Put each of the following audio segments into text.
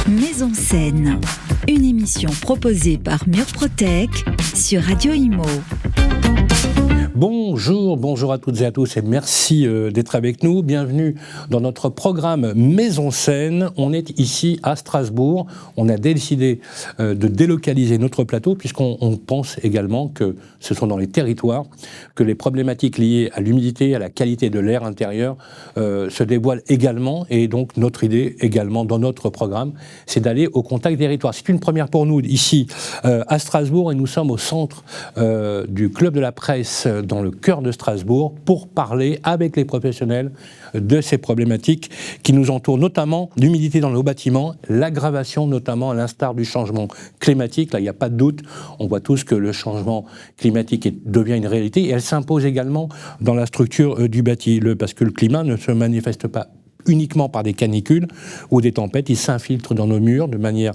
Maison Saine, une émission proposée par Murprotec sur Radio Imo. Bonjour à toutes et à tous et merci d'être avec nous. Bienvenue dans notre programme Maison Saine. On est ici à Strasbourg. On a décidé de délocaliser notre plateau puisqu'on pense également que ce sont dans les territoires que les problématiques liées à l'humidité, à la qualité de l'air intérieur se dévoilent également. Et donc notre idée également dans notre programme, c'est d'aller au contact des territoires. C'est une première pour nous ici à Strasbourg et nous sommes au centre du Club de la Presse dans le cœur de Strasbourg pour parler avec les professionnels de ces problématiques qui nous entourent, notamment l'humidité dans nos bâtiments, l'aggravation notamment à l'instar du changement climatique. Là, il n'y a pas de doute, on voit tous que le changement climatique devient une réalité et elle s'impose également dans la structure du bâti, parce que le climat ne se manifeste pas uniquement par des canicules ou des tempêtes, il s'infiltre dans nos murs de manière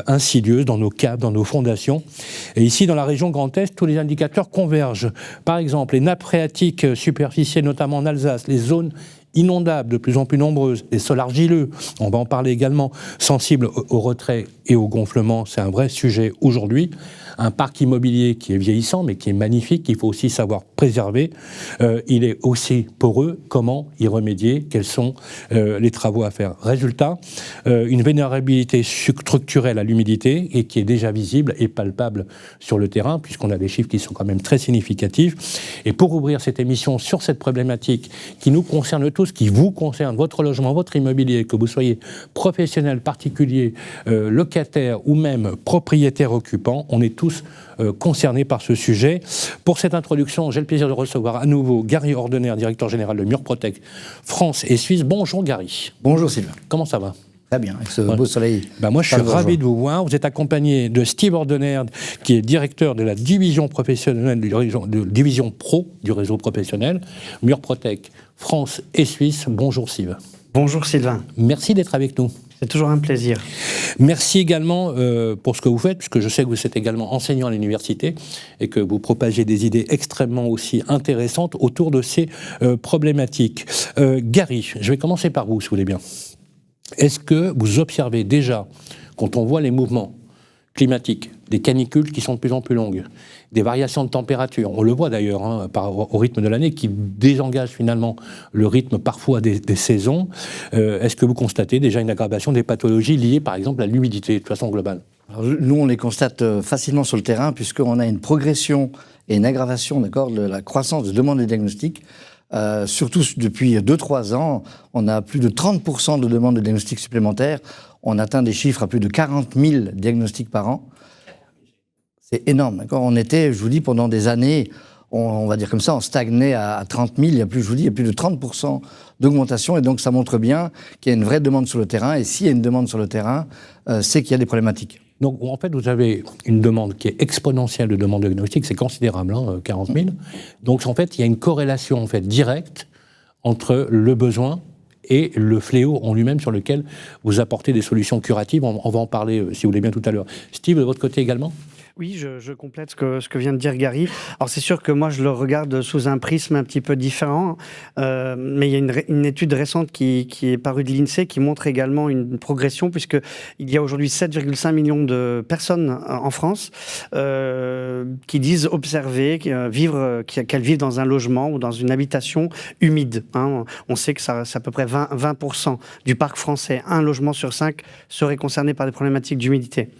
insidieuse, dans nos caves, dans nos fondations. Et ici, dans la région Grand Est, tous les indicateurs convergent. Par exemple, les nappes phréatiques superficielles, notamment en Alsace, les zones inondables de plus en plus nombreuses, les sols argileux, on va en parler également, sensibles au retrait et au gonflement, c'est un vrai sujet aujourd'hui. Un parc immobilier qui est vieillissant, mais qui est magnifique, qu'il faut aussi savoir préserver. Il est aussi poreux. Comment y remédier? Quels sont les travaux à faire? Résultat, une vulnérabilité structurelle à l'humidité et qui est déjà visible et palpable sur le terrain, puisqu'on a des chiffres qui sont quand même très significatifs. Et pour ouvrir cette émission sur cette problématique qui nous concerne tous, qui vous concerne, votre logement, votre immobilier, que vous soyez professionnel, particulier, locataire ou même propriétaire occupant, on est tous concernés par ce sujet. Pour cette introduction, j'ai le plaisir de recevoir à nouveau Gary Ordener, directeur général de Murprotec France et Suisse. Bonjour Gary. Bonjour Sylvain. Comment ça va? Très bien, avec ce beau soleil. Moi, je suis ravi de vous voir. Vous êtes accompagné de Steve Ordener, qui est directeur de la division professionnelle, de division pro du réseau professionnel, Murprotec France et Suisse. Bonjour Steve. Bonjour Sylvain. Merci d'être avec nous. C'est toujours un plaisir. Merci également pour ce que vous faites, puisque je sais que vous êtes également enseignant à l'université et que vous propagez des idées extrêmement aussi intéressantes autour de ces problématiques. Gary, je vais commencer par vous, si vous voulez bien. Est-ce que vous observez déjà, quand on voit les mouvements climatiques, des canicules qui sont de plus en plus longues, des variations de température, on le voit d'ailleurs au rythme de l'année, qui désengage finalement le rythme parfois des saisons, est-ce que vous constatez déjà une aggravation des pathologies liées par exemple à l'humidité de façon globale? Alors, nous, on les constate facilement sur le terrain, puisqu'on a une progression et une aggravation de la croissance de demandes de diagnostic. Surtout depuis 2-3 ans, on a plus de 30% de demandes de diagnostic supplémentaires. On atteint des chiffres à plus de 40 000 diagnostics par an. C'est énorme. D'accord, on était, je vous dis, pendant des années, on va dire comme ça, on stagnait à 30 000. Il y a plus de 30% d'augmentation. Et donc, ça montre bien qu'il y a une vraie demande sur le terrain. Et s'il y a une demande sur le terrain, c'est qu'il y a des problématiques. Donc, en fait, vous avez une demande qui est exponentielle de demande de diagnostic, c'est considérable, 40 000. Donc, en fait, il y a une corrélation directe entre le besoin et le fléau en lui-même sur lequel vous apportez des solutions curatives. On va en parler, si vous voulez bien, tout à l'heure. Steve, de votre côté également ? Oui, je complète ce que vient de dire Gary. Alors c'est sûr que moi je le regarde sous un prisme un petit peu différent, mais il y a une étude récente qui est parue de l'INSEE qui montre également une progression, puisqu'il y a aujourd'hui 7,5 millions de personnes en France qui disent observer, qu'elles vivent dans un logement ou dans une habitation humide. On sait que c'est à peu près 20% du parc français, un logement sur 5 serait concerné par des problématiques d'humidité.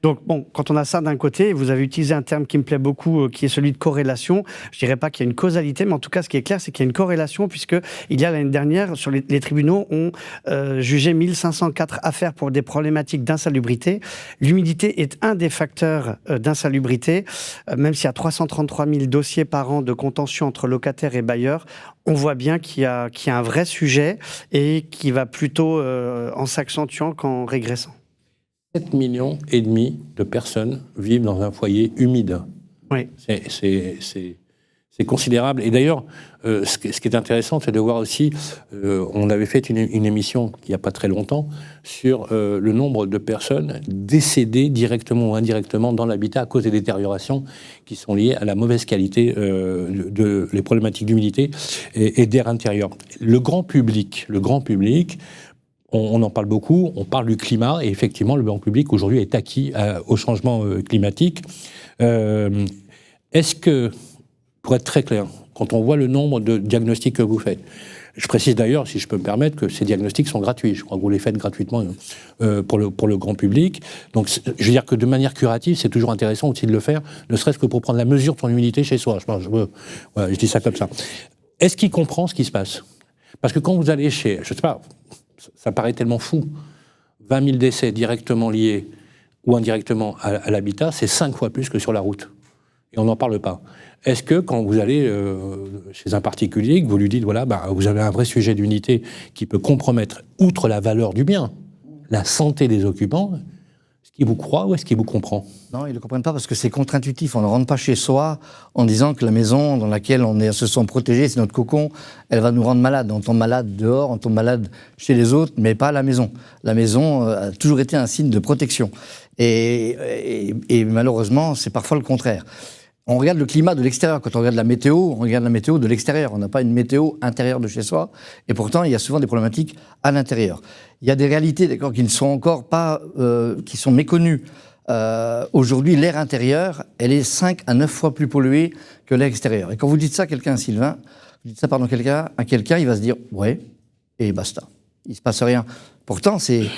Donc, quand on a ça d'un côté, vous avez utilisé un terme qui me plaît beaucoup, qui est celui de corrélation. Je ne dirais pas qu'il y a une causalité, mais en tout cas, ce qui est clair, c'est qu'il y a une corrélation, puisqu'il y a l'année dernière, sur les tribunaux ont jugé 1504 affaires pour des problématiques d'insalubrité. L'humidité est un des facteurs d'insalubrité, même s'il y a 333 000 dossiers par an de contentieux entre locataires et bailleurs. On voit bien qu'il y a un vrai sujet et qui va plutôt en s'accentuant qu'en régressant. 7,5 millions de personnes vivent dans un foyer humide. Oui. C'est considérable. Et d'ailleurs, ce qui est intéressant, c'est de voir aussi, on avait fait une émission il n'y a pas très longtemps sur le nombre de personnes décédées directement ou indirectement dans l'habitat à cause des détériorations qui sont liées à la mauvaise qualité les problématiques d'humidité et d'air intérieur. Le grand public on en parle beaucoup, on parle du climat, et effectivement, le banc public aujourd'hui est acquis au changement climatique. Est-ce que, pour être très clair, quand on voit le nombre de diagnostics que vous faites, je précise d'ailleurs, si je peux me permettre, que ces diagnostics sont gratuits. Je crois que vous les faites gratuitement pour le grand public. Donc, je veux dire que de manière curative, c'est toujours intéressant aussi de le faire, ne serait-ce que pour prendre la mesure de son humidité chez soi. Je dis ça comme ça. Est-ce qu'il comprend ce qui se passe ? Parce que quand vous allez chez, je sais pas, ça paraît tellement fou, 20 000 décès directement liés ou indirectement à l'habitat, c'est 5 fois plus que sur la route. Et on n'en parle pas. Est-ce que quand vous allez chez un particulier, que vous lui dites, voilà, vous avez un vrai sujet d'unité qui peut compromettre, outre la valeur du bien, la santé des occupants, est-ce qu'il vous croit ou est-ce qu'il vous comprend ? Non, ils ne le comprennent pas parce que c'est contre-intuitif. On ne rentre pas chez soi en disant que la maison dans laquelle on se sent protégé, c'est notre cocon, elle va nous rendre malade. On tombe malade dehors, on tombe malade chez les autres, mais pas à la maison. La maison a toujours été un signe de protection. Et malheureusement, c'est parfois le contraire. On regarde le climat de l'extérieur. Quand on regarde la météo, on regarde la météo de l'extérieur. On n'a pas une météo intérieure de chez soi. Et pourtant, il y a souvent des problématiques à l'intérieur. Il y a des réalités, d'accord, qui ne sont encore pas, qui sont méconnues. Aujourd'hui, l'air intérieur, elle est 5 à 9 fois plus polluée que l'air extérieur. Et quand vous dites ça à quelqu'un, Sylvain, vous dites ça à quelqu'un, il va se dire, ouais, et basta. Il ne se passe rien. Pourtant, ils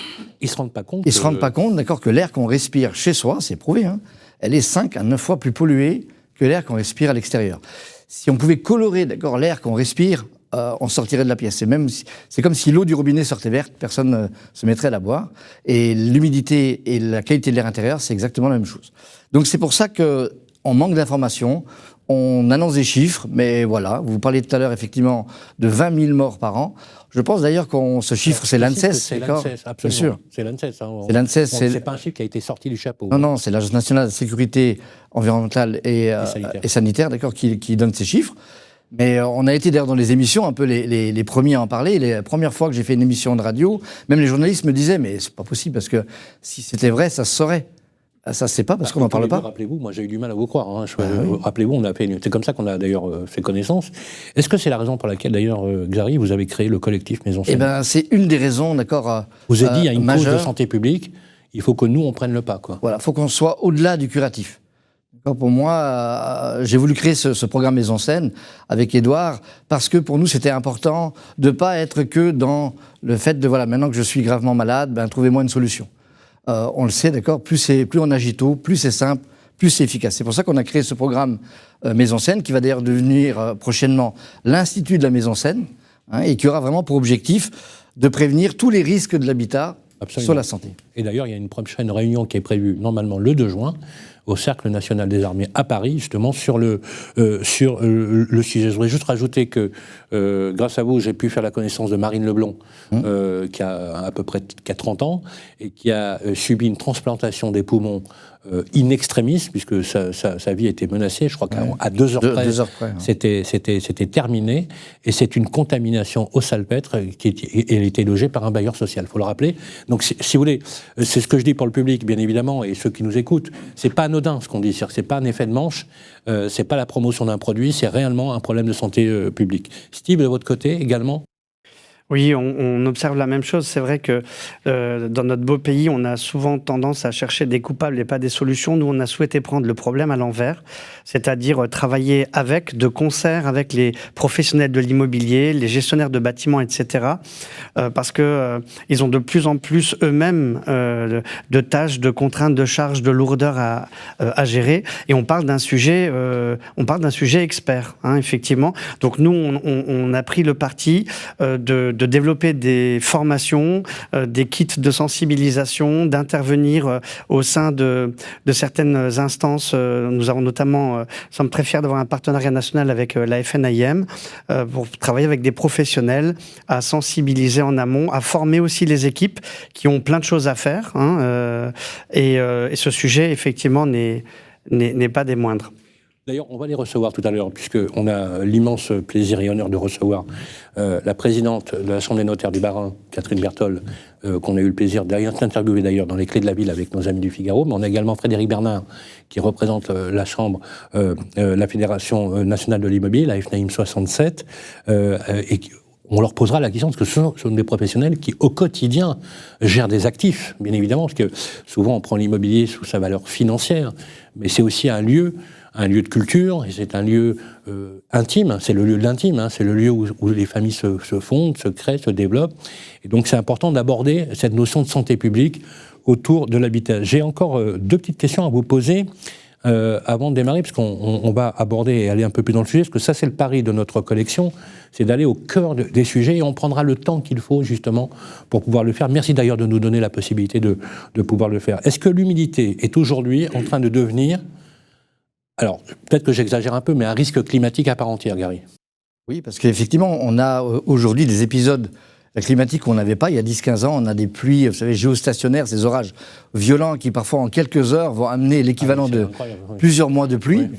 ne se rendent pas compte. Ils ne se rendent pas compte, d'accord, que l'air qu'on respire chez soi, c'est prouvé, hein, elle est 5 à 9 fois plus polluée que l'air qu'on respire à l'extérieur. Si on pouvait colorer, d'accord, l'air qu'on respire, on sortirait de la pièce. C'est comme si l'eau du robinet sortait verte, personne ne se mettrait à la boire. Et l'humidité et la qualité de l'air intérieur, c'est exactement la même chose. Donc c'est pour ça qu'on manque d'informations, on annonce des chiffres, mais voilà, vous parliez tout à l'heure effectivement de 20 000 morts par an. Je pense d'ailleurs qu'on ce chiffre, c'est l'ANSES. C'est l'ANSES, absolument. Bien sûr. C'est l'ANSES. Hein. C'est l'ANSES. C'est pas un chiffre qui a été sorti du chapeau. Non, c'est l'Agence nationale de sécurité environnementale et sanitaire, d'accord, qui donne ces chiffres. Mais on a été d'ailleurs dans les émissions un peu les premiers à en parler. La première fois que j'ai fait une émission de radio, même les journalistes me disaient, mais c'est pas possible parce que si c'était vrai, ça se saurait. Ça se sait pas parce qu'on n'en parle pas. Rappelez-vous, moi j'ai eu du mal à vous croire. Hein. Rappelez-vous, c'est comme ça qu'on a d'ailleurs fait connaissance. Est-ce que c'est la raison pour laquelle d'ailleurs, Xari, vous avez créé le collectif Maison Saine ? Eh bien, c'est une des raisons, d'accord. Vous avez dit, il y a une cause de santé publique, il faut que nous, on prenne le pas, quoi. Voilà, il faut qu'on soit au-delà du curatif. Pour moi, j'ai voulu créer ce programme Maison Saine avec Édouard parce que pour nous, c'était important de ne pas être que dans le fait de, voilà, maintenant que je suis gravement malade, trouvez-moi une solution. On le sait, d'accord, plus on agit tôt, plus c'est simple, plus c'est efficace. C'est pour ça qu'on a créé ce programme Maison Saine, qui va d'ailleurs devenir prochainement l'Institut de la Maison Saine, et qui aura vraiment pour objectif de prévenir tous les risques de l'habitat sur la santé. Et d'ailleurs, il y a une prochaine réunion qui est prévue normalement le 2 juin, au Cercle National des Armées à Paris, justement, sur le sujet. Je voudrais juste rajouter que, grâce à vous, j'ai pu faire la connaissance de Marine Leblond, qui a à peu près 30 ans, et qui a subi une transplantation des poumons in extremis, puisque sa vie était menacée. Je crois qu'à 2 heures près, c'était terminé. Et c'est une contamination au salpêtre qui elle était logée par un bailleur social, il faut le rappeler. Donc, si vous voulez, c'est ce que je dis pour le public, bien évidemment, et ceux qui nous écoutent. C'est pas anodin, ce qu'on dit. C'est pas un effet de manche, c'est pas la promotion d'un produit, c'est réellement un problème de santé publique. Steve, de votre côté, également ? Oui, on observe la même chose. C'est vrai que dans notre beau pays, on a souvent tendance à chercher des coupables et pas des solutions. Nous, on a souhaité prendre le problème à l'envers, c'est-à-dire travailler de concert avec les professionnels de l'immobilier, les gestionnaires de bâtiments, etc. Parce que ils ont de plus en plus eux-mêmes de tâches, de contraintes, de charges, de lourdeurs à gérer. Et on parle d'un sujet, expert, effectivement. Donc nous, on a pris le parti de développer des formations, des kits de sensibilisation, d'intervenir au sein de certaines instances. Nous avons notamment, sommes très fiers d'avoir un partenariat national avec la FNIM pour travailler avec des professionnels à sensibiliser en amont, à former aussi les équipes qui ont plein de choses à faire. Et ce sujet, effectivement, n'est pas des moindres. D'ailleurs, on va les recevoir tout à l'heure, puisqu'on a l'immense plaisir et honneur de recevoir la présidente de l'Assemblée notaire du Bas-Rhin, Catherine Berthold, qu'on a eu le plaisir d'interviewer d'ailleurs dans les Clés de la Ville avec nos amis du Figaro. Mais on a également Frédéric Bernard, qui représente la Chambre, la Fédération nationale de l'immobilier, la FNIM 67, et on leur posera la question, parce que ce sont des professionnels qui, au quotidien, gèrent des actifs, bien évidemment, parce que souvent on prend l'immobilier sous sa valeur financière, mais c'est aussi un lieu de culture, et c'est un lieu intime, c'est le lieu de l'intime, c'est le lieu où les familles se fondent, se créent, se développent. Et donc c'est important d'aborder cette notion de santé publique autour de l'habitat. J'ai encore 2 petites questions à vous poser avant de démarrer, parce qu'on va aborder et aller un peu plus dans le sujet, parce que ça c'est le pari de notre collection, c'est d'aller au cœur des sujets, et on prendra le temps qu'il faut justement pour pouvoir le faire. Merci d'ailleurs de nous donner la possibilité de pouvoir le faire. Est-ce que l'humidité est aujourd'hui en train de devenir, alors peut-être que j'exagère un peu, mais un risque climatique à part entière, Gary? Oui, parce qu'effectivement, on a aujourd'hui des épisodes climatiques qu'on n'avait pas il y a 10-15 ans. On a des pluies, vous savez, géostationnaires, ces orages violents qui parfois en quelques heures vont amener l'équivalent de plusieurs mois de pluie.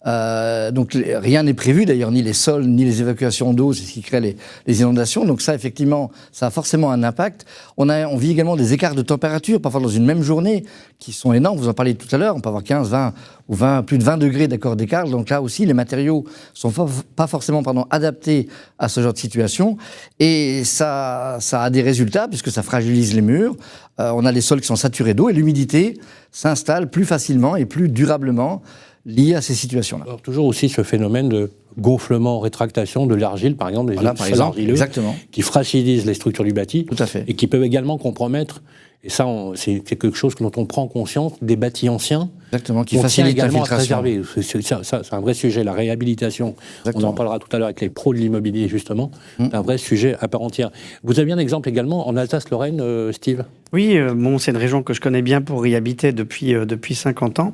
Donc rien n'est prévu d'ailleurs, ni les sols, ni les évacuations d'eau, c'est ce qui crée les inondations. Donc ça, effectivement, ça a forcément un impact. On vit également des écarts de température, parfois dans une même journée, qui sont énormes. Vous en parliez tout à l'heure, on peut avoir 15, 20 ou 20, plus de 20 degrés d'écart. Donc là aussi, les matériaux sont pas forcément adaptés à ce genre de situation. Et ça a des résultats, puisque ça fragilise les murs. On a les sols qui sont saturés d'eau, et l'humidité s'installe plus facilement et plus durablement lié à ces situations-là. Alors, toujours aussi ce phénomène de gonflement, rétractation de l'argile, par exemple, des sols argileux, exactement, qui fragilisent les structures du bâti, tout à fait, et qui peuvent également compromettre, et ça c'est quelque chose dont on prend conscience, des bâtis anciens, exactement, qui facilitent également à l'infiltration. préserver. C'est un vrai sujet, la réhabilitation. Exactement. On en parlera tout à l'heure avec les pros de l'immobilier, justement. C'est un vrai sujet à part entière. Vous avez un exemple également en Alsace-Lorraine, Steve? Oui, c'est une région que je connais bien pour y habiter depuis 50 ans.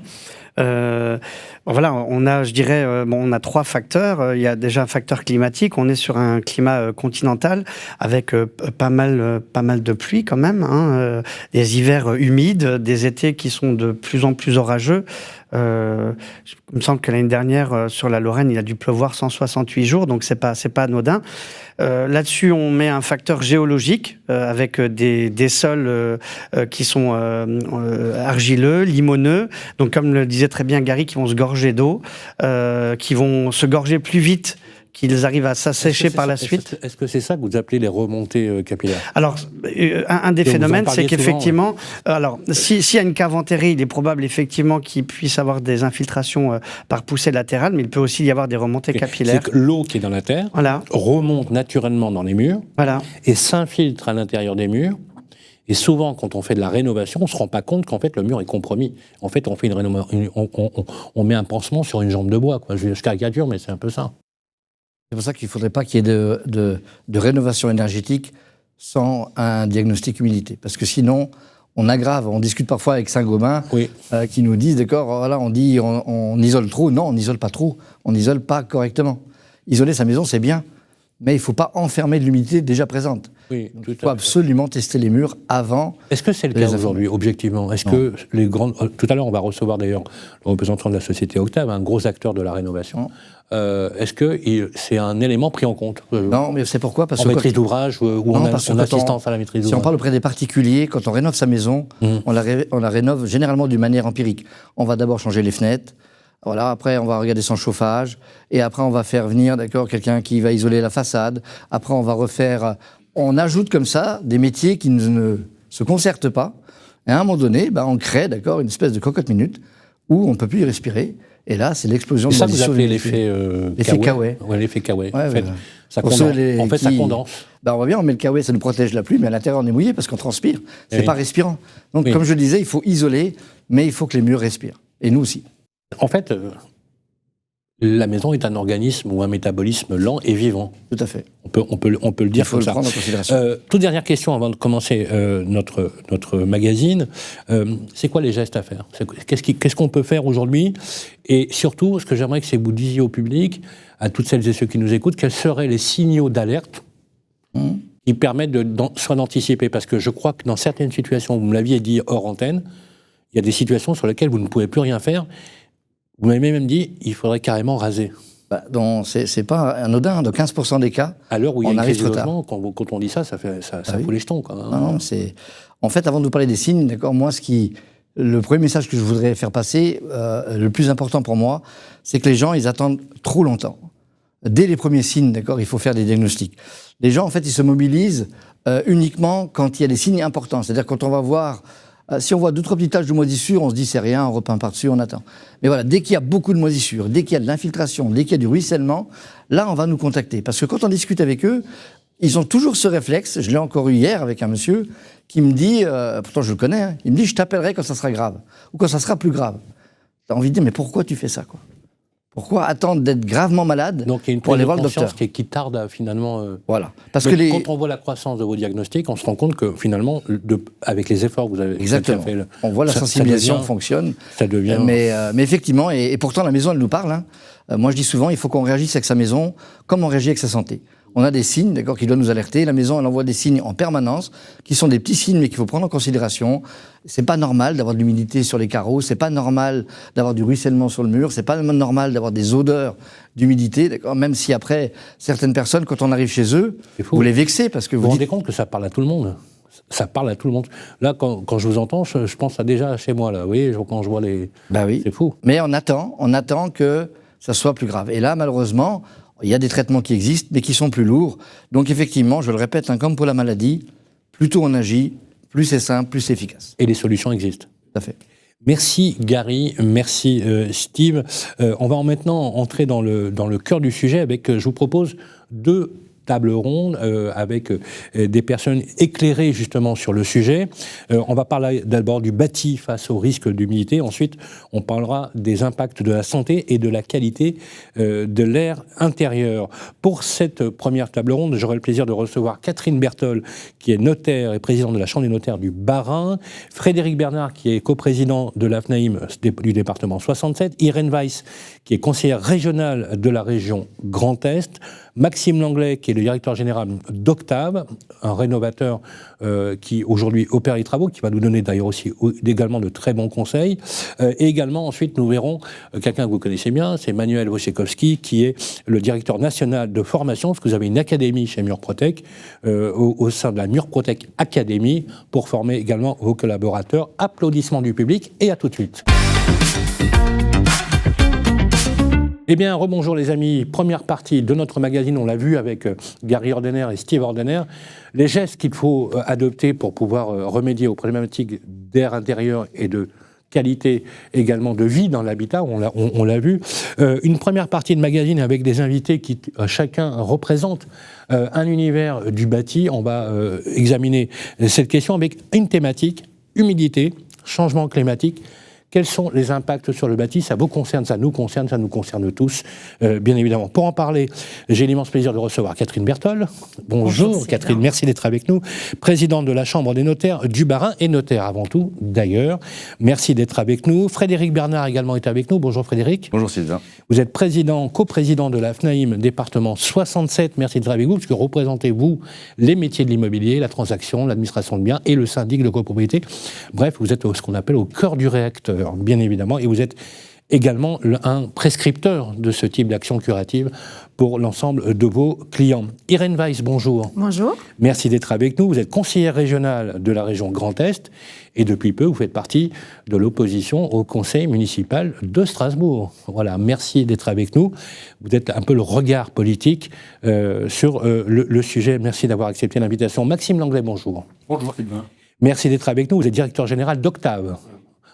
Voilà, on a 3 facteurs. Il y a déjà un facteur climatique. On est sur un climat continental avec pas mal de pluie quand même, des hivers humides, des étés qui sont de plus en plus orageux. Il me semble que l'année dernière, sur la Lorraine, il a dû pleuvoir 168 jours, donc c'est pas anodin. Là-dessus, on met un facteur géologique avec des sols qui sont argileux, limoneux. Donc, comme le disait très bien Gary, qui vont se gorger d'eau, qui vont se gorger plus vite qu'ils arrivent à s'assécher par la suite. Est-ce que c'est ça que vous appelez les remontées capillaires? Alors, un des phénomènes, c'est qu'effectivement, s'il y a une cave enterrée, il est probable effectivement qu'il puisse avoir des infiltrations par poussée latérale, mais il peut aussi y avoir des remontées capillaires. C'est que l'eau qui est dans la terre remonte naturellement dans les murs et s'infiltre à l'intérieur des murs. Et souvent, quand on fait de la rénovation, on ne se rend pas compte qu'en fait, le mur est compromis. En fait, on fait on met un pansement sur une jambe de bois, quoi. Je caricature, mais c'est un peu ça. C'est pour ça qu'il ne faudrait pas qu'il y ait de rénovation énergétique sans un diagnostic humidité. Parce que sinon, on aggrave. On discute parfois avec Saint-Gobain, qui nous disent, d'accord, voilà, on dit on isole trop. Non, on n'isole pas trop. On n'isole pas correctement. Isoler sa maison, c'est bien. Mais il ne faut pas enfermer de l'humidité déjà présente. Oui, il faut absolument tester les murs avant. Est-ce que c'est le cas aujourd'hui, objectivement? Est-ce que les grandes... Tout à l'heure, on va recevoir d'ailleurs le représentant de la société Octave, un gros acteur de la rénovation. Est-ce que c'est un élément pris en compte? Non, mais c'est pourquoi? Parce en maîtrise d'ouvrage ou en assistance à la maîtrise d'ouvrage. Si on parle auprès des particuliers, quand on rénove sa maison, on la rénove généralement d'une manière empirique. On va d'abord changer les fenêtres. Voilà, après, on va regarder son chauffage. Et après, on va faire venir, quelqu'un qui va isoler la façade. Après, on va refaire... On ajoute comme ça des métiers qui ne se concertent pas. Et à un moment donné, on crée, une espèce de cocotte-minute où on ne peut plus y respirer. Et là, c'est l'explosion de la vous appelez l'effet Kawé. L'effet Kawé. Ça condense. On voit bien, on met le Kawé, ça nous protège de la pluie, mais à l'intérieur, on est mouillé parce qu'on transpire. C'est pas respirant. Donc, comme je le disais, il faut isoler, mais il faut que les murs respirent. Et nous aussi. En fait, la maison est un organisme ou un métabolisme lent et vivant. Tout à fait. On peut le dire comme ça. Il faut le prendre en considération. Toute dernière question avant de commencer notre magazine. C'est quoi les gestes à faire? Qu'est-ce qu'on peut faire aujourd'hui? Et surtout, ce que j'aimerais, c'est que vous disiez au public, à toutes celles et ceux qui nous écoutent, quels seraient les signaux d'alerte qui permettent soit d'anticiper? Parce que je crois que dans certaines situations, vous me l'aviez dit hors antenne, il y a des situations sur lesquelles vous ne pouvez plus rien faire. Vous m'avez même dit qu'il faudrait carrément raser. C'est pas anodin. Dans 15% des cas, à l'heure où il y a une crise du logement, quand on dit ça fout les jetons. En fait, avant de vous parler des signes, moi, le premier message que je voudrais faire passer, le plus important pour moi, c'est que les gens, ils attendent trop longtemps. dès les premiers signes, d'accord, il faut faire des diagnostics. Les gens, en fait, ils se mobilisent uniquement quand il y a des signes importants. C'est-à-dire quand on va voir, si on voit 2-3 petites taches de moisissure, on se dit c'est rien, on repeint par-dessus, on attend. Mais voilà, dès qu'il y a beaucoup de moisissure, dès qu'il y a de l'infiltration, dès qu'il y a du ruissellement, là, on va nous contacter. Parce que quand on discute avec eux, ils ont toujours ce réflexe. Je l'ai encore eu hier avec un monsieur qui me dit, pourtant je le connais, hein, il me dit je t'appellerai quand ça sera grave, ou quand ça sera plus grave. T'as envie de dire, mais pourquoi tu fais ça, quoi ? Pourquoi attendre d'être gravement malade pour aller voir le docteur ? Qui tarde à finalement... Voilà. Parce que quand on voit la croissance de vos diagnostics, on se rend compte que finalement, avec les efforts que vous avez fait... On voit la sensibilisation fonctionne. Ça devient... Mais effectivement, et pourtant la maison, elle nous parle. Hein. Moi, je dis souvent, il faut qu'on réagisse avec sa maison comme on réagit avec sa santé. On a des signes, d'accord, qui doivent nous alerter. La maison, elle envoie des signes en permanence, qui sont des petits signes, mais qu'il faut prendre en considération. C'est pas normal d'avoir de l'humidité sur les carreaux. C'est pas normal d'avoir du ruissellement sur le mur. C'est pas normal d'avoir des odeurs d'humidité, d'accord. Même si après, certaines personnes, quand on arrive chez eux, vous les vexez parce que vous rendez compte que ça parle à tout le monde. Ça parle à tout le monde. Là, quand je vous entends, je pense déjà chez moi. Là, vous voyez, quand je vois les... Bah oui. C'est fou. Mais on attend que ça soit plus grave. Et là, malheureusement, il y a des traitements qui existent, mais qui sont plus lourds. Donc effectivement, je le répète, comme pour la maladie, plus tôt on agit, plus c'est simple, plus c'est efficace. Et les solutions existent. Tout à fait. Merci Gary, merci Steve. On va maintenant entrer dans le cœur du sujet avec, je vous propose, 2 tables rondes avec des personnes éclairées justement sur le sujet. On va parler d'abord du bâti face au risque d'humidité. Ensuite, on parlera des impacts de la santé et de la qualité de l'air intérieur. Pour cette première table ronde, j'aurai le plaisir de recevoir Catherine Bertol, qui est notaire et présidente de la Chambre des notaires du Bas-Rhin, Frédéric Bernard, qui est coprésident de l'AFNAIM du département 67, Irène Weiss, qui est conseillère régionale de la région Grand Est, Maxime Langlais, qui est le directeur général d'Octave, un rénovateur qui aujourd'hui opère les travaux, qui va nous donner d'ailleurs aussi également de très bons conseils. Et également, ensuite, nous verrons quelqu'un que vous connaissez bien, c'est Manuel Wojciechowski, qui est le directeur national de formation, parce que vous avez une académie chez Murprotec, au sein de la Murprotec Academy, pour former également vos collaborateurs. Applaudissements du public, et à tout de suite. Eh bien, rebonjour les amis. Première partie de notre magazine, on l'a vu avec Gary Ordener et Steve Ordener. Les gestes qu'il faut adopter pour pouvoir remédier aux problématiques d'air intérieur et de qualité également de vie dans l'habitat, on l'a vu. Une première partie de magazine avec des invités qui chacun représente un univers du bâti. On va examiner cette question avec une thématique, humidité, changement climatique. Quels sont les impacts sur le bâti ? Ça vous concerne, ça nous concerne tous, bien évidemment. Pour en parler, j'ai l'immense plaisir de recevoir Catherine Bertol. Bonjour Catherine, merci d'être avec nous. Présidente de la Chambre des notaires du Bas-Rhin et notaire avant tout, d'ailleurs. Merci d'être avec nous. Frédéric Bernard également est avec nous. Bonjour Frédéric. Bonjour Sylvain. Vous êtes coprésident de la FNAIM, département 67. Merci d'être avec vous, parce que représentez-vous les métiers de l'immobilier, la transaction, l'administration de biens et le syndic de copropriété. Bref, vous êtes ce qu'on appelle au cœur du réacteur, bien évidemment, et vous êtes également un prescripteur de ce type d'action curative pour l'ensemble de vos clients. Irène Weiss, bonjour. Bonjour. Merci d'être avec nous. Vous êtes conseillère régionale de la région Grand Est et depuis peu, vous faites partie de l'opposition au conseil municipal de Strasbourg. Voilà, merci d'être avec nous. Vous êtes un peu le regard politique sur le sujet. Merci d'avoir accepté l'invitation. Maxime Langlais, bonjour. Bonjour Sylvain. Merci d'être avec nous. Vous êtes directeur général d'Octave.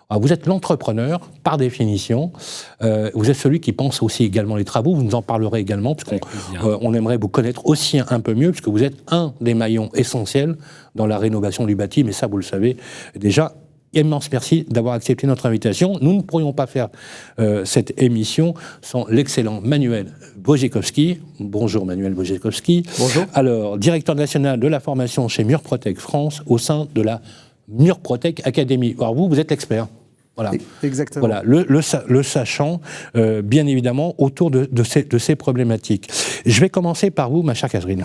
Alors vous êtes l'entrepreneur, par définition. Vous êtes celui qui pense aussi également les travaux. Vous nous en parlerez également, parce qu'on aimerait vous connaître aussi un peu mieux, puisque vous êtes un des maillons essentiels dans la rénovation du bâti, mais ça, vous le savez déjà. Immense merci d'avoir accepté notre invitation. Nous ne pourrions pas faire cette émission sans l'excellent Manuel Wojciechowski. Bonjour Manuel Wojciechowski. Bonjour. Alors, directeur national de la formation chez Murprotec France, au sein de la Murprotec Academy. Alors vous êtes l'expert. Voilà. Exactement. Voilà, le sachant, bien évidemment, autour de ces problématiques. Je vais commencer par vous, ma chère Catherine.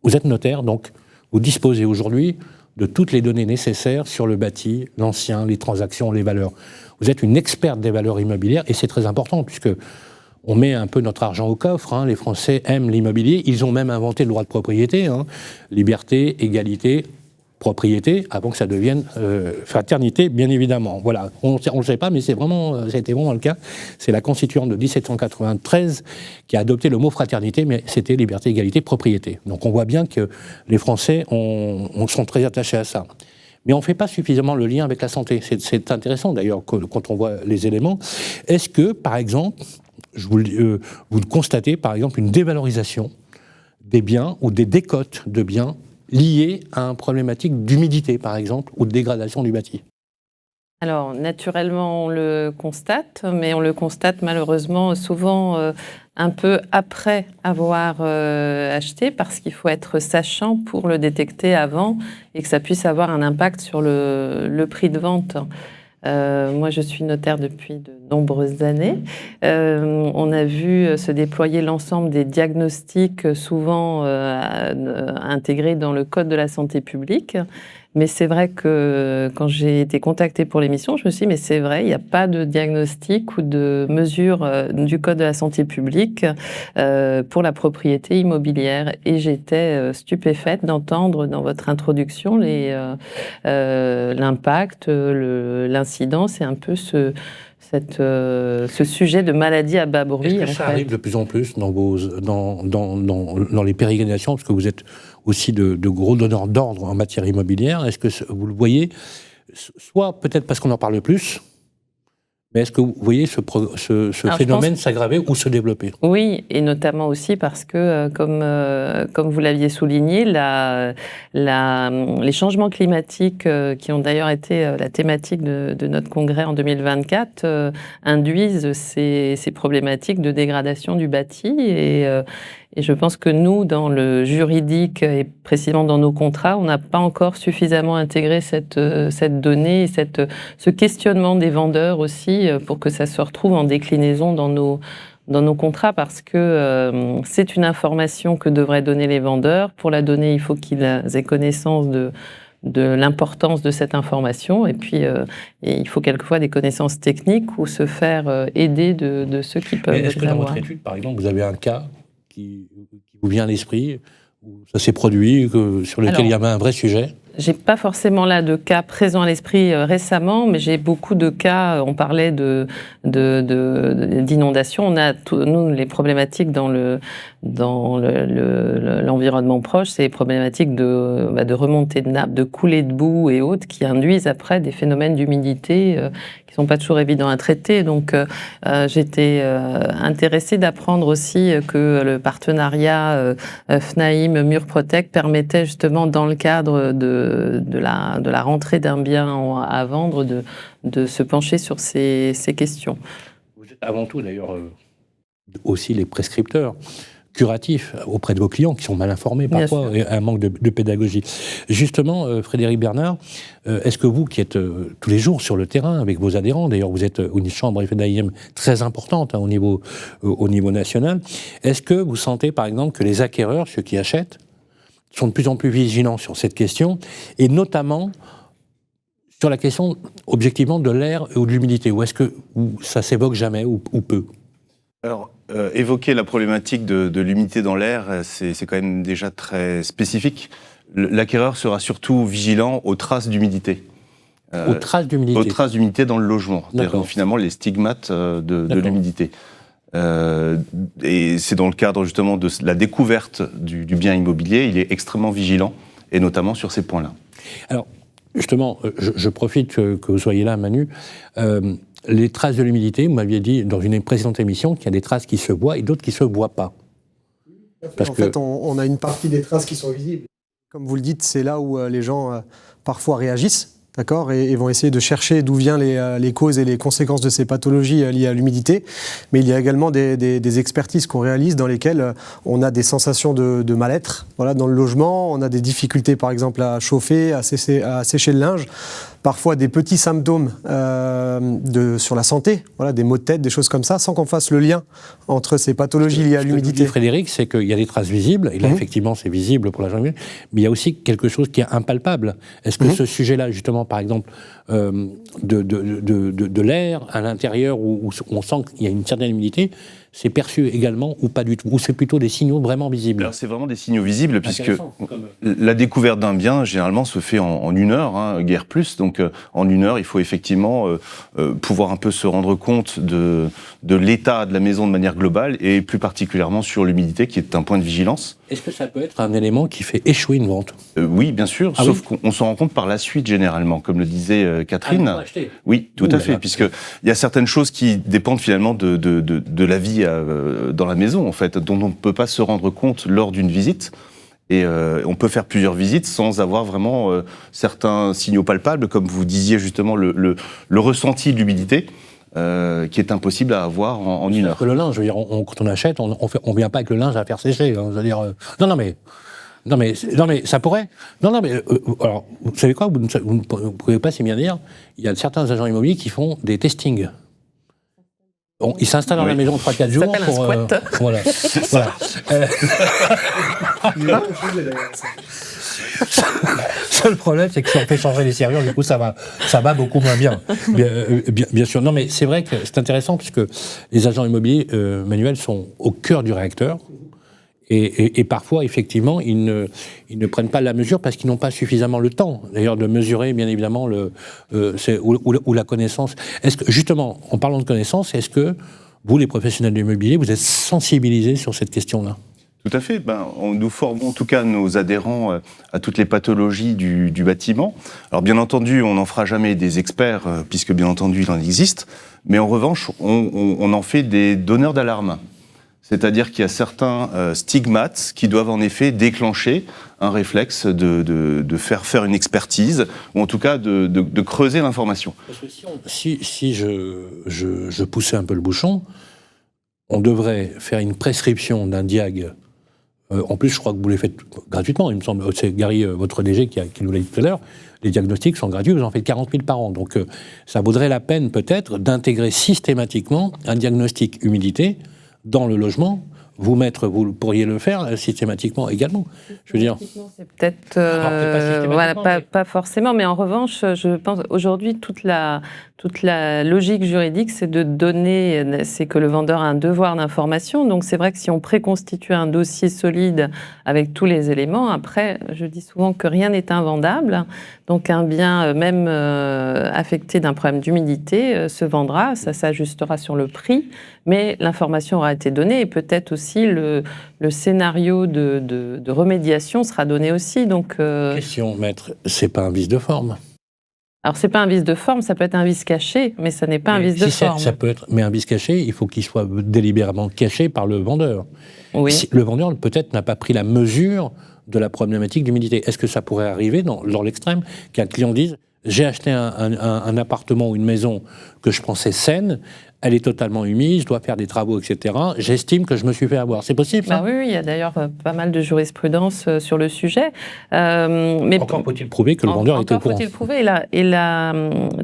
Vous êtes notaire, donc vous disposez aujourd'hui de toutes les données nécessaires sur le bâti, l'ancien, les transactions, les valeurs. Vous êtes une experte des valeurs immobilières, et c'est très important, puisque on met un peu notre argent au coffre. Les Français aiment l'immobilier. Ils ont même inventé le droit de propriété. Liberté, égalité, propriété avant que ça devienne fraternité, bien évidemment. Voilà, on ne le sait pas, mais ça a été vraiment le cas. C'est la Constituante de 1793 qui a adopté le mot fraternité, mais c'était liberté, égalité, propriété. Donc on voit bien que les Français sont très attachés à ça. Mais on ne fait pas suffisamment le lien avec la santé. C'est intéressant d'ailleurs quand on voit les éléments. Est-ce que, par exemple, vous le constatez, par exemple, une dévalorisation des biens ou des décotes de biens liées à une problématique d'humidité, par exemple, ou de dégradation du bâti? Alors, naturellement, on le constate, mais on le constate malheureusement souvent un peu après avoir acheté, parce qu'il faut être sachant pour le détecter avant et que ça puisse avoir un impact sur le prix de vente. Moi, je suis notaire depuis de nombreuses années. On a vu se déployer l'ensemble des diagnostics, souvent intégrés dans le Code de la santé publique. Mais c'est vrai que quand j'ai été contactée pour l'émission, je me suis dit, mais c'est vrai, il n'y a pas de diagnostic ou de mesure du Code de la santé publique pour la propriété immobilière. Et j'étais stupéfaite d'entendre dans votre introduction l'impact, l'incidence et un peu ce sujet de maladie à bas bruit. Est-ce que ça arrive de plus en plus dans les pérégrinations, parce que vous êtes aussi de gros donneurs d'ordre en matière immobilière? Est-ce que vous le voyez, soit peut-être parce qu'on en parle plus, mais est-ce que vous voyez ce phénomène s'aggraver ou se développer? Oui, et notamment aussi parce que, comme vous l'aviez souligné, les changements climatiques, qui ont d'ailleurs été la thématique de notre congrès en 2024, induisent ces problématiques de dégradation du bâti. Et je pense que nous, dans le juridique et précisément dans nos contrats, on n'a pas encore suffisamment intégré cette donnée et ce questionnement des vendeurs aussi pour que ça se retrouve en déclinaison dans nos contrats, parce que c'est une information que devraient donner les vendeurs. Pour la donner, il faut qu'ils aient connaissance de l'importance de cette information, et puis et il faut quelquefois des connaissances techniques ou se faire aider de ceux qui peuvent. Est-ce que dans votre étude, par exemple, vous avez un cas qui vous vient à l'esprit, où ça s'est produit, sur lequel il y avait un vrai sujet? J'ai pas forcément là de cas présents à l'esprit récemment, mais j'ai beaucoup de cas. On parlait d'inondations. On a nous les problématiques dans l'environnement proche, c'est les problématiques de remontée de nappe, de coulée de boue et autres, qui induisent après des phénomènes d'humidité qui sont pas toujours évidents à traiter. Donc j'étais intéressée d'apprendre aussi que le partenariat FNAIM Murprotec permettait justement, dans le cadre de la rentrée d'un bien à vendre, de se pencher sur ces questions. Vous êtes avant tout d'ailleurs aussi les prescripteurs curatifs auprès de vos clients qui sont mal informés parfois, et un manque de pédagogie. Justement, Frédéric Bernard, est-ce que vous qui êtes tous les jours sur le terrain avec vos adhérents, d'ailleurs vous êtes une chambre FNAIM très importante au niveau national, est-ce que vous sentez par exemple que les acquéreurs, ceux qui achètent, sont de plus en plus vigilants sur cette question, et notamment sur la question, objectivement, de l'air ou de l'humidité? Ou est-ce que ça s'évoque jamais ou peu? Alors, évoquer la problématique de l'humidité dans l'air, c'est quand même déjà très spécifique. L'acquéreur sera surtout vigilant aux traces d'humidité. Aux traces d'humidité? Aux traces d'humidité dans le logement. C'est-à-dire finalement les stigmates de l'humidité. Et c'est dans le cadre justement de la découverte du bien immobilier, il est extrêmement vigilant, et notamment sur ces points-là. Alors, justement, je profite que vous soyez là, Manu. Les traces de l'humidité, vous m'aviez dit dans une précédente émission qu'il y a des traces qui se voient et d'autres qui ne se voient pas. En fait, on a une partie des traces qui sont visibles. Comme vous le dites, c'est là où les gens parfois réagissent. D'accord, et vont essayer de chercher d'où viennent les causes et les conséquences de ces pathologies liées à l'humidité. Mais il y a également des expertises qu'on réalise dans lesquelles on a des sensations de mal-être, voilà, dans le logement. On a des difficultés, par exemple, à chauffer, à sécher le linge. Parfois des petits symptômes sur la santé, voilà, des maux de tête, des choses comme ça, sans qu'on fasse le lien entre ces pathologies liées à l'humidité. Ce que dit Frédéric, c'est qu'il y a des traces visibles, et là effectivement c'est visible pour la journée, mais il y a aussi quelque chose qui est impalpable. Est-ce que ce sujet-là, justement, par exemple, de l'air à l'intérieur, où on sent qu'il y a une certaine humidité, c'est perçu également ou pas du tout? Ou c'est plutôt des signaux vraiment visibles? Alors c'est vraiment des signaux visibles, puisque la découverte d'un bien, généralement, se fait en 1 heure, guère plus. Donc en 1 heure, il faut effectivement pouvoir un peu se rendre compte de l'état de la maison de manière globale, et plus particulièrement sur l'humidité, qui est un point de vigilance. Est-ce que ça peut être un élément qui fait échouer une vente? Oui, bien sûr, sauf qu'on s'en rend compte par la suite, généralement, comme le disait Catherine. Oui, tout à fait, puisqu'il y a certaines choses qui dépendent finalement de la vie dans la maison, en fait, dont on ne peut pas se rendre compte lors d'une visite. Et on peut faire plusieurs visites sans avoir vraiment certains signaux palpables, comme vous disiez justement le ressenti de l'humidité, qui est impossible à avoir en 1 heure. Que le linge, je veux dire, quand on achète, on vient pas avec le linge à faire sécher. Non, mais ça pourrait. Alors, vous savez quoi, vous ne pouvez pas si bien dire, il y a certains agents immobiliers qui font des testings. Ils s'installent dans la maison 3-4 jours pour... voilà. Seul problème, c'est que si on fait changer les serrures, du coup, ça va beaucoup moins bien. Bien sûr. Non, mais c'est vrai que c'est intéressant, puisque les agents immobiliers manuels sont au cœur du réacteur. Et parfois, effectivement, ils ne prennent pas la mesure parce qu'ils n'ont pas suffisamment le temps, d'ailleurs, de mesurer, bien évidemment, ou la connaissance. Est-ce que, justement, en parlant de connaissance, est-ce que vous, les professionnels de l'immobilier, vous êtes sensibilisés sur cette question-là? Tout à fait. Nous formons en tout cas nos adhérents à toutes les pathologies du bâtiment. Alors bien entendu, on n'en fera jamais des experts, puisque bien entendu, il en existe. Mais en revanche, on en fait des donneurs d'alarme. C'est-à-dire qu'il y a certains stigmates qui doivent en effet déclencher un réflexe de faire une expertise, ou en tout cas de creuser l'information. Parce que si je poussais un peu le bouchon, on devrait faire une prescription d'un diag. En plus, je crois que vous les faites gratuitement, il me semble. C'est Gary, votre DG, qui nous l'a dit tout à l'heure. Les diagnostics sont gratuits, vous en faites 40 000 par an. Donc ça vaudrait la peine peut-être d'intégrer systématiquement un diagnostic humidité dans le logement. Vous pourriez le faire systématiquement également. Je veux dire. C'est peut-être pas forcément, mais en revanche, je pense aujourd'hui toute la logique juridique, c'est de donner, c'est que le vendeur a un devoir d'information. Donc c'est vrai que si on préconstitue un dossier solide avec tous les éléments, après, je dis souvent que rien n'est invendable. Donc un bien, même affecté d'un problème d'humidité, se vendra, ça s'ajustera sur le prix, mais l'information aura été donnée, et peut-être aussi le scénario de remédiation sera donné aussi. Donc, question, maître, c'est pas un vice de forme? Alors, c'est pas un vice de forme, ça peut être un vice caché, mais ça n'est pas un vice de forme. Ça peut être, mais un vice caché, il faut qu'il soit délibérément caché par le vendeur. Oui. Si le vendeur, peut-être, n'a pas pris la mesure de la problématique d'humidité. Est-ce que ça pourrait arriver dans l'extrême qu'un client dise « J'ai acheté un appartement ou une maison que je pensais saine, elle est totalement humide, je dois faire des travaux, etc. J'estime que je me suis fait avoir. » C'est possible, ça? Oui, il y a d'ailleurs pas mal de jurisprudence sur le sujet. Mais encore faut-il prouver que le vendeur est au courant. Encore faut-il prouver.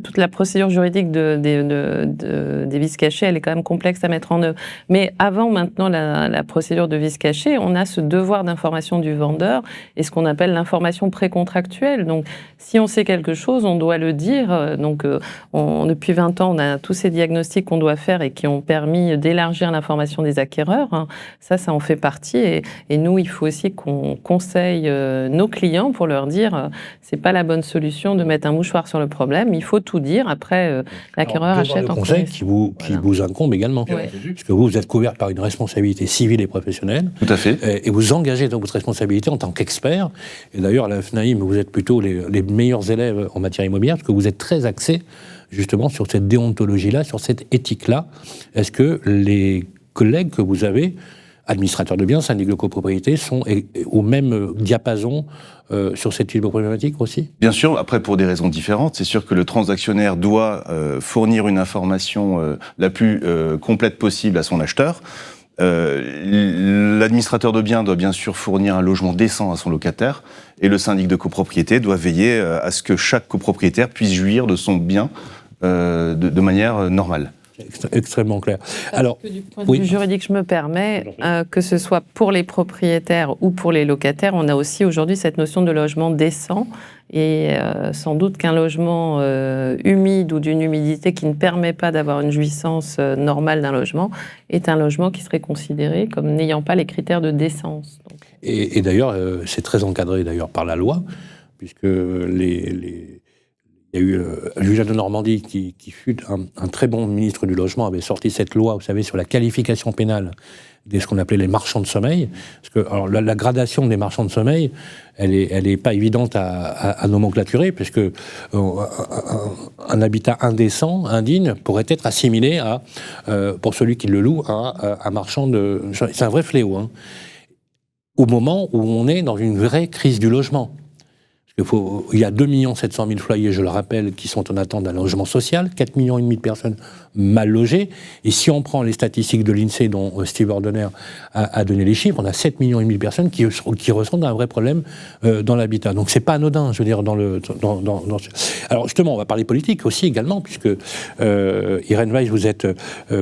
Toute la procédure juridique des vices cachés, elle est quand même complexe à mettre en œuvre. Mais avant maintenant la procédure de vice caché, on a ce devoir d'information du vendeur et ce qu'on appelle l'information précontractuelle. Donc, si on sait quelque chose, on doit le dire. Donc, depuis 20 ans, on a tous ces diagnostics qu'on doit faire et qui ont permis d'élargir l'information des acquéreurs. Ça en fait partie. Et nous, il faut aussi qu'on conseille nos clients pour leur dire c'est pas la bonne solution de mettre un mouchoir sur le problème. Il faut tout dire. Après, l'acquéreur achète en conseil qui vous incombe également. Ouais. Parce que vous êtes couvert par une responsabilité civile et professionnelle. Tout à fait. Et vous engagez dans votre responsabilité en tant qu'expert. Et d'ailleurs, à la FNAIM, vous êtes plutôt les meilleurs élèves en matière immobilière parce que vous êtes très axé justement sur cette déontologie-là, sur cette éthique-là. Est-ce que les collègues que vous avez, administrateurs de biens, syndics de copropriété, sont au même diapason sur cette type de problématique aussi? Bien sûr, après pour des raisons différentes. C'est sûr que le transactionnaire doit fournir une information la plus complète possible à son acheteur. L'administrateur de biens doit bien sûr fournir un logement décent à son locataire, et le syndic de copropriété doit veiller à ce que chaque copropriétaire puisse jouir de son bien de manière normale. Extrêmement clair. Alors, du point de vue juridique, je me permets, que ce soit pour les propriétaires ou pour les locataires, on a aussi aujourd'hui cette notion de logement décent. Et sans doute qu'un logement humide ou d'une humidité qui ne permet pas d'avoir une jouissance normale d'un logement est un logement qui serait considéré comme n'ayant pas les critères de décence. Donc. Et d'ailleurs, c'est très encadré d'ailleurs par la loi, puisque il y a eu Julien de Normandie, qui fut un très bon ministre du Logement, avait sorti cette loi, vous savez, sur la qualification pénale de ce qu'on appelait les marchands de sommeil. Parce que alors, la gradation des marchands de sommeil, elle est pas évidente à nomenclaturer, puisque un habitat indécent, indigne, pourrait être assimilé à, pour celui qui le loue, à un marchand de... C'est un vrai fléau, hein. Au moment où on est dans une vraie crise du logement. Il y a 2 700 000 foyers, je le rappelle, qui sont en attente d'un logement social, 4,5 millions de personnes mal logées. Et si on prend les statistiques de l'INSEE, dont Steve Ordener a donné les chiffres, on a 7,5 millions de personnes qui ressentent un vrai problème dans l'habitat. Donc c'est pas anodin, je veux dire, Alors justement, on va parler politique aussi également, puisque Irène Weiss, vous êtes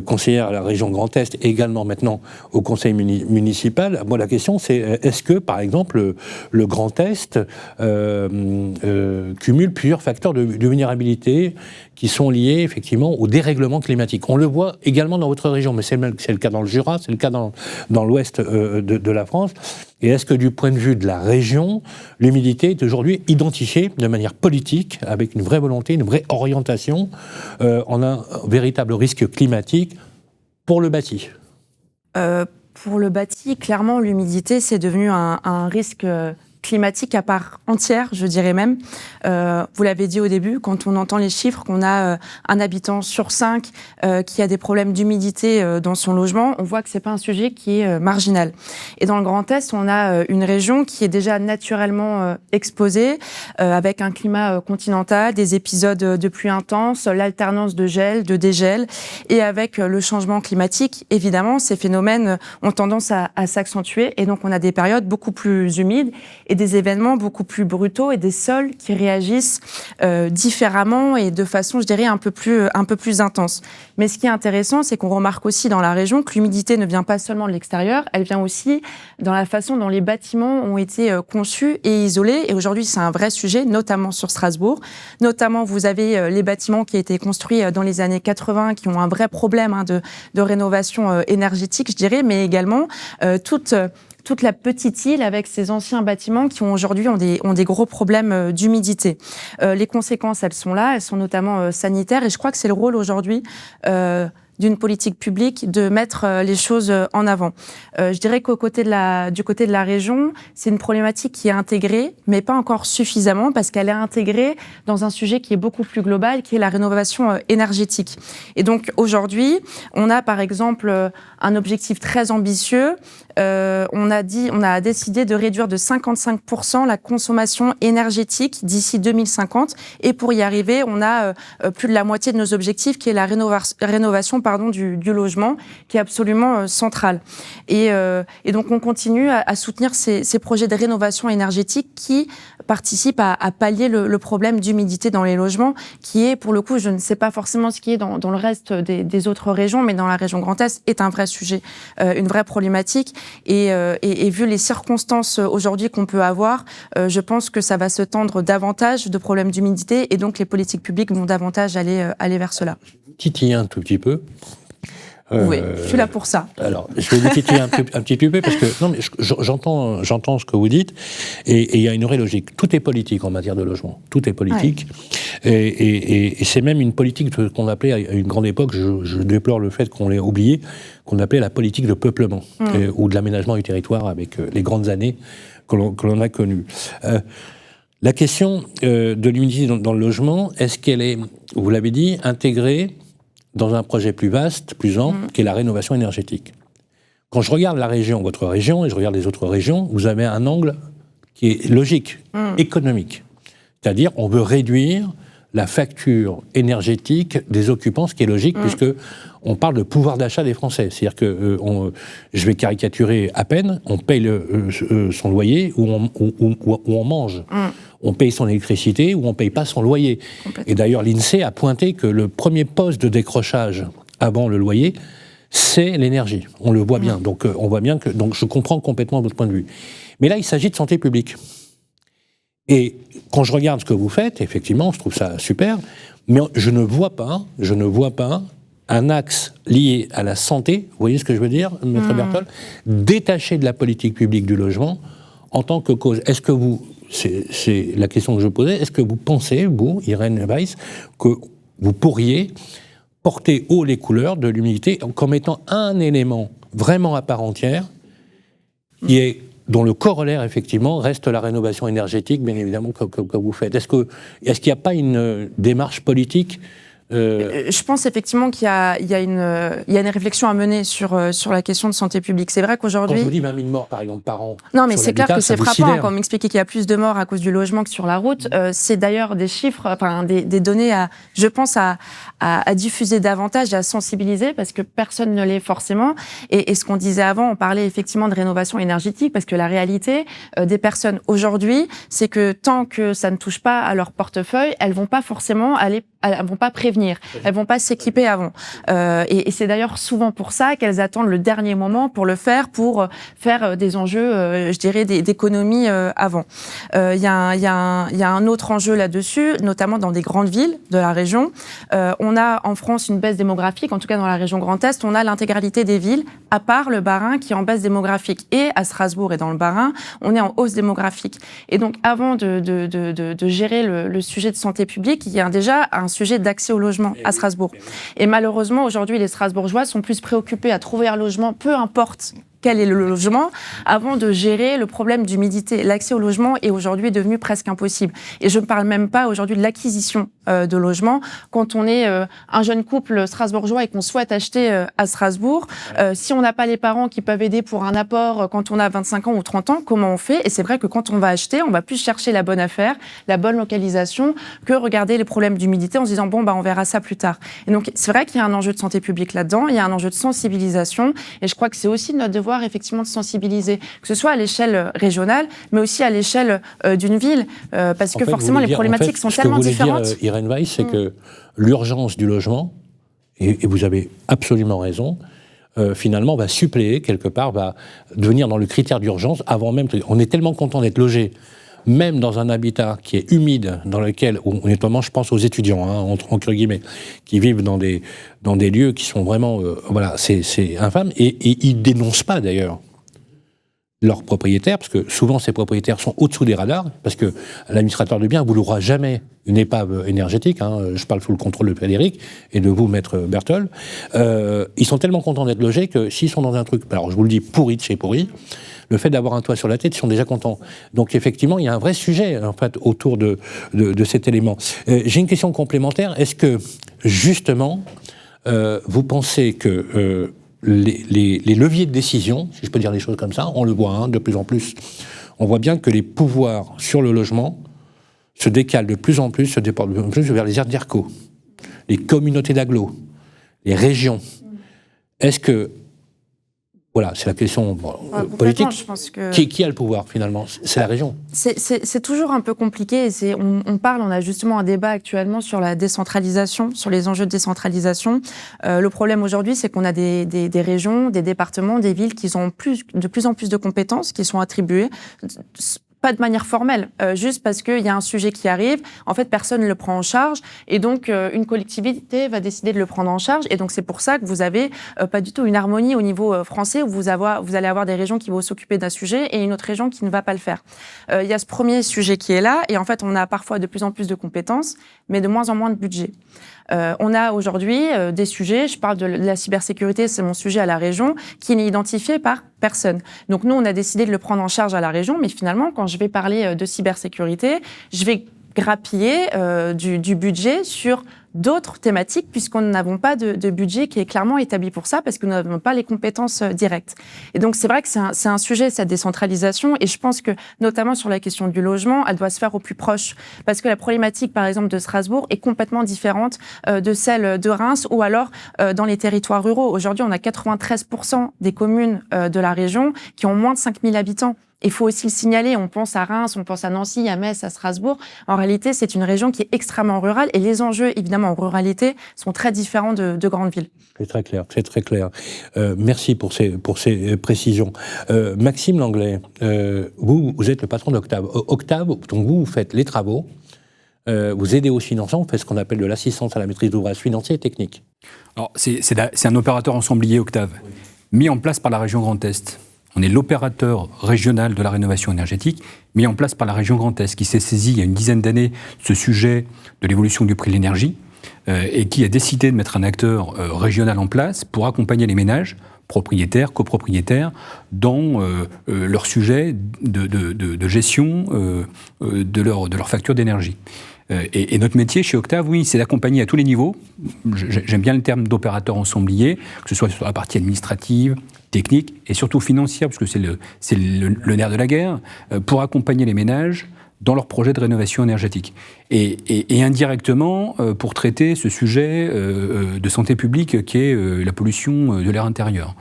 conseillère à la région Grand Est, et également maintenant au conseil municipal. Moi, la question, c'est est-ce que, par exemple, le Grand Est cumule plusieurs facteurs de vulnérabilité qui sont liés effectivement au dérèglement climatique. On le voit également dans votre région, mais c'est le cas dans le Jura, c'est le cas dans l'ouest de la France. Et est-ce que du point de vue de la région, l'humidité est aujourd'hui identifiée de manière politique, avec une vraie volonté, une vraie orientation, en un véritable risque climatique pour le bâti ? Pour le bâti, clairement, l'humidité, c'est devenu un risque climatique à part entière, je dirais même. Vous l'avez dit au début, quand on entend les chiffres, qu'on a un habitant sur 5 qui a des problèmes d'humidité dans son logement, on voit que c'est pas un sujet qui est marginal. Et dans le Grand Est, on a une région qui est déjà naturellement exposée, avec un climat continental, des épisodes de pluie intense, l'alternance de gel, de dégel, et avec le changement climatique, évidemment, ces phénomènes ont tendance à s'accentuer, et donc on a des périodes beaucoup plus humides, et des événements beaucoup plus brutaux et des sols qui réagissent différemment et de façon, je dirais, un peu plus intense. Mais ce qui est intéressant, c'est qu'on remarque aussi dans la région que l'humidité ne vient pas seulement de l'extérieur, elle vient aussi dans la façon dont les bâtiments ont été conçus et isolés. Et aujourd'hui, c'est un vrai sujet, notamment sur Strasbourg. Notamment, vous avez les bâtiments qui ont été construits dans les années 80, qui ont un vrai problème de rénovation énergétique, je dirais, mais également toute la petite île avec ces anciens bâtiments qui aujourd'hui ont des gros problèmes d'humidité. Les conséquences, elles sont là, elles sont notamment sanitaires, et je crois que c'est le rôle aujourd'hui d'une politique publique de mettre les choses en avant. Je dirais du côté de la région, c'est une problématique qui est intégrée, mais pas encore suffisamment, parce qu'elle est intégrée dans un sujet qui est beaucoup plus global, qui est la rénovation énergétique. Et donc aujourd'hui, on a par exemple un objectif très ambitieux. On a décidé de réduire de 55% la consommation énergétique d'ici 2050, et pour y arriver, on a plus de la moitié de nos objectifs, qui est la rénovation du logement, qui est absolument centrale. Et donc on continue à soutenir ces projets de rénovation énergétique qui participent à pallier le problème d'humidité dans les logements, qui est, pour le coup, je ne sais pas forcément ce qui est dans le reste des autres régions, mais dans la région Grand Est, est un vrai sujet, une vraie problématique. Et vu les circonstances aujourd'hui qu'on peut avoir, je pense que ça va se tendre davantage de problèmes d'humidité, et donc les politiques publiques vont davantage aller vers cela. Titiller un tout petit peu. Oui, je suis là pour ça. Alors, je vais vous titiller un petit peu, parce que non, mais j'entends ce que vous dites, et il y a une vraie logique. Tout est politique en matière de logement. Tout est politique. Ouais. Et c'est même une politique qu'on appelait à une grande époque, je déplore le fait qu'on l'ait oublié, qu'on appelait la politique de peuplement, ou de l'aménagement du territoire, avec les grandes années que l'on a connues. La question de l'humidité dans le logement, est-ce qu'elle est, vous l'avez dit, intégrée dans un projet plus vaste, plus ample, qui est la rénovation énergétique? Quand je regarde la région, votre région, et je regarde les autres régions, vous avez un angle qui est logique, économique. C'est-à-dire, on veut réduire la facture énergétique des occupants, ce qui est logique, puisque on parle de pouvoir d'achat des Français. C'est-à-dire que, je vais caricaturer à peine, on paye son loyer ou on mange. On paye son électricité ou on ne paye pas son loyer. Et d'ailleurs, l'INSEE a pointé que le premier poste de décrochage avant le loyer, c'est l'énergie. On le voit bien. Donc, on voit bien que. Donc, je comprends complètement votre point de vue. Mais là, il s'agit de santé publique. Et quand je regarde ce que vous faites, effectivement, je trouve ça super. Mais je ne vois pas un axe lié à la santé. Vous voyez ce que je veux dire, Maître Berthold, détaché de la politique publique du logement en tant que cause. Est-ce que vous, c'est la question que je posais, est-ce que vous pensez, vous, Irène Weiss, que vous pourriez porter haut les couleurs de l'humidité comme étant un élément vraiment à part entière dont le corollaire, effectivement, reste la rénovation énergétique, bien évidemment, que vous faites. Est-ce qu'il n'y a pas une démarche politique Je pense effectivement qu'il y a une réflexion à mener sur la question de santé publique. C'est vrai qu'aujourd'hui... Quand je vous dis 20 000 morts, par exemple, par an... Non, mais c'est clair que c'est frappant. Quand on m'expliquait qu'il y a plus de morts à cause du logement que sur la route, c'est d'ailleurs des chiffres, enfin des données, je pense, à diffuser davantage et à sensibiliser, parce que personne ne l'est forcément. Et ce qu'on disait avant, on parlait effectivement de rénovation énergétique, parce que la réalité des personnes aujourd'hui, c'est que tant que ça ne touche pas à leur portefeuille, elles vont pas forcément elles vont pas prévenir, elles vont pas s'équiper avant. Et c'est d'ailleurs souvent pour ça qu'elles attendent le dernier moment pour le faire, pour faire des enjeux, je dirais, d'économie avant. Il y a un autre enjeu là-dessus, notamment dans des grandes villes de la région. On a en France une baisse démographique, en tout cas dans la région Grand Est, on a l'intégralité des villes, à part le Bas-Rhin qui est en baisse démographique. Et à Strasbourg et dans le Bas-Rhin, on est en hausse démographique. Et donc, avant de gérer le sujet de santé publique, il y a déjà un sujet d'accès au logement à Strasbourg. Et malheureusement, aujourd'hui, les Strasbourgeois sont plus préoccupés à trouver un logement, peu importe quel est le logement, avant de gérer le problème d'humidité. L'accès au logement est aujourd'hui devenu presque impossible. Et je ne parle même pas aujourd'hui de l'acquisition de logement. Quand on est un jeune couple strasbourgeois et qu'on souhaite acheter à Strasbourg, si on n'a pas les parents qui peuvent aider pour un apport quand on a 25 ans ou 30 ans, comment on fait? Et c'est vrai que quand on va acheter, on va plus chercher la bonne affaire, la bonne localisation, que regarder les problèmes d'humidité en se disant, on verra ça plus tard. Et donc, c'est vrai qu'il y a un enjeu de santé publique là-dedans, il y a un enjeu de sensibilisation, et je crois que c'est aussi notre devoir effectivement de sensibiliser, que ce soit à l'échelle régionale, mais aussi à l'échelle d'une ville, parce que forcément les problématiques sont tellement différentes. Ce que vous voulez dire, Irène Weiss, c'est que l'urgence du logement, et vous avez absolument raison, finalement va suppléer quelque part, va devenir dans le critère d'urgence, avant même, on est tellement content d'être logé, même dans un habitat qui est humide, dans lequel, notamment je pense aux étudiants, entre guillemets, qui vivent dans des lieux qui sont vraiment, c'est infâme, et ils dénoncent pas d'ailleurs leurs propriétaires, parce que souvent ces propriétaires sont au-dessous des radars, parce que l'administrateur de biens ne vous louera jamais une épave énergétique, je parle sous le contrôle de Frédéric et de vous, Maître Berthold, ils sont tellement contents d'être logés que s'ils sont dans un truc, alors je vous le dis, pourri de chez pourri, le fait d'avoir un toit sur la tête, ils sont déjà contents. Donc effectivement, il y a un vrai sujet en fait autour de cet élément. J'ai une question complémentaire. Est-ce que justement, vous pensez que les leviers de décision, si je peux dire les choses comme ça, on le voit de plus en plus, on voit bien que les pouvoirs sur le logement se décalent de plus en plus, se déportent de plus en plus vers les aires d'IRCO, les communautés d'agglo, les régions. Est-ce que voilà, c'est la question politique. Je pense que... Qui a le pouvoir, finalement? C'est la région. C'est toujours un peu compliqué. On a justement un débat actuellement sur la décentralisation, sur les enjeux de décentralisation. Le problème aujourd'hui, c'est qu'on a des régions, des départements, des villes qui ont de plus en plus de compétences qui sont attribuées, pas de manière formelle, juste parce qu'il y a un sujet qui arrive, en fait personne ne le prend en charge, et donc une collectivité va décider de le prendre en charge, et donc c'est pour ça que vous avez pas du tout une harmonie au niveau français, où vous allez avoir des régions qui vont s'occuper d'un sujet et une autre région qui ne va pas le faire. Il y a ce premier sujet qui est là, et en fait on a parfois de plus en plus de compétences, mais de moins en moins de budget. On a aujourd'hui des sujets, je parle de la cybersécurité, c'est mon sujet à la région, qui n'est identifié par personne. Donc nous, on a décidé de le prendre en charge à la région, mais finalement, quand je vais parler de cybersécurité, je vais grappiller du budget sur d'autres thématiques, puisqu'on n'avons pas de budget qui est clairement établi pour ça, parce que nous n'avons pas les compétences directes. Et donc, c'est vrai que c'est un sujet, cette décentralisation, et je pense que, notamment sur la question du logement, elle doit se faire au plus proche, parce que la problématique, par exemple, de Strasbourg est complètement différente de celle de Reims, ou alors dans les territoires ruraux. Aujourd'hui, on a 93% des communes de la région qui ont moins de 5000 habitants. Il faut aussi le signaler, on pense à Reims, on pense à Nancy, à Metz, à Strasbourg. En réalité, c'est une région qui est extrêmement rurale et les enjeux, évidemment, en ruralité, sont très différents de grandes villes. C'est très clair, c'est très clair. Merci pour ces précisions. Maxime Langlais, vous êtes le patron d'Octave. Octave, donc vous faites les travaux, vous aidez aux financements, vous faites ce qu'on appelle de l'assistance à la maîtrise d'ouvrage financier et technique. Alors, c'est un opérateur ensemblier, Octave, mis en place par la région Grand Est. On est l'opérateur régional de la rénovation énergétique mis en place par la région Grand Est, qui s'est saisi il y a une dizaine d'années ce sujet de l'évolution du prix de l'énergie et qui a décidé de mettre un acteur régional en place pour accompagner les ménages, propriétaires, copropriétaires, dans leur sujet de gestion de leur facture d'énergie. Et notre métier chez Octave, oui, c'est d'accompagner à tous les niveaux. J'aime bien le terme d'opérateur ensemblier, que ce soit sur la partie administrative, technique et surtout financière, parce que c'est le nerf de la guerre, pour accompagner les ménages dans leurs projets de rénovation énergétique. Et indirectement, pour traiter ce sujet de santé publique qui est la pollution de l'air intérieur.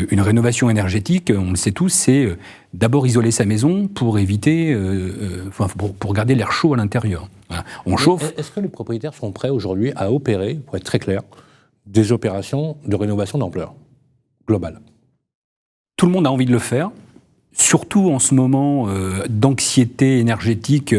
Une rénovation énergétique, on le sait tous, c'est d'abord isoler sa maison pour éviter, pour garder l'air chaud à l'intérieur. Voilà. On chauffe. Est-ce que les propriétaires sont prêts aujourd'hui à opérer, pour être très clair, des opérations de rénovation d'ampleur globale ? Tout le monde a envie de le faire, surtout en ce moment d'anxiété énergétique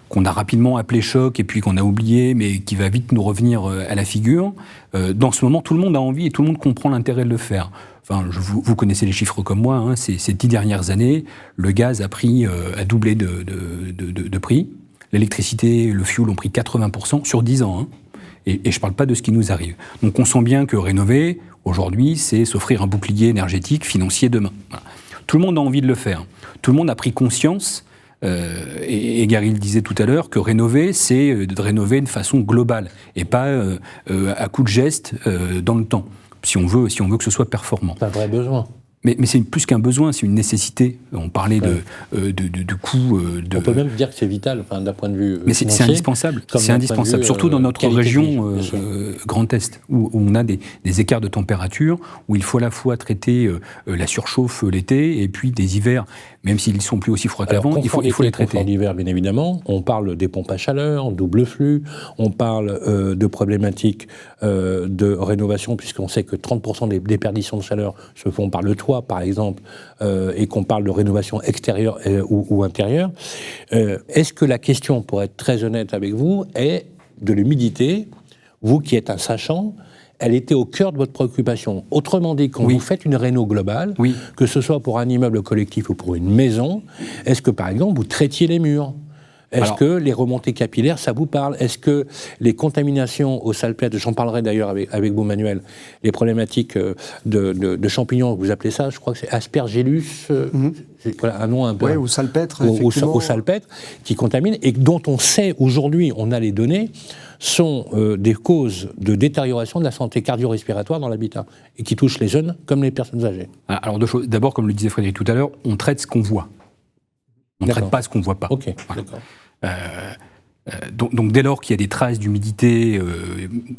qu'on a rapidement appelé choc et puis qu'on a oublié, mais qui va vite nous revenir à la figure. Dans ce moment, tout le monde a envie et tout le monde comprend l'intérêt de le faire. Enfin, vous connaissez les chiffres comme moi, hein, ces 10 dernières années, le gaz a doublé de prix. L'électricité, le fioul ont pris 80% sur 10 ans. Hein. Et je ne parle pas de ce qui nous arrive. Donc on sent bien que rénover, aujourd'hui, c'est s'offrir un bouclier énergétique financier demain. Voilà. Tout le monde a envie de le faire. Tout le monde a pris conscience, et Gary le disait tout à l'heure, que rénover, c'est de rénover de façon globale, et pas à coup de geste dans le temps, si on veut que ce soit performant. C'est un vrai besoin. Mais c'est plus qu'un besoin, c'est une nécessité. On parlait de coûts... On peut même dire que c'est vital, d'un point de vue mais c'est indispensable, c'est indispensable, surtout dans notre région Grand Est, où on a des écarts de température, où il faut à la fois traiter la surchauffe l'été, et puis des hivers, même s'ils sont plus aussi froids qu'avant, il faut les traiter. Confort d'hiver, bien évidemment. On parle des pompes à chaleur, double flux, on parle de problématiques de rénovation, puisqu'on sait que 30% des déperditions de chaleur se font par le toit, par exemple, et qu'on parle de rénovation extérieure ou intérieure. Est-ce que la question, pour être très honnête avec vous, est de l'humidité, vous qui êtes un sachant, elle était au cœur de votre préoccupation. Autrement dit, quand vous faites une réno globale, que ce soit pour un immeuble collectif ou pour une maison, est-ce que, par exemple, vous traitiez les murs ? Est-ce que les remontées capillaires, ça vous parle ? Est-ce que les contaminations au salpêtre, j'en parlerai d'ailleurs avec vous, Manuel, les problématiques de champignons, vous appelez ça, je crois que c'est Aspergillus, c'est un nom un peu... Oui, ou salpêtre, effectivement. Au salpêtre, qui contaminent, et dont on sait aujourd'hui, on a les données, sont des causes de détérioration de la santé cardio-respiratoire dans l'habitat, et qui touchent les jeunes comme les personnes âgées. Alors deux choses. D'abord, comme le disait Frédéric tout à l'heure, on traite ce qu'on voit. On ne traite pas ce qu'on ne voit pas. Ok, voilà. d'accord. Donc dès lors qu'il y a des traces d'humidité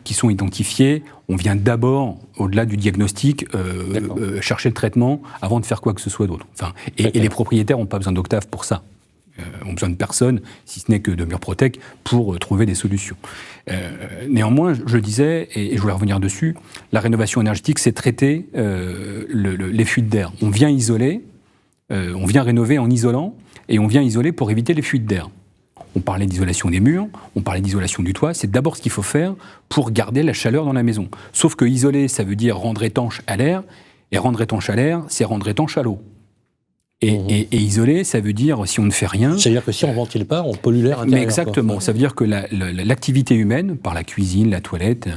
qui sont identifiées, on vient d'abord, au-delà du diagnostic, chercher le traitement avant de faire quoi que ce soit d'autre. Enfin, et les propriétaires n'ont pas besoin d'Octave pour ça. Ont besoin de personne, si ce n'est que de Murprotec, pour trouver des solutions. Néanmoins, je le disais, et je voulais revenir dessus, la rénovation énergétique, c'est traiter les fuites d'air. On vient isoler, on vient rénover en isolant, et on vient isoler pour éviter les fuites d'air. On parlait d'isolation des murs, on parlait d'isolation du toit, c'est d'abord ce qu'il faut faire pour garder la chaleur dans la maison. Sauf que isoler, ça veut dire rendre étanche à l'air, et rendre étanche à l'air, c'est rendre étanche à l'eau. Et isoler, ça veut dire, si on ne fait rien... C'est-à-dire que si on ne ventile pas, on pollue l'air intérieur. Mais exactement, ça veut dire que l'activité humaine, par la cuisine, la toilette,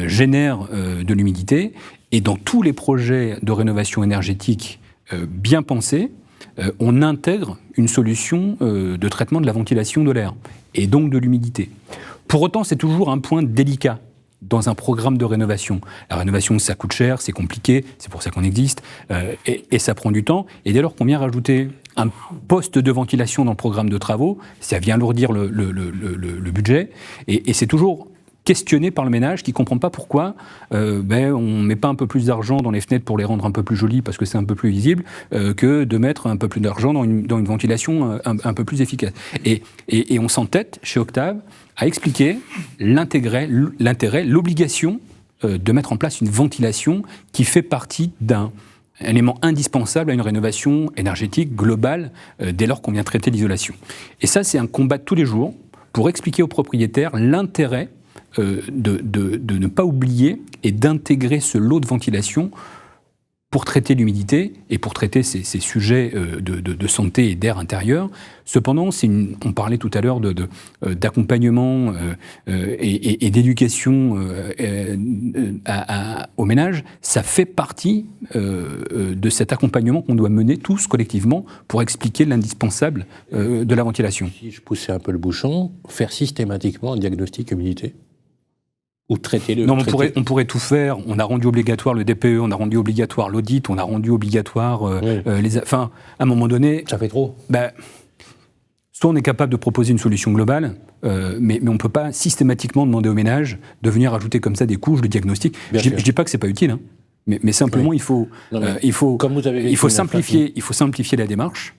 génère de l'humidité, et dans tous les projets de rénovation énergétique bien pensés, on intègre une solution de traitement de la ventilation de l'air, et donc de l'humidité. Pour autant, c'est toujours un point délicat dans un programme de rénovation. La rénovation, ça coûte cher, c'est compliqué, c'est pour ça qu'on existe, et ça prend du temps. Et dès lors qu'on vient rajouter un poste de ventilation dans le programme de travaux, ça vient alourdir le budget, et c'est toujours questionné par le ménage qui ne comprend pas pourquoi on ne met pas un peu plus d'argent dans les fenêtres pour les rendre un peu plus jolies parce que c'est un peu plus visible que de mettre un peu plus d'argent dans une ventilation un peu plus efficace. Et on s'entête chez Octave à expliquer l'intérêt, l'obligation de mettre en place une ventilation qui fait partie d'un élément indispensable à une rénovation énergétique globale dès lors qu'on vient traiter l'isolation. Et ça, c'est un combat de tous les jours pour expliquer aux propriétaires l'intérêt de ne pas oublier et d'intégrer ce lot de ventilation pour traiter l'humidité et pour traiter ces sujets de santé et d'air intérieur. Cependant, on parlait tout à l'heure d'accompagnement et d'éducation au ménage. Ça fait partie de cet accompagnement qu'on doit mener tous collectivement pour expliquer l'indispensable de la ventilation. Si je poussais un peu le bouchon, faire systématiquement un diagnostic humidité ou traiter-le. Non, on pourrait tout faire. On a rendu obligatoire le DPE, on a rendu obligatoire l'audit, on a rendu obligatoire à un moment donné. Ça fait trop. Soit on est capable de proposer une solution globale, mais on ne peut pas systématiquement demander au ménage de venir ajouter comme ça des couches de diagnostic. Je ne dis pas que ce n'est pas utile, hein, mais simplement il faut simplifier la démarche.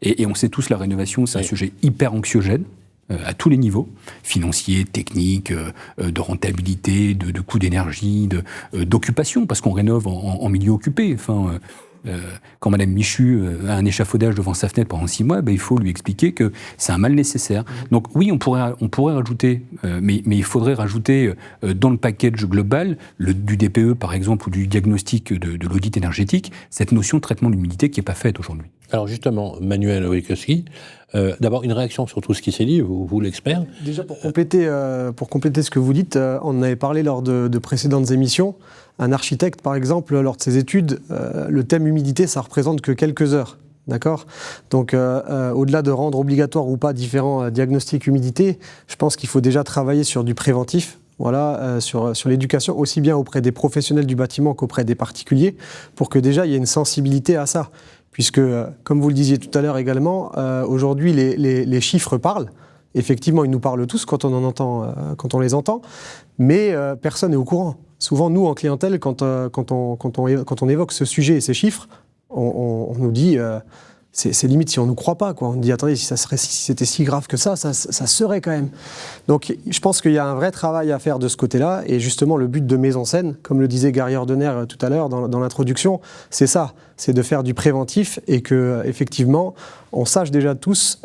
Et on sait tous, la rénovation, c'est un sujet hyper anxiogène. À tous les niveaux, financiers, techniques, de rentabilité, de coût d'énergie, d'occupation, parce qu'on rénove en milieu occupé. Quand Madame Michu a un échafaudage devant sa fenêtre pendant 6 mois, il faut lui expliquer que c'est un mal nécessaire. Donc oui, on pourrait rajouter, mais il faudrait rajouter dans le package global, du DPE par exemple, ou du diagnostic de l'audit énergétique, cette notion de traitement de l'humidité qui n'est pas faite aujourd'hui. Alors justement, Manuel Wojciechowski, d'abord une réaction sur tout ce qui s'est dit, vous l'expert. Déjà pour compléter ce que vous dites, on en avait parlé lors de précédentes émissions. Un architecte, par exemple, lors de ses études, le thème humidité, ça représente que quelques heures. D'accord ? Donc, au-delà de rendre obligatoire ou pas différents diagnostics humidité, je pense qu'il faut déjà travailler sur du préventif. Voilà, sur l'éducation, aussi bien auprès des professionnels du bâtiment qu'auprès des particuliers, pour que déjà il y ait une sensibilité à ça. Puisque, comme vous le disiez tout à l'heure également, aujourd'hui les chiffres parlent. Effectivement, ils nous parlent tous quand on les entend, mais personne n'est au courant. Souvent, nous, en clientèle, quand on évoque ce sujet et ces chiffres, on nous dit, c'est limite si on ne nous croit pas, quoi. On dit, attendez, si c'était si grave que ça serait quand même. Donc, je pense qu'il y a un vrai travail à faire de ce côté-là, et justement, le but de Mise en scène, comme le disait Gary Ordener tout à l'heure dans l'introduction, c'est ça, c'est de faire du préventif, et que effectivement, on sache déjà tous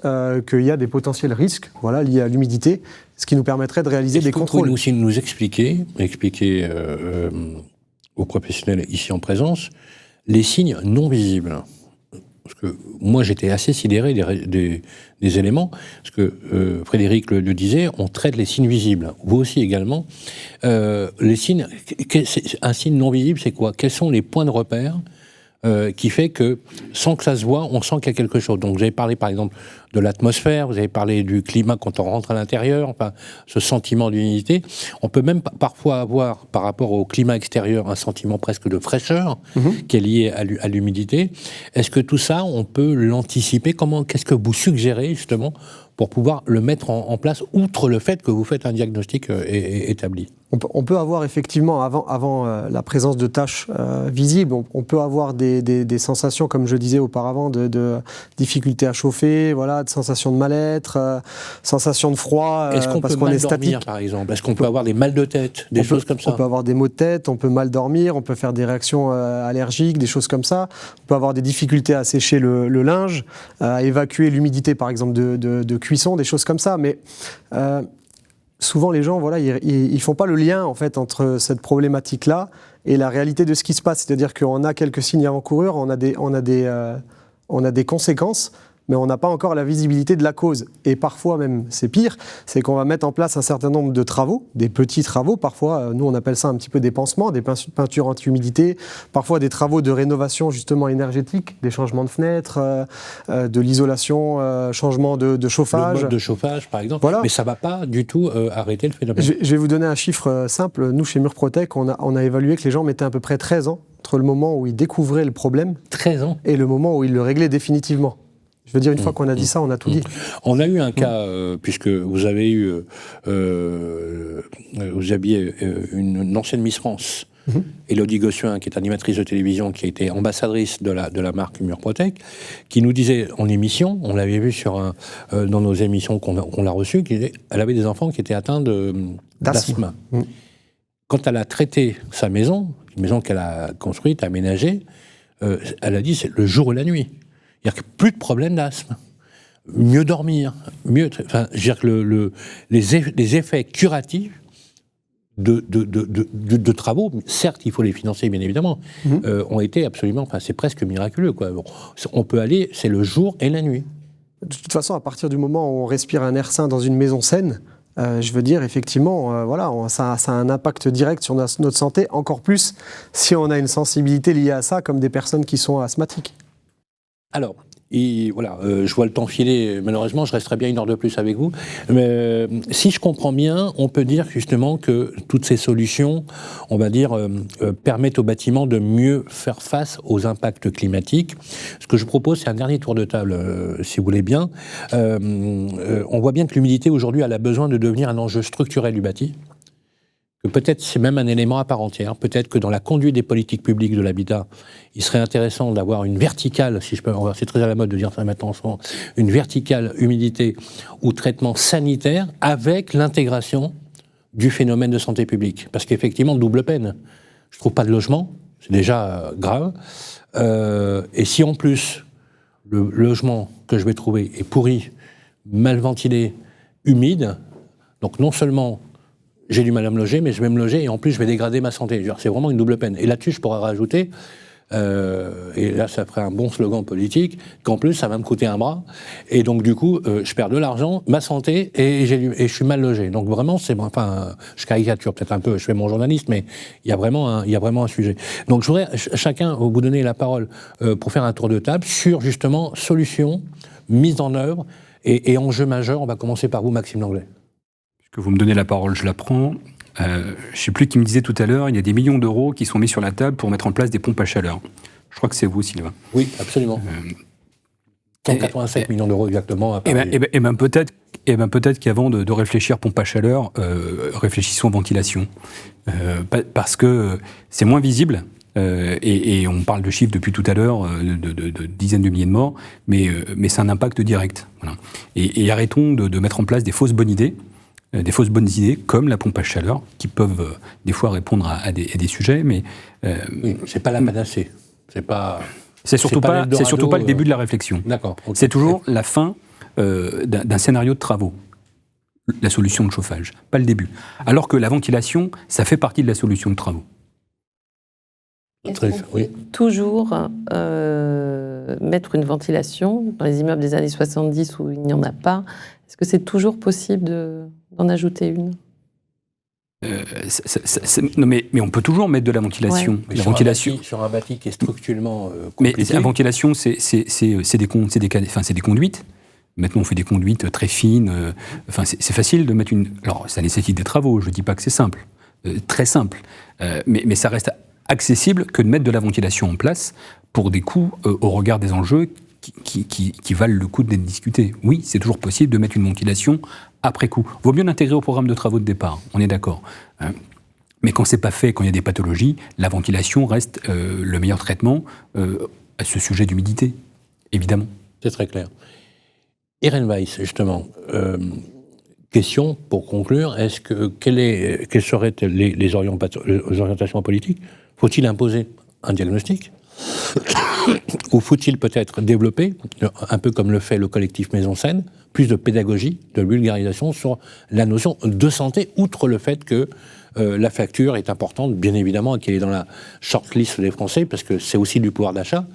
qu'il y a des potentiels risques, liés à l'humidité, ce qui nous permettrait de réaliser des contrôles. Vous pouvez aussi nous expliquer aux professionnels ici en présence, les signes non visibles. Parce que moi, j'étais assez sidéré des éléments, parce que Frédéric le disait, on traite les signes visibles. Vous aussi également. Les signes, un signe non visible, c'est quoi ? Quels sont les points de repère qui fait que, sans que ça se voit, on sent qu'il y a quelque chose. Donc vous avez parlé par exemple de l'atmosphère, vous avez parlé du climat quand on rentre à l'intérieur, enfin, ce sentiment d'humidité. On peut même parfois avoir, par rapport au climat extérieur, un sentiment presque de fraîcheur qui est lié à l'humidité. Est-ce que tout ça, on peut l'anticiper ? Qu'est-ce que vous suggérez justement pour pouvoir le mettre en place, outre le fait que vous faites un diagnostic établi ? On peut avoir effectivement, avant la présence de taches visibles, on peut avoir des sensations, comme je disais auparavant, de difficulté à chauffer, de sensation de mal-être, sensation de froid, est-ce qu'on parce peut qu'on mal est statique. Dormir, par exemple ? Est-ce qu'on peut avoir des mal de tête, choses comme ça ? On peut avoir des maux de tête, on peut mal dormir, on peut faire des réactions allergiques, des choses comme ça. On peut avoir des difficultés à sécher le linge, à évacuer l'humidité, par exemple, de cuisson, des choses comme ça. Mais souvent, les gens, ils font pas le lien en fait entre cette problématique-là et la réalité de ce qui se passe. C'est-à-dire qu'on a quelques signes avant-coureurs, on a des conséquences, mais on n'a pas encore la visibilité de la cause. Et parfois même, c'est pire, c'est qu'on va mettre en place un certain nombre de travaux, des petits travaux, parfois, nous on appelle ça un petit peu des pansements, des peintures anti-humidité, parfois des travaux de rénovation justement énergétique, des changements de fenêtres, de l'isolation, changement de chauffage. Le mode de chauffage par exemple, mais ça ne va pas du tout arrêter le phénomène. Je vais vous donner un chiffre simple. Nous chez Murprotec, on a évalué que les gens mettaient à peu près 13 ans entre le moment où ils découvraient le problème 13 ans. Et le moment où ils le réglaient définitivement. Je veux dire, une fois qu'on a dit ça, on a tout dit. On a eu un cas, puisque vous avez eu, vous aviez une ancienne Miss France, Élodie Gossuin, qui est animatrice de télévision, qui a été ambassadrice de la marque Murprotec, qui nous disait en émission, on l'avait vu dans nos émissions qu'on l'a reçues, qu'elle avait des enfants qui étaient atteints d'asthme. Quand elle a traité sa maison, une maison qu'elle a construite, aménagée, elle a dit c'est le jour et la nuit. C'est-à-dire que plus de problème d'asthme, mieux dormir, enfin, je veux dire que les effets curatifs de travaux, certes il faut les financer bien évidemment, ont été absolument, enfin c'est presque miraculeux, quoi. Bon, on peut aller, c'est le jour et la nuit. De toute façon, à partir du moment où on respire un air sain dans une maison saine, je veux dire, effectivement, voilà, ça a un impact direct sur notre santé, encore plus si on a une sensibilité liée à ça, comme des personnes qui sont asthmatiques. Alors, voilà, je vois le temps filer, malheureusement, je resterai bien une heure de plus avec vous. Mais si je comprends bien, on peut dire justement que toutes ces solutions, on va dire, permettent aux bâtiments de mieux faire face aux impacts climatiques. Ce que je propose, c'est un dernier tour de table, si vous voulez bien. On voit bien que l'humidité, aujourd'hui, elle a besoin de devenir un enjeu structurel du bâti. Que peut-être c'est même un élément à part entière. Peut-être que dans la conduite des politiques publiques de l'habitat, il serait intéressant d'avoir une verticale, si je peux, c'est très à la mode de dire ça maintenant en ce moment, une verticale humidité ou traitement sanitaire avec l'intégration du phénomène de santé publique. Parce qu'effectivement, double peine. Je trouve pas de logement, c'est déjà grave. Et si en plus, le logement que je vais trouver est pourri, mal ventilé, humide, donc non seulement j'ai du mal à me loger, mais je vais me loger et en plus je vais dégrader ma santé. C'est vraiment une double peine. Et là-dessus, je pourrais rajouter, et là ça ferait un bon slogan politique, qu'en plus ça va me coûter un bras. Et donc du coup, je perds de l'argent, ma santé, et je suis mal logé. Donc vraiment, enfin, je caricature peut-être un peu, je fais mon journaliste, mais il y a vraiment un sujet. Donc je voudrais chacun vous donner la parole pour faire un tour de table sur justement solutions, mise en œuvre et enjeux majeurs. On va commencer par vous, Maxime Langlais. Que vous me donnez la parole, je la prends. Je ne sais plus qui me disait tout à l'heure, il y a des millions d'euros qui sont mis sur la table pour mettre en place des pompes à chaleur. Je crois que c'est vous, Sylvain. Oui, absolument. 187 millions d'euros exactement. À Paris. Et ben peut-être qu'avant de réfléchir pompe à chaleur, réfléchissons ventilation. Parce que c'est moins visible. Et on parle de chiffres depuis tout à l'heure, de dizaines de milliers de morts, mais c'est un impact direct. Voilà. Et arrêtons de mettre en place des fausses bonnes idées. Des fausses bonnes idées comme la pompe à chaleur qui peuvent des fois répondre à des sujets, mais oui, c'est pas la panacée. C'est surtout pas le début de la réflexion. D'accord. Okay. C'est toujours la fin d'un scénario de travaux. La solution de chauffage, pas le début. Alors que la ventilation, ça fait partie de la solution de travaux. Oui. Toujours mettre une ventilation dans les immeubles des années 70 où il n'y en a pas. Est-ce que c'est toujours possible d'en ajouter une ? Non, mais on peut toujours mettre de la ventilation. Ouais. La ventilation sur un bâti qui est structurellement compliqué. Mais la ventilation, c'est des conduites. Maintenant, on fait des conduites très fines. C'est facile de mettre une. Alors, ça nécessite des travaux. Je ne dis pas que c'est simple, très simple, mais ça reste accessible que de mettre de la ventilation en place pour des coûts au regard des enjeux qui valent le coup d'être discutés. Oui, c'est toujours possible de mettre une ventilation après coup. Vaut mieux l'intégrer au programme de travaux de départ, on est d'accord. Mais quand c'est pas fait, quand il y a des pathologies, la ventilation reste le meilleur traitement à ce sujet d'humidité, évidemment. C'est très clair. Irène Weiss, justement, question pour conclure, quelles seraient les orientations politiques ? Faut-il imposer un diagnostic ? Ou faut-il peut-être développer, un peu comme le fait le collectif Maison Saine, plus de pédagogie, de vulgarisation sur la notion de santé, outre le fait que la facture est importante, bien évidemment, et qu'elle est dans la shortlist des Français, parce que c'est aussi du pouvoir d'achat.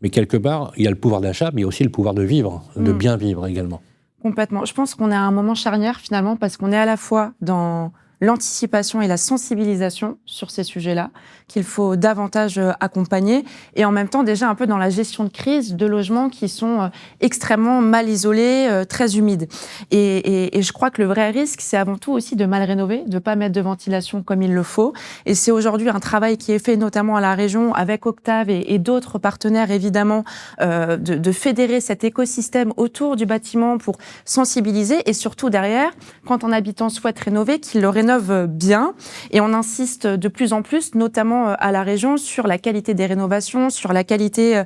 Mais quelque part, il y a le pouvoir d'achat, mais il y a aussi le pouvoir de vivre, de bien vivre également. Complètement. Je pense qu'on est à un moment charnière, finalement, parce qu'on est à la fois dans l'anticipation et la sensibilisation sur ces sujets-là, qu'il faut davantage accompagner, et en même temps déjà un peu dans la gestion de crise de logements qui sont extrêmement mal isolés, très humides. Et je crois que le vrai risque, c'est avant tout aussi de mal rénover, de ne pas mettre de ventilation comme il le faut. Et c'est aujourd'hui un travail qui est fait notamment à la région avec Octave et d'autres partenaires évidemment, de fédérer cet écosystème autour du bâtiment pour sensibiliser, et surtout derrière, quand un habitant souhaite rénover, qu'il le rénove bien. Et on insiste de plus en plus, notamment à la région, sur la qualité des rénovations, sur la qualité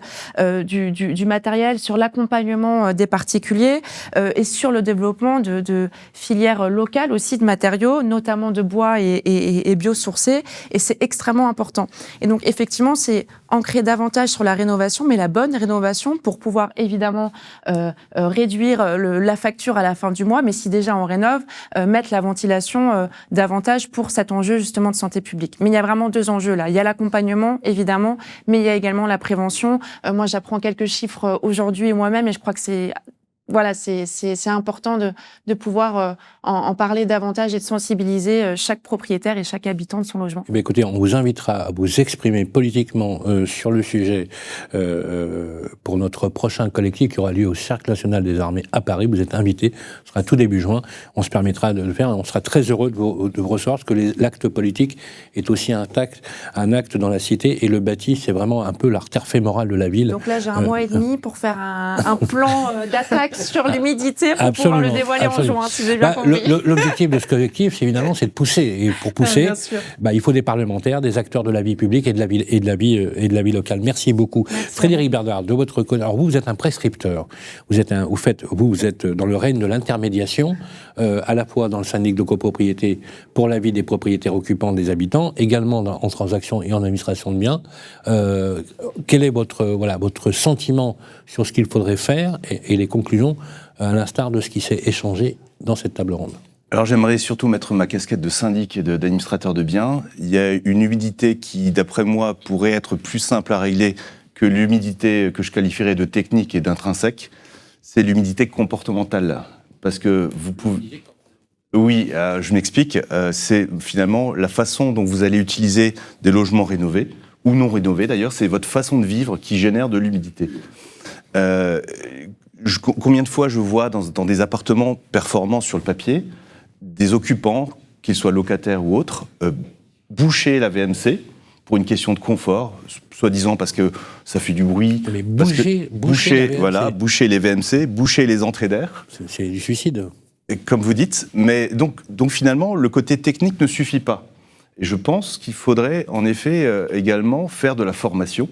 du matériel, sur l'accompagnement des particuliers et sur le développement de filières locales aussi de matériaux, notamment de bois et biosourcés. Et c'est extrêmement important. Et donc effectivement, c'est ancrer davantage sur la rénovation, mais la bonne rénovation pour pouvoir évidemment réduire la facture à la fin du mois, mais si déjà on rénove, mettre la ventilation davantage pour cet enjeu justement de santé publique. Mais il y a vraiment deux enjeux là. Il y a l'accompagnement évidemment, mais il y a également la prévention. Moi j'apprends quelques chiffres aujourd'hui moi-même, et je crois que c'est important de pouvoir en parler davantage et de sensibiliser chaque propriétaire et chaque habitant de son logement. Eh bien, écoutez, on vous invitera à vous exprimer politiquement sur le sujet pour notre prochain collectif qui aura lieu au Cercle National des Armées à Paris. Vous êtes invités, ce sera tout début juin. On se permettra de le faire. On sera très heureux de vous recevoir parce que l'acte politique est aussi un acte dans la cité, et le bâti, c'est vraiment un peu l'artère fémorale de la ville. Donc là, j'ai un mois et demi pour faire un plan d'attaque sur l'humidité pour pouvoir le dévoiler en juin, si j'ai bien compris. L'objectif de ce collectif, c'est évidemment, c'est de pousser. Et pour pousser, il faut des parlementaires, des acteurs de la vie publique et de la vie locale. Merci beaucoup. Merci. Frédéric Berdard, de votre côté, alors vous êtes un prescripteur. Vous êtes dans le règne de l'intermédiation, à la fois dans le syndic de copropriété pour la vie des propriétaires occupants des habitants, également en transaction et en administration de biens. Quel est votre sentiment sur ce qu'il faudrait faire et les conclusions, à l'instar de ce qui s'est échangé dans cette table ronde? Alors j'aimerais surtout mettre ma casquette de syndic et d'administrateur de biens. Il y a une humidité qui, d'après moi, pourrait être plus simple à régler que l'humidité que je qualifierais de technique et d'intrinsèque. C'est l'humidité comportementale. Parce que vous pouvez... Oui, je m'explique. C'est finalement la façon dont vous allez utiliser des logements rénovés, ou non rénovés d'ailleurs, c'est votre façon de vivre qui génère de l'humidité. Combien de fois je vois dans des appartements performants sur le papier, des occupants, qu'ils soient locataires ou autres, boucher la VMC pour une question de confort, soi-disant parce que ça fait du bruit. Mais boucher les VMC, boucher les entrées d'air. C'est du suicide. Et comme vous dites, mais donc finalement, le côté technique ne suffit pas. Et je pense qu'il faudrait en effet également faire de la formation,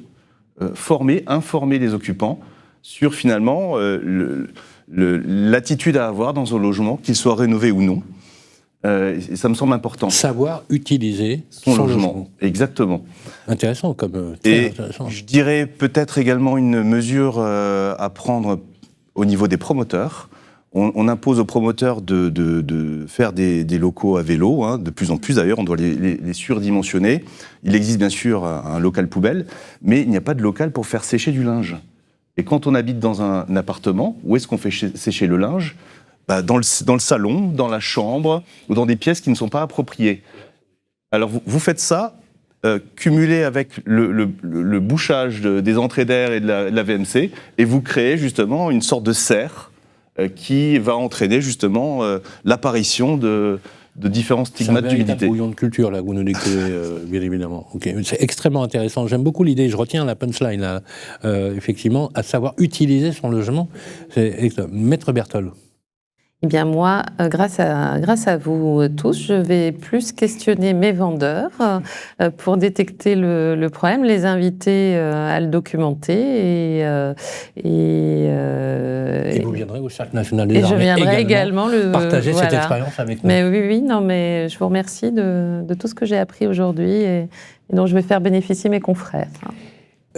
informer les occupants sur finalement l'attitude à avoir dans un logement, qu'il soit rénové ou non. Et ça me semble important. Savoir utiliser son logement. Exactement. Intéressant comme... intéressant. Je dirais peut-être également une mesure à prendre au niveau des promoteurs. On impose aux promoteurs de faire des locaux à vélo, de plus en plus d'ailleurs, on doit les surdimensionner. Il existe bien sûr un local poubelle, mais il n'y a pas de local pour faire sécher du linge. Et quand on habite dans un appartement, où est-ce qu'on fait sécher le linge ? Dans le salon, dans la chambre, ou dans des pièces qui ne sont pas appropriées. Alors vous faites ça, cumulé avec le bouchage des entrées d'air et de la VMC, et vous créez justement une sorte de serre qui va entraîner justement l'apparition de différents stigmates d'humidité. C'est un bouillon de culture, là, que vous nous décrivez, bien évidemment. Okay. C'est extrêmement intéressant. J'aime beaucoup l'idée, je retiens la punchline, là, effectivement, à savoir utiliser son logement. Maître Berthold. Eh bien moi, grâce à vous tous, je vais plus questionner mes vendeurs pour détecter le problème, les inviter à le documenter et vous viendrez au Cercle National des Armées. Et je viendrai également partager cette expérience avec nous. Mais oui, non, mais je vous remercie de tout ce que j'ai appris aujourd'hui et dont je vais faire bénéficier mes confrères.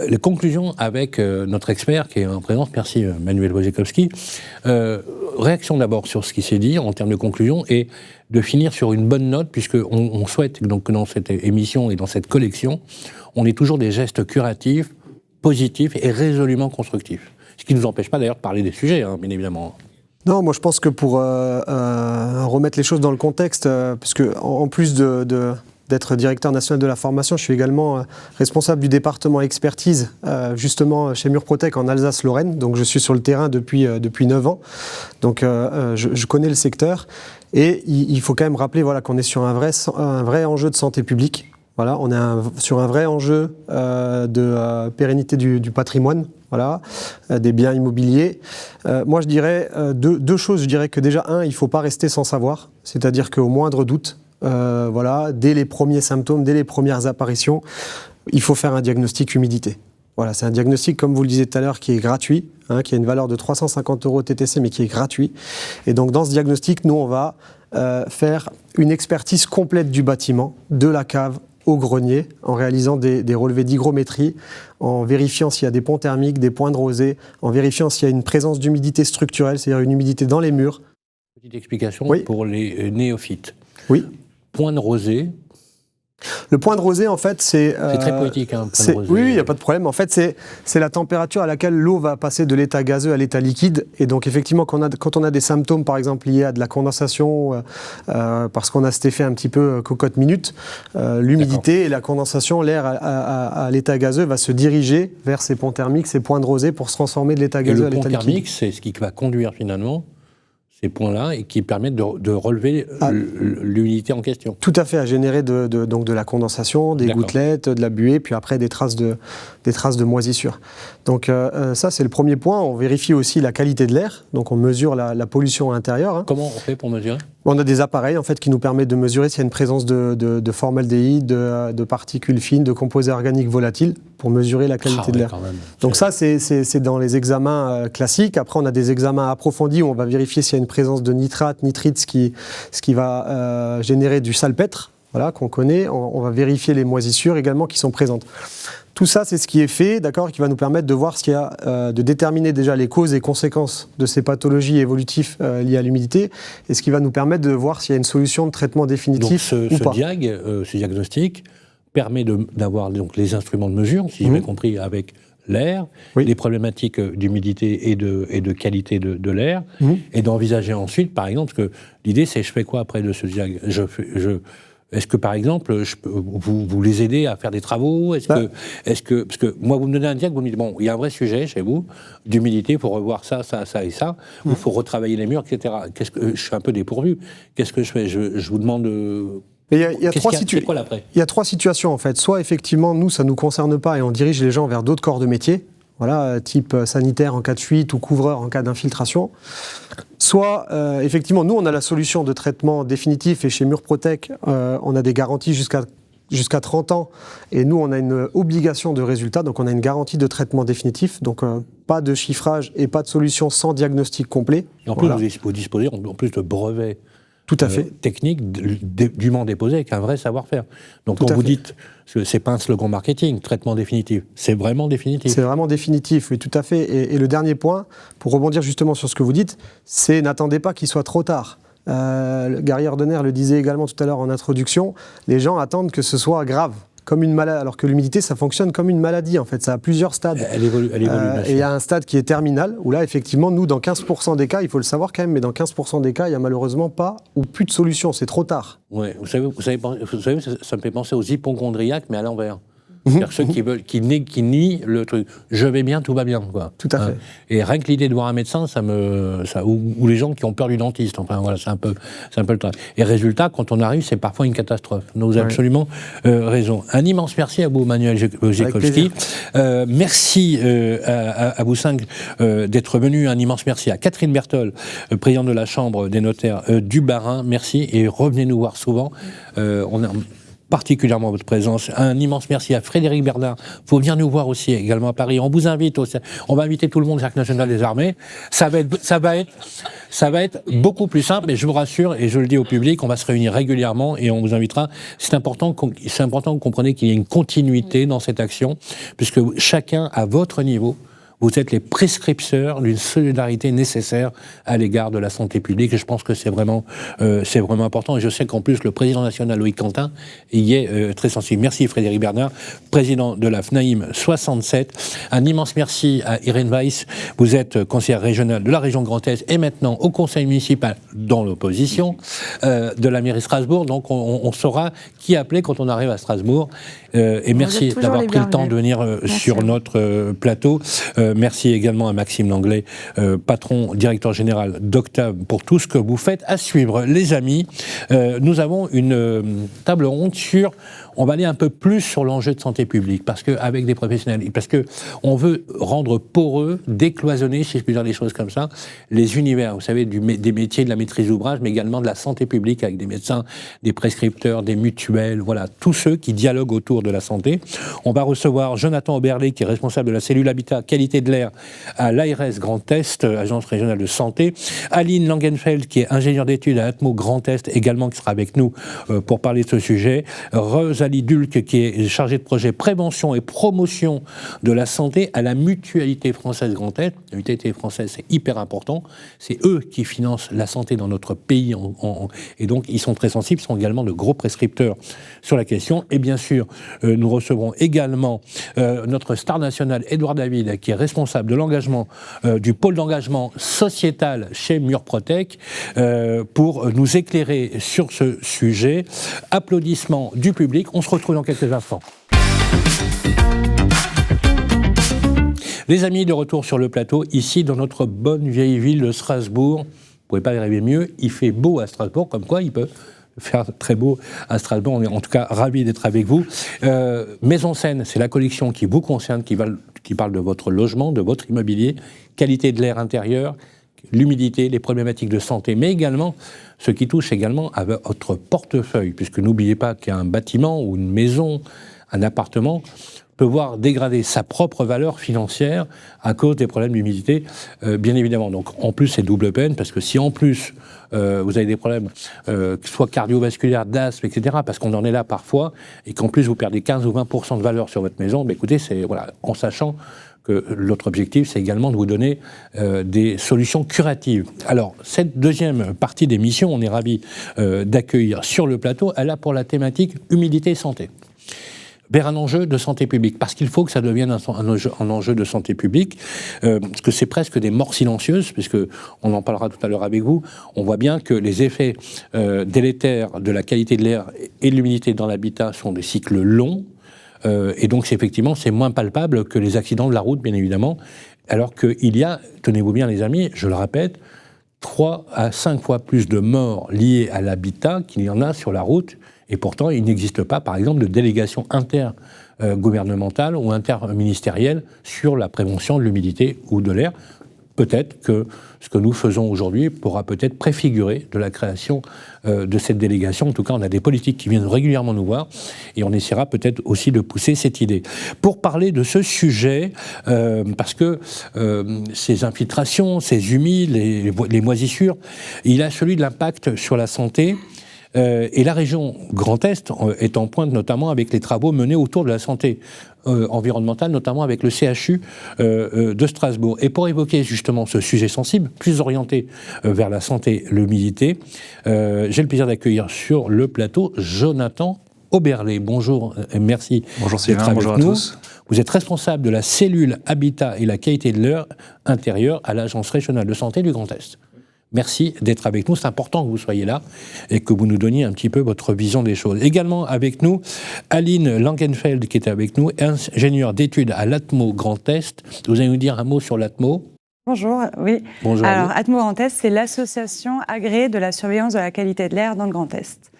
Les conclusions avec notre expert qui est en présence, merci Manuel Wojciechowski. Réaction d'abord sur ce qui s'est dit en termes de conclusion et de finir sur une bonne note, puisqu'on souhaite donc que dans cette émission et dans cette collection, on ait toujours des gestes curatifs, positifs et résolument constructifs. Ce qui ne nous empêche pas d'ailleurs de parler des sujets, bien évidemment. Non, moi je pense que pour remettre les choses dans le contexte, puisque en plus d'être directeur national de la formation, je suis également responsable du département expertise, justement chez Murprotec en Alsace-Lorraine. Donc je suis sur le terrain depuis 9 ans. Donc je connais le secteur. Et il faut quand même rappeler qu'on est sur un vrai enjeu de santé publique. Voilà, on est sur un vrai enjeu de pérennité du patrimoine, des biens immobiliers. Moi, je dirais deux choses. Je dirais que déjà, il ne faut pas rester sans savoir. C'est-à-dire qu'au moindre doute, dès les premiers symptômes, dès les premières apparitions, il faut faire un diagnostic humidité. Voilà, c'est un diagnostic, comme vous le disiez tout à l'heure, qui est gratuit, qui a une valeur de 350 € TTC, mais qui est gratuit. Et donc, dans ce diagnostic, nous, on va faire une expertise complète du bâtiment, de la cave au grenier, en réalisant des relevés d'hygrométrie, en vérifiant s'il y a des ponts thermiques, des points de rosée, en vérifiant s'il y a une présence d'humidité structurelle, c'est-à-dire une humidité dans les murs. Petite explication pour les néophytes. Oui. Point de rosée. Le point de rosée, en fait, c'est... c'est très poétique, point de rosée. Oui, il n'y a pas de problème. En fait, c'est la température à laquelle l'eau va passer de l'état gazeux à l'état liquide. Et donc, effectivement, quand on a des symptômes, par exemple, liés à de la condensation, parce qu'on a cet effet un petit peu cocotte-minute, l'humidité et la condensation, l'air à l'état gazeux va se diriger vers ces ponts thermiques, ces points de rosée, pour se transformer de l'état gazeux à l'état liquide. Le pont thermique, c'est ce qui va conduire, finalement, ces points-là, et qui permettent de relever l'humidité en question. Tout à fait, à générer donc de la condensation, des gouttelettes, de la buée, puis après des traces de moisissure. Donc ça, c'est le premier point. On vérifie aussi la qualité de l'air, donc on mesure la pollution intérieure. Comment on fait pour mesurer ? On a des appareils en fait, qui nous permettent de mesurer s'il y a une présence de formaldéhyde, de particules fines, de composés organiques volatiles, pour mesurer la qualité de l'air. Donc ça, c'est dans les examens classiques. Après, on a des examens approfondis où on va vérifier s'il y a une présence de nitrate, nitrite, ce qui va générer du salpêtre, qu'on connaît. On va vérifier les moisissures également qui sont présentes. Tout ça, c'est ce qui est fait, qui va nous permettre de voir ce qu'il y a, de déterminer déjà les causes et conséquences de ces pathologies évolutives liées à l'humidité, et ce qui va nous permettre de voir s'il y a une solution de traitement définitif ou pas. Ce diagnostic permet d'avoir les instruments de mesure, si j'ai bien compris, avec l'air, les problématiques d'humidité et de qualité de l'air, et d'envisager ensuite, par exemple, que l'idée, c'est je fais quoi après de ce diagnostic ? Est-ce que, par exemple, vous les aidez à faire des travaux ? Parce que moi, vous me donnez un diag, vous me dites, bon, il y a un vrai sujet chez vous, d'humidité, il faut revoir ça et ça, ou il faut retravailler les murs, etc. Je suis un peu dépourvu. Qu'est-ce que je fais ? Je vous demande... Il y a 3 situations, en fait. Soit, effectivement, nous, ça ne nous concerne pas et on dirige les gens vers d'autres corps de métier, type sanitaire en cas de fuite ou couvreur en cas d'infiltration. Soit, effectivement, nous, on a la solution de traitement définitif, et chez Murprotec, on a des garanties jusqu'à 30 ans, et nous, on a une obligation de résultat, donc on a une garantie de traitement définitif, donc pas de chiffrage et pas de solution sans diagnostic complet. Et en plus, vous disposez en plus de brevets. Tout à fait. Technique, dûment déposé, avec un vrai savoir-faire. Donc quand vous dites, c'est pas un slogan marketing, traitement définitif, c'est vraiment définitif. C'est vraiment définitif, oui, tout à fait. Et le dernier point, pour rebondir justement sur ce que vous dites, c'est n'attendez pas qu'il soit trop tard. Gary Ordener le disait également tout à l'heure en introduction, les gens attendent que ce soit grave, comme une maladie, alors que l'humidité, ça fonctionne comme une maladie, en fait, ça a plusieurs stades. Elle évolue et il y a un stade qui est terminal, où là, effectivement, nous, dans 15% des cas, il faut le savoir quand même, mais dans 15% des cas, il n'y a malheureusement pas ou plus de solution, c'est trop tard. Ouais, vous savez, ça me fait penser aux hypochondriaques, mais à l'envers. C'est-à-dire ceux qui nient le truc. Je vais bien, tout va bien, quoi. Tout à fait. Et rien que l'idée de voir un médecin, ou les gens qui ont peur du dentiste, enfin voilà, c'est un peu le travail. Et résultat, quand on arrive, c'est parfois une catastrophe. Donc vous avez absolument raison. Un immense merci à vous, Manuel Jekolski. Merci à vous 5 d'être venus. Un immense merci à Catherine Bertol, présidente de la Chambre des notaires du Bas-Rhin. Merci et revenez nous voir souvent. On a particulièrement votre présence. Un immense merci à Frédéric Bernard. Il faut venir nous voir aussi également à Paris. On vous invite aussi. On va inviter tout le monde au Cercle national des armées. Ça va être beaucoup plus simple, mais je vous rassure et je le dis au public, on va se réunir régulièrement et on vous invitera. C'est important que vous compreniez qu'il y a une continuité dans cette action, puisque chacun à votre niveau, vous êtes les prescripteurs d'une solidarité nécessaire à l'égard de la santé publique. Et je pense que c'est vraiment important. Et je sais qu'en plus, le président national, Loïc Quentin, y est très sensible. Merci Frédéric Bernard, président de la FNAIM 67. Un immense merci à Irène Weiss. Vous êtes conseillère régionale de la région Grand Est et maintenant au conseil municipal dans l'opposition de la mairie Strasbourg. Donc on saura qui appeler quand on arrive à Strasbourg. Et merci d'avoir pris le temps de venir sur notre plateau. Merci également à Maxime Langlais, patron, directeur général d'Octave, pour tout ce que vous faites. À suivre, les amis, nous avons une table ronde sur... On va aller un peu plus sur l'enjeu de santé publique, parce qu'avec des professionnels, parce qu'on veut rendre poreux, décloisonner, si je puis dire des choses comme ça, les univers, vous savez, des métiers de la maîtrise d'ouvrage, mais également de la santé publique, avec des médecins, des prescripteurs, des mutuelles, voilà, tous ceux qui dialoguent autour de la santé. On va recevoir Jonathan Oberlé, qui est responsable de la cellule Habitat Qualité de l'air à l'ARS Grand Est, Agence régionale de santé. Aline Langenfeld, qui est ingénieure d'études à Atmo Grand Est, également, qui sera avec nous pour parler de ce sujet. Rosalie Dulc, qui est chargée de projet prévention et promotion de la santé à la Mutualité Française Grand Est. La Mutualité Française, c'est hyper important. C'est eux qui financent la santé dans notre pays. Et donc, ils sont très sensibles. Ils sont également de gros prescripteurs sur la question. Et bien sûr, nous recevrons également notre star national, Édouard David, qui est responsable de l'engagement, du pôle d'engagement sociétal chez Murprotec, pour nous éclairer sur ce sujet. Applaudissements du public. On se retrouve dans quelques instants. Les amis, de retour sur le plateau, ici dans notre bonne vieille ville de Strasbourg. Vous ne pouvez pas y rêver mieux, il fait beau à Strasbourg, comme quoi il peut faire très beau à Strasbourg. On est en tout cas ravis d'être avec vous. Maison Saine, c'est la collection qui vous concerne, qui parle de votre logement, de votre immobilier, qualité de l'air intérieur, l'humidité, les problématiques de santé, mais également ce qui touche également à votre portefeuille, puisque n'oubliez pas qu'un bâtiment ou une maison, un appartement peut voir dégrader sa propre valeur financière à cause des problèmes d'humidité, bien évidemment. Donc en plus, c'est double peine, parce que si en plus vous avez des problèmes, soit cardiovasculaires, d'asthme, etc., parce qu'on en est là parfois, et qu'en plus vous perdez 15 ou 20% de valeur sur votre maison, ben écoutez, c'est, voilà, en sachant que l'autre objectif, c'est également de vous donner des solutions curatives. Alors, cette deuxième partie d'émission, on est ravis d'accueillir sur le plateau, elle a pour la thématique humidité et santé. Vers un enjeu de santé publique, parce qu'il faut que ça devienne un enjeu de santé publique, parce que c'est presque des morts silencieuses, puisque on en parlera tout à l'heure avec vous. On voit bien que les effets délétères de la qualité de l'air et de l'humidité dans l'habitat sont des cycles longs, et donc effectivement c'est moins palpable que les accidents de la route, bien évidemment, alors qu'il y a, tenez-vous bien les amis, je le répète, 3 à 5 fois plus de morts liées à l'habitat qu'il y en a sur la route. Et pourtant, il n'existe pas, par exemple, de délégation intergouvernementale ou interministérielle sur la prévention de l'humidité ou de l'air. Peut-être que ce que nous faisons aujourd'hui pourra peut-être préfigurer de la création de cette délégation. En tout cas, on a des politiques qui viennent régulièrement nous voir et on essaiera peut-être aussi de pousser cette idée. Pour parler de ce sujet, parce que ces infiltrations, ces humides, les moisissures, il a celui de l'impact sur la santé. Et la région Grand Est est en pointe notamment avec les travaux menés autour de la santé environnementale, notamment avec le CHU de Strasbourg. Et pour évoquer justement ce sujet sensible, plus orienté vers la santé, l'humidité, j'ai le plaisir d'accueillir sur le plateau Jonathan Oberlé. Bonjour et merci d'être avec nous. Bonjour à tous. Vous êtes responsable de la cellule Habitat et la qualité de l'air intérieur à l'Agence régionale de santé du Grand Est. Merci d'être avec nous. C'est important que vous soyez là et que vous nous donniez un petit peu votre vision des choses. Également avec nous, Aline Langenfeld, qui est avec nous, ingénieure d'études à l'Atmo Grand Est. Vous allez nous dire un mot sur l'Atmo ? Bonjour, oui. Bonjour. Alors, Atmo Grand Est, c'est l'association agréée de la surveillance de la qualité de l'air dans le Grand Est.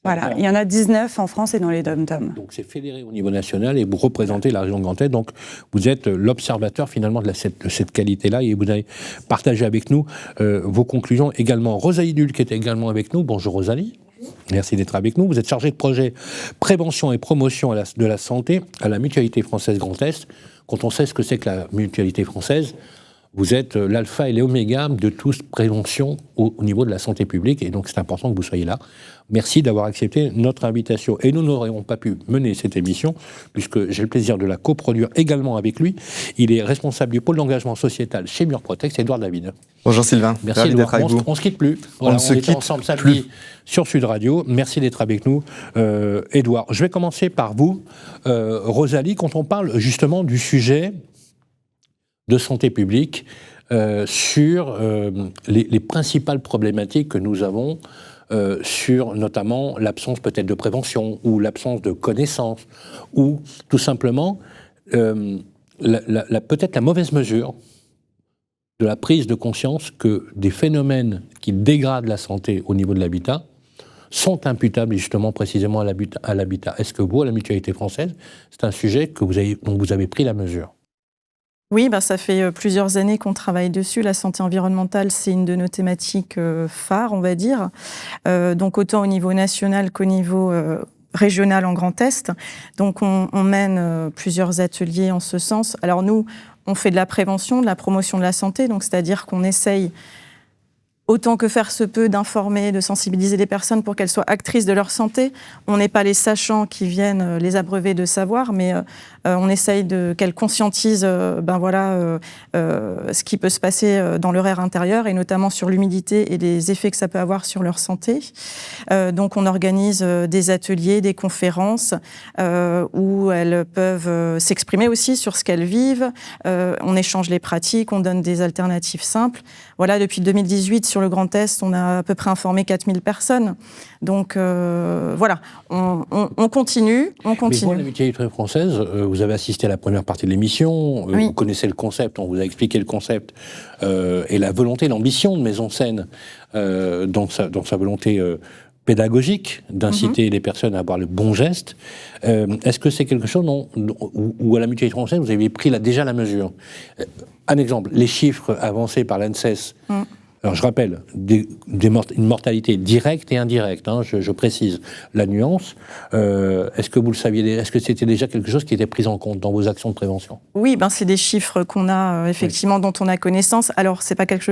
Voilà, il y en a 19 en France et dans les DOM-TOM. Donc c'est fédéré au niveau national et vous représentez la région Grand Est, donc vous êtes l'observateur finalement de cette qualité-là et vous avez partagé avec nous vos conclusions également. Rosalie Dulc qui est également avec nous. Bonjour Rosalie. Merci d'être avec nous. Vous êtes chargée de projet prévention et promotion de la santé à la Mutualité Française Grand Est. Quand on sait ce que c'est que la Mutualité Française, Vous êtes l'alpha et l'oméga de toute prévention au niveau de la santé publique, et donc c'est important que vous soyez là. Merci d'avoir accepté notre invitation. Et nous n'aurions pas pu mener cette émission, puisque j'ai le plaisir de la coproduire également avec lui. Il est responsable du pôle d'engagement sociétal chez Murprotec, c'est Édouard David. Bonjour Sylvain, merci Édouard. On ne se quitte plus. Voilà, on était ensemble samedi sur Sud Radio. Merci d'être avec nous, Édouard. Je vais commencer par vous, Rosalie, quand on parle justement du sujet de santé publique, sur les principales problématiques que nous avons, sur notamment l'absence peut-être de prévention, ou l'absence de connaissances, ou tout simplement peut-être la mauvaise mesure de la prise de conscience que des phénomènes qui dégradent la santé au niveau de l'habitat sont imputables justement précisément à l'habitat. Est-ce que vous, à la Mutualité française, c'est un sujet dont vous avez pris la mesure ? Oui, ça fait plusieurs années qu'on travaille dessus. La santé environnementale, c'est une de nos thématiques phares, on va dire. Donc autant au niveau national qu'au niveau régional en Grand Est. Donc on mène plusieurs ateliers en ce sens. Alors nous, on fait de la prévention, de la promotion de la santé, donc c'est-à-dire qu'on essaye autant que faire se peut d'informer, de sensibiliser les personnes pour qu'elles soient actrices de leur santé. On n'est pas les sachants qui viennent les abreuver de savoir, mais on essaye qu'elles conscientisent ce qui peut se passer dans leur air intérieur, et notamment sur l'humidité et les effets que ça peut avoir sur leur santé. Donc on organise des ateliers, des conférences où elles peuvent s'exprimer aussi sur ce qu'elles vivent. On échange les pratiques, on donne des alternatives simples. Voilà, depuis 2018, sur le Grand Est, on a à peu près informé 4000 personnes. Donc voilà, on continue. Mais vous, la Mutualité française, vous avez assisté à la première partie de l'émission, oui. Vous connaissez le concept, on vous a expliqué le concept, et la volonté, l'ambition de Maison Saine, dans sa volonté pédagogique, d'inciter les personnes à avoir le bon geste. Est-ce que c'est quelque chose où à la Mutualité française, vous avez pris déjà la mesure ? Un exemple, les chiffres avancés par l'ANSES. Alors je rappelle, une mortalité directe et indirecte, je précise la nuance. Est-ce que vous le saviez, est-ce que c'était déjà quelque chose qui était pris en compte dans vos actions de prévention ? Oui, c'est des chiffres qu'on a effectivement, dont on a connaissance. Alors c'est pas quelque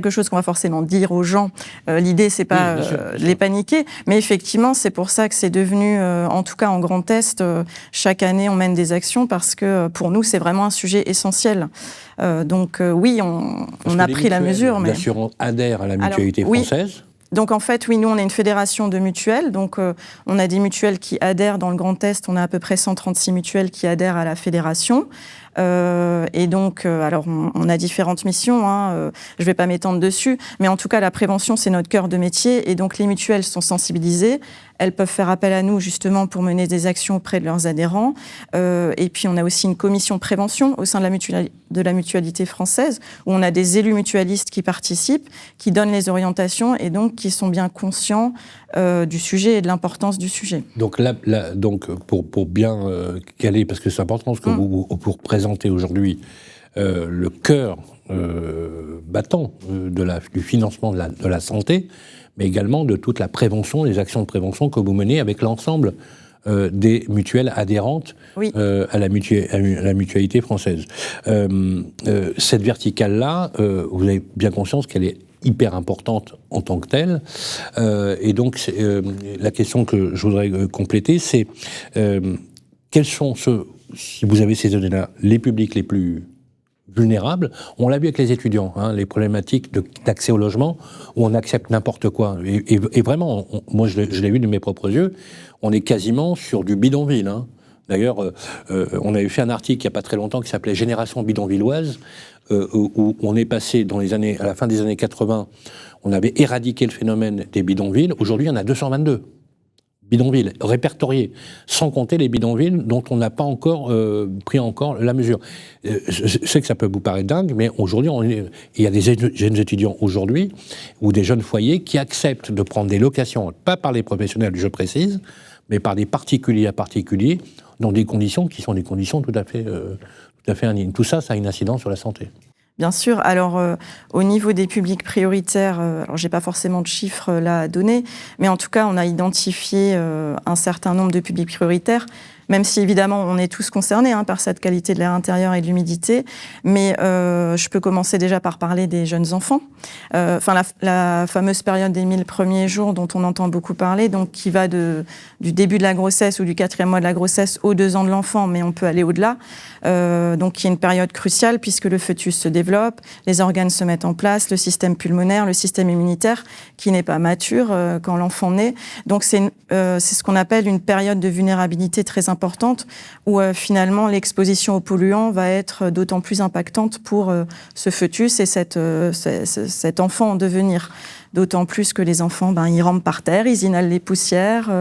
chose qu'on va forcément dire aux gens. L'idée, c'est pas bien sûr. Les paniquer, mais effectivement, c'est pour ça que c'est devenu, en tout cas en Grand Est, chaque année, on mène des actions parce que pour nous, c'est vraiment un sujet essentiel. Donc oui, on a pris la mesure. Mais l'assurance adhère à la Mutualité française. Oui. Donc en fait, oui, nous, on est une fédération de mutuelles. Donc on a des mutuelles qui adhèrent dans le Grand Est. On a à peu près 136 mutuelles qui adhèrent à la fédération. Et donc, alors, on a différentes missions. Je ne vais pas m'étendre dessus. Mais en tout cas, la prévention, c'est notre cœur de métier. Et donc, les mutuelles sont sensibilisées. Elles peuvent faire appel à nous, justement, pour mener des actions auprès de leurs adhérents. Et puis, on a aussi une commission prévention au sein de la Mutualité française, où on a des élus mutualistes qui participent, qui donnent les orientations et donc qui sont bien conscients du sujet et de l'importance du sujet. Donc, pour bien caler, parce que c'est important, ce que vous représentez aujourd'hui, le cœur battant du financement de la santé, mais également de toute la prévention, les actions de prévention que vous menez avec l'ensemble des mutuelles adhérentes à la Mutualité française. Cette verticale-là, vous avez bien conscience qu'elle est hyper importante en tant que telle. Et donc, la question que je voudrais compléter, c'est quels sont si vous avez ces données-là, les publics les plus vulnérables? On l'a vu avec les étudiants, les problématiques d'accès au logement, où on accepte n'importe quoi. Et vraiment, moi je l'ai vu de mes propres yeux, on est quasiment sur du bidonville. D'ailleurs, on avait fait un article il n'y a pas très longtemps qui s'appelait « Génération bidonvilloise », où on est passé à la fin des années 80, on avait éradiqué le phénomène des bidonvilles. Aujourd'hui, il y en a 222. Bidonvilles répertoriés, sans compter les bidonvilles dont on n'a pas encore pris la mesure. Je sais que ça peut vous paraître dingue, mais aujourd'hui, il y a des jeunes étudiants aujourd'hui, ou des jeunes foyers qui acceptent de prendre des locations, pas par les professionnels, je précise, mais par des particuliers à particuliers, dans des conditions qui sont des conditions tout à fait indignes. Tout ça, ça a une incidence sur la santé. Bien sûr. Alors, au niveau des publics prioritaires, alors j'ai pas forcément de chiffres là à donner, mais en tout cas, on a identifié un certain nombre de publics prioritaires. même si évidemment on est tous concernés par cette qualité de l'air intérieur et de l'humidité, mais je peux commencer déjà par parler des jeunes enfants. La fameuse période des 1000 premiers jours dont on entend beaucoup parler, donc qui va du début de la grossesse ou du 4e mois de la grossesse aux 2 ans de l'enfant, mais on peut aller au-delà. Donc qui est une période cruciale puisque le fœtus se développe, les organes se mettent en place, le système pulmonaire, le système immunitaire qui n'est pas mature quand l'enfant naît. Donc c'est ce qu'on appelle une période de vulnérabilité très importante où finalement l'exposition aux polluants va être d'autant plus impactante pour ce fœtus et cet enfant en devenir. D'autant plus que les enfants, ils rampent par terre, ils inhalent les poussières,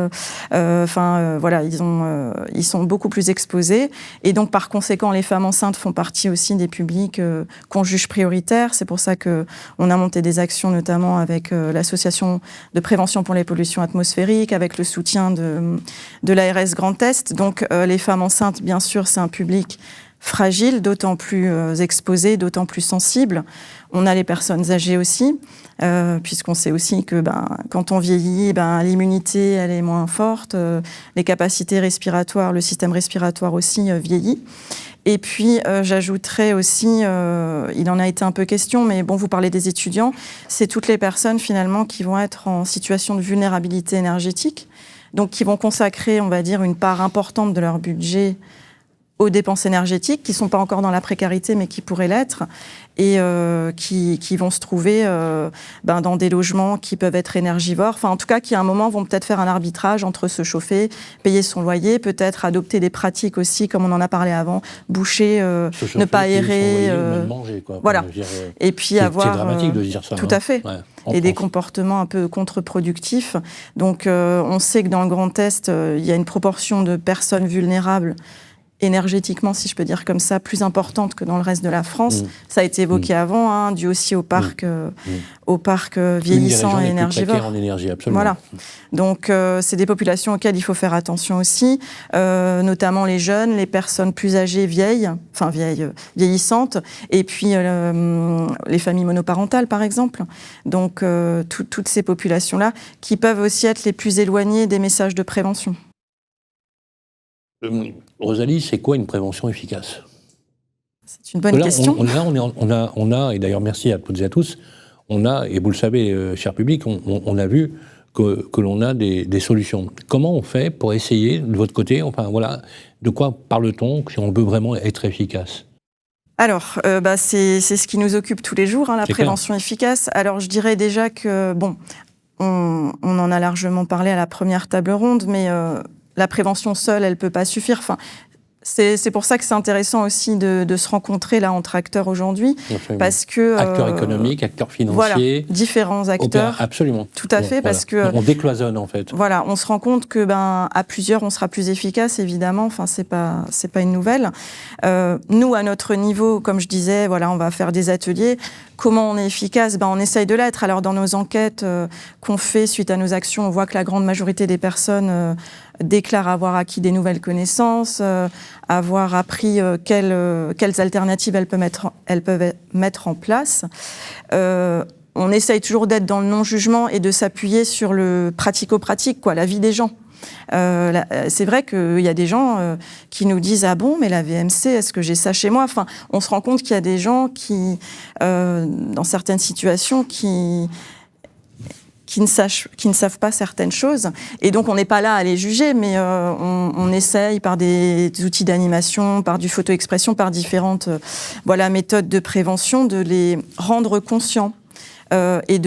ils sont beaucoup plus exposés. Et donc, par conséquent, les femmes enceintes font partie aussi des publics qu'on juge prioritaires. C'est pour ça qu'on a monté des actions, notamment avec l'association de prévention pour les pollutions atmosphériques, avec le soutien de l'ARS Grand Est. Donc, les femmes enceintes, bien sûr, c'est un public fragile, d'autant plus exposé, d'autant plus sensible. On a les personnes âgées aussi, puisqu'on sait aussi que quand on vieillit, l'immunité elle est moins forte, les capacités respiratoires, le système respiratoire aussi vieillit. Et puis, j'ajouterais aussi, il en a été un peu question, mais bon, vous parlez des étudiants, c'est toutes les personnes finalement qui vont être en situation de vulnérabilité énergétique, donc qui vont consacrer, on va dire, une part importante de leur budget aux dépenses énergétiques, qui ne sont pas encore dans la précarité, mais qui pourraient l'être, et qui vont se trouver dans des logements qui peuvent être énergivores, enfin en tout cas qui à un moment vont peut-être faire un arbitrage entre se chauffer, payer son loyer, peut-être adopter des pratiques aussi, comme on en a parlé avant, boucher, ne pas aérer, manger, quoi. Voilà. Et puis avoir... C'est dramatique de dire ça. Tout à fait. Ouais, et des comportements un peu contre-productifs. Donc on sait que dans le Grand Est, il y a une proportion de personnes vulnérables énergétiquement, si je peux dire comme ça, plus importante que dans le reste de la France. Ça a été évoqué avant, dû aussi au parc vieillissant et énergivore. En énergie, absolument. Voilà. Donc, c'est des populations auxquelles il faut faire attention aussi, notamment les jeunes, les personnes plus âgées, vieillissantes, et puis les familles monoparentales, par exemple. Donc, toutes ces populations-là qui peuvent aussi être les plus éloignées des messages de prévention. Rosalie, c'est quoi une prévention efficace ? C'est une bonne question. On a, et d'ailleurs merci à toutes et à tous, on a, et vous le savez, cher public, on a vu que l'on a des solutions. Comment on fait pour essayer, de votre côté, de quoi parle-t-on si on veut vraiment être efficace ? Alors, c'est ce qui nous occupe tous les jours, la prévention efficace. Alors, je dirais déjà que, on en a largement parlé à la première table ronde, mais la prévention seule, elle ne peut pas suffire. Enfin, c'est pour ça que c'est intéressant aussi de se rencontrer là entre acteurs aujourd'hui, parce que acteurs économiques, acteurs financiers, voilà, différents acteurs, absolument, tout à fait, parce que on décloisonne en fait. Voilà, on se rend compte que à plusieurs, on sera plus efficace, évidemment. Enfin, c'est pas une nouvelle. Nous, à notre niveau, comme je disais, on va faire des ateliers. Comment on est efficace ? On essaye de l'être. Alors, dans nos enquêtes qu'on fait suite à nos actions, on voit que la grande majorité des personnes déclarent avoir acquis des nouvelles connaissances, avoir appris quelles alternatives elles peuvent mettre en place. On essaye toujours d'être dans le non-jugement et de s'appuyer sur le pratico-pratique, la vie des gens. C'est vrai qu'il y a des gens qui nous disent « Ah bon, mais la VMC, est-ce que j'ai ça chez moi ?» Enfin, on se rend compte qu'il y a des gens qui, dans certaines situations, qui ne savent pas certaines choses. Et donc, on n'est pas là à les juger, mais on essaye par des outils d'animation, par du photo-expression, par différentes méthodes de prévention, de les rendre conscients. Et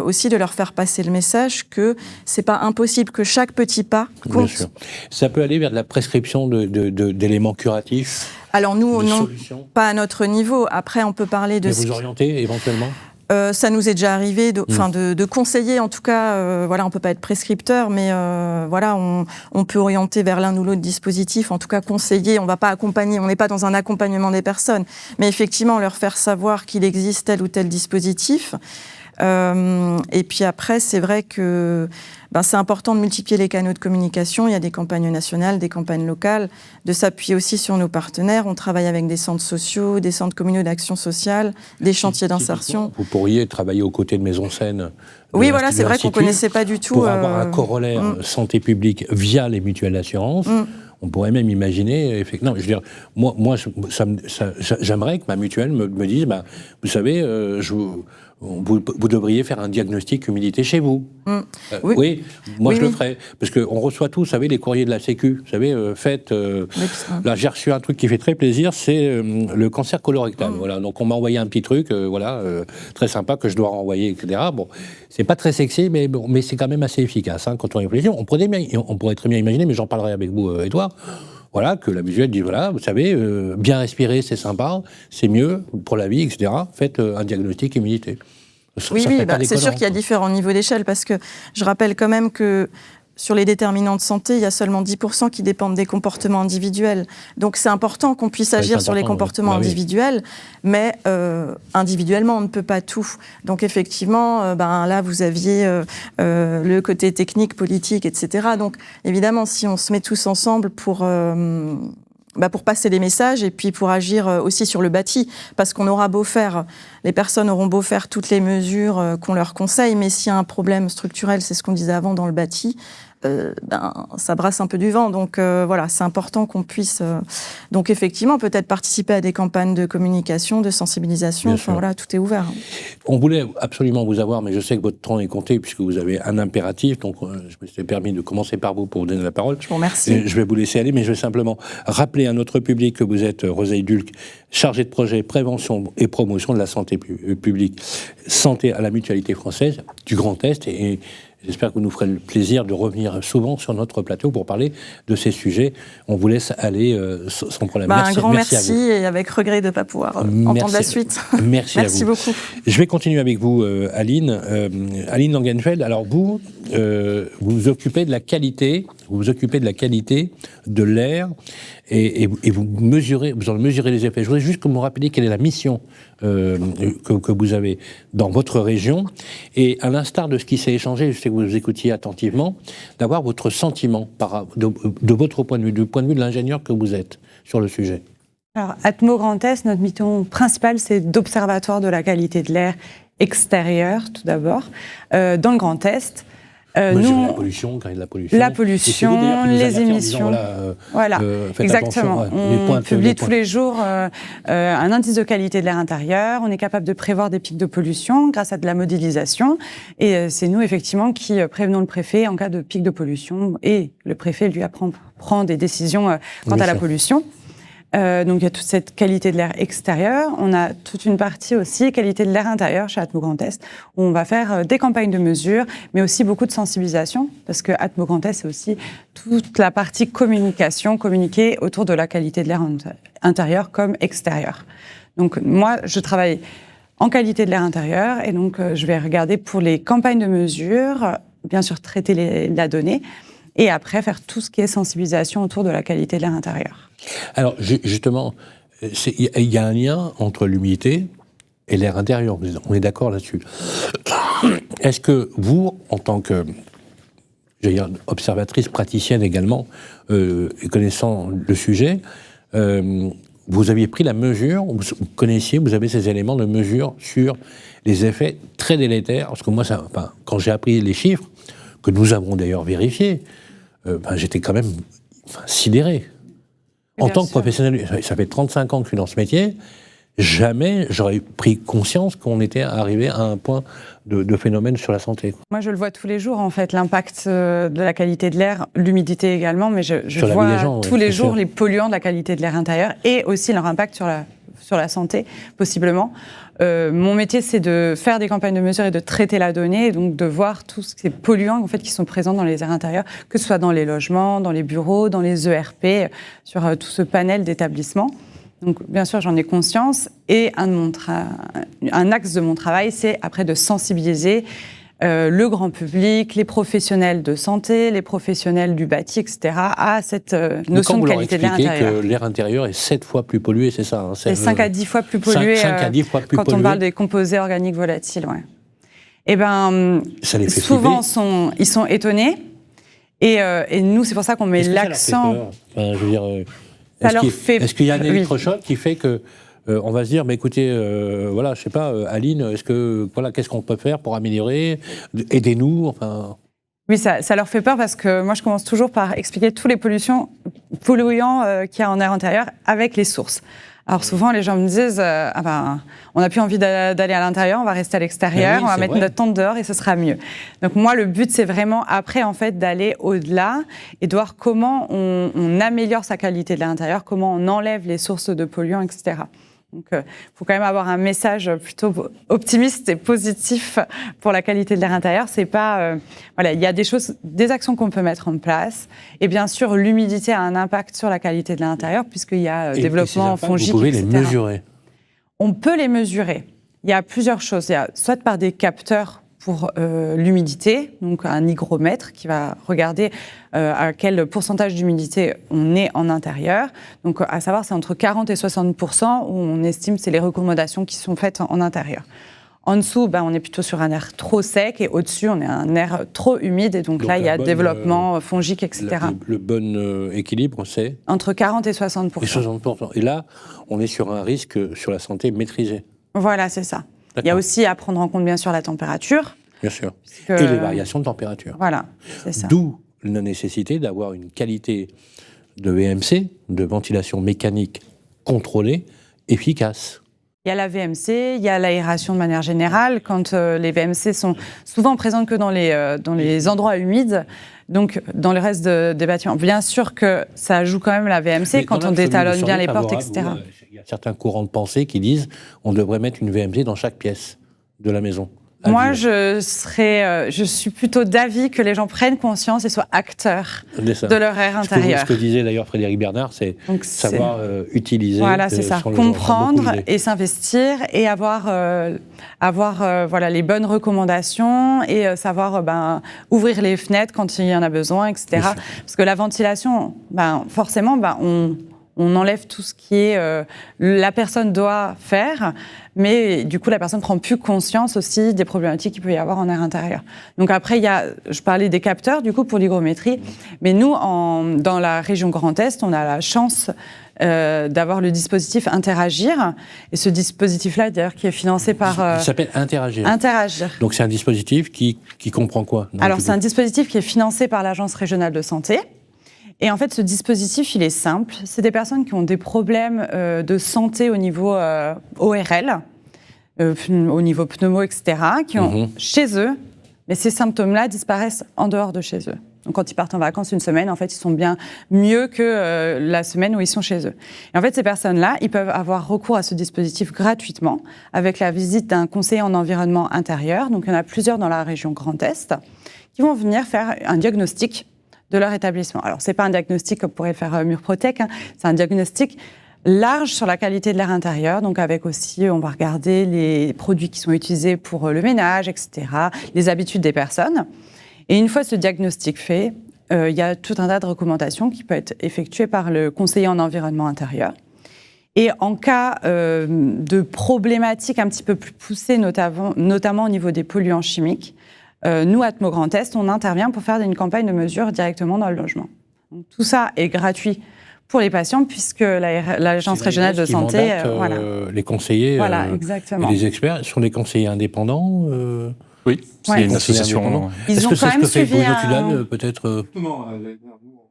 aussi de leur faire passer le message que c'est pas impossible, que chaque petit pas compte. Bien sûr. Ça peut aller vers de la prescription d'éléments curatifs. Alors nous, non, pas à notre niveau. Après, on peut parler de... Mais vous orientez éventuellement ? Ça nous est déjà arrivé de conseiller, en tout cas, on peut pas être prescripteur, mais on peut orienter vers l'un ou l'autre dispositif, en tout cas conseiller, on va pas accompagner, on n'est pas dans un accompagnement des personnes, mais effectivement leur faire savoir qu'il existe tel ou tel dispositif. Et puis après, c'est vrai que c'est important de multiplier les canaux de communication. Il y a des campagnes nationales, des campagnes locales, de s'appuyer aussi sur nos partenaires. On travaille avec des centres sociaux, des centres communaux d'action sociale, des chantiers d'insertion. Vous pourriez travailler aux côtés de Maison Seine. Oui, c'est vrai qu'on ne connaissait pas du tout. Pour avoir un corollaire santé publique via les mutuelles d'assurance. On pourrait même imaginer, effectivement, je veux dire, moi j'aimerais que ma mutuelle me dise, vous savez, vous devriez faire un diagnostic humidité chez vous. Oui, moi je le ferais. Parce qu'on reçoit tous, vous savez, les courriers de la Sécu. Vous savez, là j'ai reçu un truc qui fait très plaisir, c'est le cancer colorectal. Voilà, donc on m'a envoyé un petit truc, très sympa, que je dois renvoyer, etc. Bon, c'est pas très sexy, mais c'est quand même assez efficace. Quand on réfléchit, on pourrait très bien imaginer, mais j'en parlerai avec vous, Édouard, voilà, que la mutuelle dit, voilà, vous savez, bien respirer, c'est sympa, c'est mieux pour la vie, etc. Faites un diagnostic humidité. Oui, c'est sûr qu'il y a différents niveaux d'échelle, parce que je rappelle quand même que sur les déterminants de santé, il y a seulement 10% qui dépendent des comportements individuels. Donc c'est important qu'on puisse agir sur les comportements individuels, mais individuellement, on ne peut pas tout. Donc effectivement, là, vous aviez le côté technique, politique, etc. Donc évidemment, si on se met tous ensemble pour passer les messages et puis pour agir aussi sur le bâti, parce qu'on aura beau faire, les personnes auront beau faire toutes les mesures qu'on leur conseille, mais s'il y a un problème structurel, c'est ce qu'on disait avant dans le bâti, ça brasse un peu du vent. Donc voilà, c'est important qu'on puisse donc effectivement peut-être participer à des campagnes de communication, de sensibilisation. Enfin voilà, tout est ouvert. On voulait absolument vous avoir, mais je sais que votre temps est compté puisque vous avez un impératif. Donc je me suis permis de commencer par vous pour vous donner la parole. Je vous remercie. Et je vais vous laisser aller, mais je vais simplement rappeler à notre public que vous êtes Rosalie Dulc, chargée de projet prévention et promotion de la santé publique, santé à la Mutualité française du Grand Est, et j'espère que vous nous ferez le plaisir de revenir souvent sur notre plateau pour parler de ces sujets. On vous laisse aller sans problème. Un grand merci et avec regret de ne pas pouvoir entendre la suite. Merci à vous. Merci beaucoup. Je vais continuer avec vous, Aline. Aline Langenfeld, alors vous vous occupez de la qualité, de l'air et vous en mesurez les effets. Je voudrais juste que vous me rappeliez quelle est la mission que vous avez dans votre région, et à l'instar de ce qui s'est échangé, je sais que vous écoutiez attentivement, d'avoir votre sentiment de votre point de vue, du point de vue de l'ingénieur que vous êtes sur le sujet. Alors, Atmo Grand Est, notre mission principale, c'est d'observatoire de la qualité de l'air extérieur, tout d'abord, dans le Grand Est. Nous, la pollution, les émissions. Voilà, exactement. On publie tous les jours un indice de qualité de l'air intérieur. On est capable de prévoir des pics de pollution grâce à de la modélisation. Et c'est nous, effectivement, qui prévenons le préfet en cas de pic de pollution. Et le préfet, lui, prend des décisions quant à la pollution. Donc il y a toute cette qualité de l'air extérieur. On a toute une partie aussi qualité de l'air intérieur chez Atmo Grand Est, où on va faire des campagnes de mesure, mais aussi beaucoup de sensibilisation, parce que Atmo Grand Est, c'est aussi toute la partie communiquer autour de la qualité de l'air intérieur comme extérieur. Donc moi, je travaille en qualité de l'air intérieur, et donc je vais regarder pour les campagnes de mesure, bien sûr traiter la donnée, et après faire tout ce qui est sensibilisation autour de la qualité de l'air intérieur. Alors, justement, il y a un lien entre l'humidité et l'air intérieur. On est d'accord là-dessus. Est-ce que vous, en tant que observatrice, praticienne également, et connaissant le sujet, vous aviez pris la mesure, vous avez ces éléments de mesure sur les effets très délétères? Parce que moi, quand j'ai appris les chiffres, que nous avons d'ailleurs vérifiés, j'étais quand même sidéré. En tant que professionnel, ça fait 35 ans que je suis dans ce métier, jamais j'aurais pris conscience qu'on était arrivé à un point de phénomène sur la santé. Moi, je le vois tous les jours, en fait, l'impact de la qualité de l'air, l'humidité également, mais je vois tous les jours les polluants de la qualité de l'air intérieur et aussi leur impact sur la santé, possiblement. Mon métier, c'est de faire des campagnes de mesure et de traiter la donnée, et donc de voir tous ces polluants en fait, qui sont présents dans les airs intérieurs, que ce soit dans les logements, dans les bureaux, dans les ERP, sur tout ce panel d'établissements. Donc, bien sûr, j'en ai conscience. Et un axe de mon travail, c'est après de sensibiliser le grand public, les professionnels de santé, les professionnels du bâti, etc., à cette notion de qualité de l'air intérieur. Que l'air intérieur est 7 fois plus pollué, c'est ça, hein, c'est 5 à 10 fois plus pollué, 5 à 10 fois plus quand pollué. On parle des composés organiques volatiles. Ouais. Et ça les fait souvent, ils sont étonnés. Et nous, c'est pour ça qu'on met l'accent... Est-ce qu'il y a un électrochoc qui fait que on va se dire, mais écoutez, voilà, je sais pas, Aline, qu'est-ce qu'on peut faire pour améliorer, aidez-nous, enfin. Oui, ça leur fait peur parce que moi, je commence toujours par expliquer toutes les pollutions. polluants qu'il y a en air intérieur avec les sources. Alors souvent, les gens me disent on n'a plus envie d'aller à l'intérieur, on va rester à l'extérieur, on va mettre notre tente dehors et ce sera mieux. Donc moi, le but, c'est vraiment après, en fait, d'aller au-delà et de voir comment on améliore sa qualité de l'intérieur, comment on enlève les sources de polluants, etc. Donc, il faut quand même avoir un message plutôt optimiste et positif pour la qualité de l'air intérieur. C'est pas, il y a des actions qu'on peut mettre en place. Et bien sûr, l'humidité a un impact sur la qualité de l'air intérieur puisqu'il y a développement fongique, etc. Vous pouvez les mesurer. On peut les mesurer. Il y a plusieurs choses. Il y a soit par des capteurs pour l'humidité, donc un hygromètre qui va regarder à quel pourcentage d'humidité on est en intérieur. Donc, à savoir, c'est entre 40 et 60% où on estime c'est les recommandations qui sont faites en intérieur. En dessous, on est plutôt sur un air trop sec et au-dessus, on est un air trop humide et donc là, il y a développement fongique, etc. Le bon équilibre, c'est entre 40 et 60%. Et 60%. Et là, on est sur un risque sur la santé maîtrisé. Voilà, c'est ça. Il y a aussi à prendre en compte, bien sûr, la température. Bien sûr. Et les variations de température. Voilà, c'est ça. D'où la nécessité d'avoir une qualité de VMC, de ventilation mécanique contrôlée, efficace. Il y a la VMC, il y a l'aération de manière générale. Quand les VMC sont souvent présentes que dans les endroits humides, donc dans le reste des bâtiments. Bien sûr que ça joue quand même la VMC quand on détalonne bien les portes, etc. Il y a certains courants de pensée qui disent qu'on devrait mettre une VMC dans chaque pièce de la maison. Moi, je suis plutôt d'avis que les gens prennent conscience et soient acteurs de leur air intérieur. Ce que disait d'ailleurs Frédéric Bernard, c'est savoir utiliser. Voilà, c'est ça. Comprendre et s'investir et avoir les bonnes recommandations et savoir ouvrir les fenêtres quand il y en a besoin, etc. Parce que la ventilation, forcément, on enlève tout ce qui est la personne doit faire, mais du coup la personne prend plus conscience aussi des problématiques qu'il peut y avoir en air intérieur. Donc après je parlais des capteurs du coup pour l'hygrométrie, mais nous dans la région Grand Est, on a la chance d'avoir le dispositif Interagir, et ce dispositif-là d'ailleurs qui est financé par... Il s'appelle Interagir. Interagir. Donc c'est un dispositif qui comprend quoi? Alors c'est un dispositif qui est financé par l'Agence régionale de santé. Et en fait, ce dispositif, il est simple. C'est des personnes qui ont des problèmes de santé au niveau ORL, au niveau pneumo, etc., qui ont chez eux, mais ces symptômes-là disparaissent en dehors de chez eux. Donc, quand ils partent en vacances une semaine, en fait, ils sont bien mieux que la semaine où ils sont chez eux. Et en fait, ces personnes-là, ils peuvent avoir recours à ce dispositif gratuitement avec la visite d'un conseiller en environnement intérieur. Donc, il y en a plusieurs dans la région Grand Est qui vont venir faire un diagnostic de leur établissement. Alors, ce n'est pas un diagnostic comme pourrait faire Murprotec, c'est un diagnostic large sur la qualité de l'air intérieur, donc avec aussi, on va regarder les produits qui sont utilisés pour le ménage, etc., les habitudes des personnes. Et une fois ce diagnostic fait, il y a tout un tas de recommandations qui peuvent être effectuées par le conseiller en environnement intérieur. Et en cas de problématiques un petit peu plus poussées, notamment au niveau des polluants chimiques, nous, Atmo Grand Est, on intervient pour faire une campagne de mesure directement dans le logement. Donc, tout ça est gratuit pour les patients, puisque l'Agence régionale de santé... les conseillers exactement. Et les experts sont des conseillers indépendants Oui, c'est une association. Ils ont quand même suivi peut-être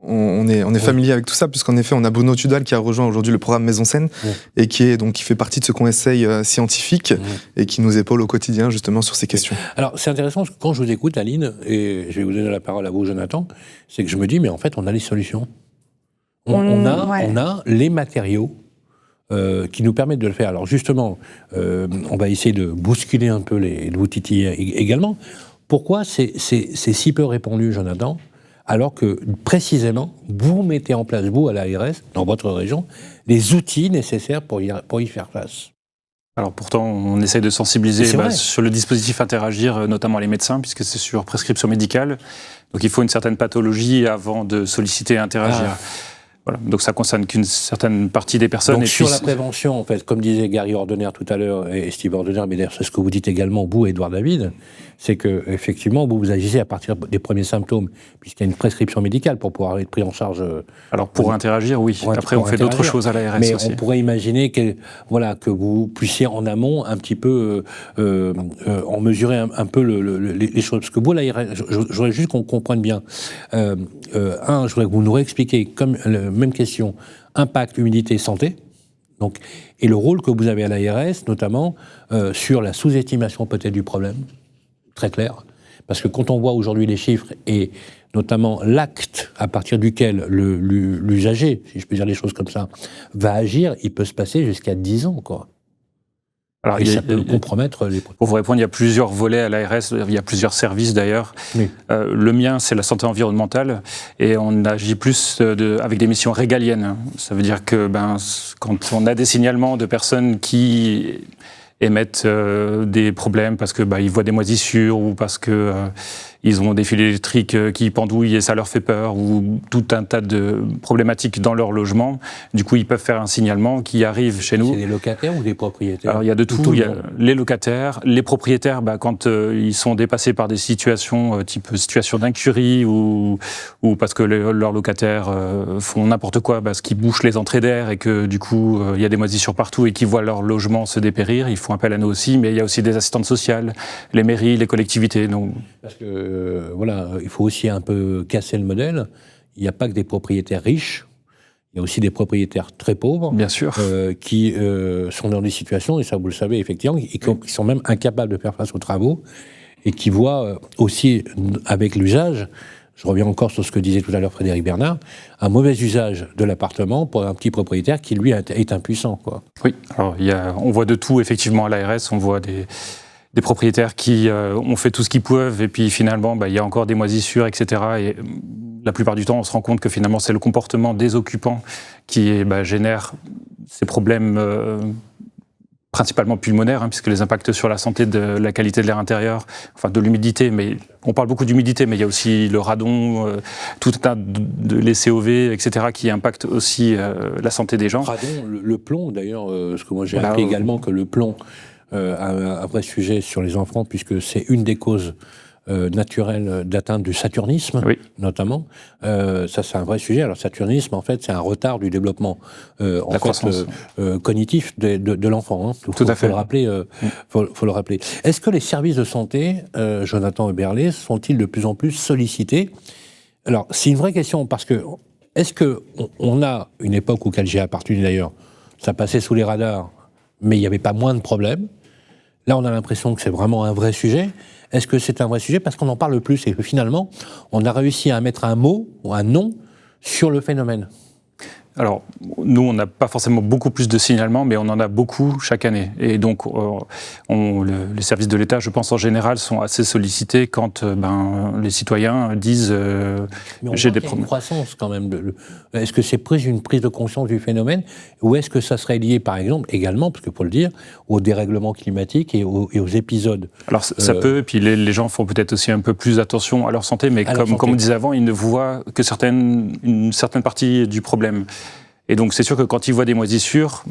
On est familier avec tout ça, puisqu'en effet, on a Bruno Tudal qui a rejoint aujourd'hui le programme Maison Saine et qui fait partie de ce conseil scientifique et qui nous épaule au quotidien justement sur ces questions. Alors, c'est intéressant, parce que quand je vous écoute, Aline, et je vais vous donner la parole à vous, Jonathan, c'est que je me dis, mais en fait, on a les solutions. On a les matériaux qui nous permettent de le faire. Alors justement, on va essayer de bousculer un peu de vous titiller également. Pourquoi c'est si peu répandu, Jonathan, alors que précisément, vous mettez en place, vous, à l'ARS, dans votre région, les outils nécessaires pour y faire face? Alors pourtant, on essaye de sensibiliser sur le dispositif Interagir, notamment les médecins, puisque c'est sur prescription médicale. Donc il faut une certaine pathologie avant de solliciter Interagir. Voilà. Donc ça concerne qu'une certaine partie des personnes. Donc sur la prévention, en fait, comme disait Gary Ordener tout à l'heure, et Steve Ordener, mais d'ailleurs c'est ce que vous dites également, vous, Édouard David, c'est que effectivement vous agissez à partir des premiers symptômes, puisqu'il y a une prescription médicale pour pouvoir être pris en charge. Alors pour Interagir, oui. Après, on fait d'autres choses à l'ARS aussi. Mais on pourrait imaginer que vous puissiez en amont un petit peu en mesurer un peu les choses. Parce que vous, l'ARS, je voudrais juste qu'on comprenne bien. Je voudrais que vous nous réexpliquiez, comme même question. Impact, humidité, santé. Donc, et le rôle que vous avez à l'ARS, notamment sur la sous-estimation peut-être du problème, très clair. Parce que quand on voit aujourd'hui les chiffres et notamment l'acte à partir duquel l'usager, si je peux dire les choses comme ça, va agir, il peut se passer jusqu'à 10 ans, quoi. Alors, et ça peut compromettre les... Pour vous répondre, il y a plusieurs volets à l'ARS, il y a plusieurs services d'ailleurs. Oui. Le mien, c'est la santé environnementale, et on agit plus avec des missions régaliennes. Ça veut dire que quand on a des signalements de personnes qui émettent des problèmes parce que ils voient des moisissures ou parce que ils ont des fils électriques qui pendouillent et ça leur fait peur, ou tout un tas de problématiques dans leur logement. Du coup, ils peuvent faire un signalement qui arrive chez nous. C'est des locataires ou des propriétaires? Alors, il y a de tout. Il y a les locataires, les propriétaires, quand ils sont dépassés par des situations type situation d'incurie ou parce que leurs locataires font n'importe quoi, parce qu'ils bouchent les entrées d'air et que du coup, il y a des moisissures partout et qu'ils voient leur logement se dépérir. Ils font appel à nous aussi, mais il y a aussi des assistantes sociales, les mairies, les collectivités. Donc... Parce que il faut aussi un peu casser le modèle. Il n'y a pas que des propriétaires riches, il y a aussi des propriétaires très pauvres, bien sûr, qui sont dans des situations, et ça vous le savez effectivement, qui sont même incapables de faire face aux travaux, et qui voient aussi, avec l'usage, je reviens encore sur ce que disait tout à l'heure Frédéric Bernard, un mauvais usage de l'appartement pour un petit propriétaire qui, lui, est impuissant, quoi. Oui, alors on voit de tout, effectivement, à l'ARS, on voit des propriétaires qui ont fait tout ce qu'ils peuvent et puis finalement il y a encore des moisissures, etc. Et la plupart du temps on se rend compte que finalement c'est le comportement des occupants qui génère ces problèmes principalement pulmonaires, puisque les impacts sur la santé de la qualité de l'air intérieur, enfin de l'humidité, mais on parle beaucoup d'humidité, mais il y a aussi le radon, tout un tas les COV, etc. qui impactent aussi la santé des gens. Radon, le plomb d'ailleurs, parce que moi j'ai appris également que le plomb un vrai sujet sur les enfants, puisque c'est une des causes naturelles d'atteinte du saturnisme, notamment. Ça, c'est un vrai sujet. Alors, saturnisme, en fait, c'est un retard du développement cognitif de l'enfant. Tout à fait. Faut le rappeler. Est-ce que les services de santé, Jonathan Eberlé, sont-ils de plus en plus sollicités? Alors, c'est une vraie question, parce que est-ce qu'on a une époque auquel j'ai appartenu d'ailleurs, ça passait sous les radars, mais il n'y avait pas moins de problèmes. Là, on a l'impression que c'est vraiment un vrai sujet. Est-ce que c'est un vrai sujet? Parce qu'on en parle plus et que finalement, on a réussi à mettre un mot ou un nom sur le phénomène. Alors, nous, on n'a pas forcément beaucoup plus de signalements, mais on en a beaucoup chaque année. Et donc, les services de l'État, je pense en général, sont assez sollicités quand les citoyens disent j'ai des problèmes. Mais on voit qu'il y a une croissance quand même. Est-ce que c'est une prise de conscience du phénomène, ou est-ce que ça serait lié, par exemple, également, parce qu'il faut le dire, au dérèglement climatique et aux épisodes? Alors, ça peut, et puis les gens font peut-être aussi un peu plus attention à leur santé, mais comme on disait avant, ils ne voient que une certaine partie du problème. Et donc, c'est sûr que quand ils voient des moisissures,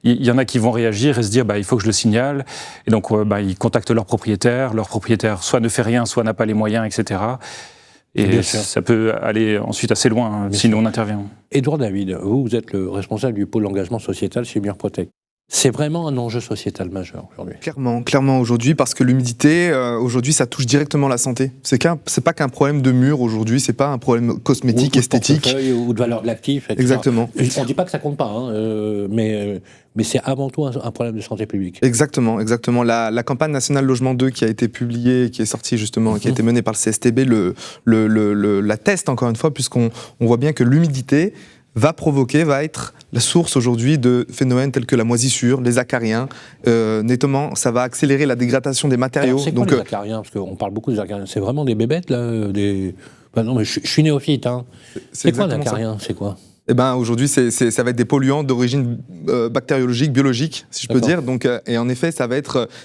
il y en a qui vont réagir et se dire il faut que je le signale. Et donc, ils contactent leur propriétaire. Leur propriétaire soit ne fait rien, soit n'a pas les moyens, etc. Et ça peut aller ensuite assez loin si nous on intervient. Édouard David, vous êtes le responsable du pôle engagement sociétal chez MurProtec. C'est vraiment un enjeu sociétal majeur aujourd'hui. Clairement aujourd'hui, parce que l'humidité, aujourd'hui, ça touche directement la santé. C'est pas qu'un problème de mur aujourd'hui, c'est pas un problème cosmétique, esthétique. Ou de valeur de l'actif, etc. Exactement. On ne dit pas que ça compte pas, mais c'est avant tout un problème de santé publique. Exactement. La campagne nationale logement 2 qui a été publiée, qui est sortie justement, qui a été menée par le CSTB, l'atteste encore une fois, puisqu'on voit bien que l'humidité va être la source aujourd'hui de phénomènes tels que la moisissure, les acariens. Nettement, ça va accélérer la dégradation des matériaux. Alors, c'est quoi les acariens? Parce qu'on parle beaucoup des acariens. C'est vraiment des bébêtes, là non, mais je suis néophyte. C'est quoi un acarien? C'est quoi? Aujourd'hui, ça va être des polluants d'origine bactériologique, biologique, si je peux dire. Donc, et en effet,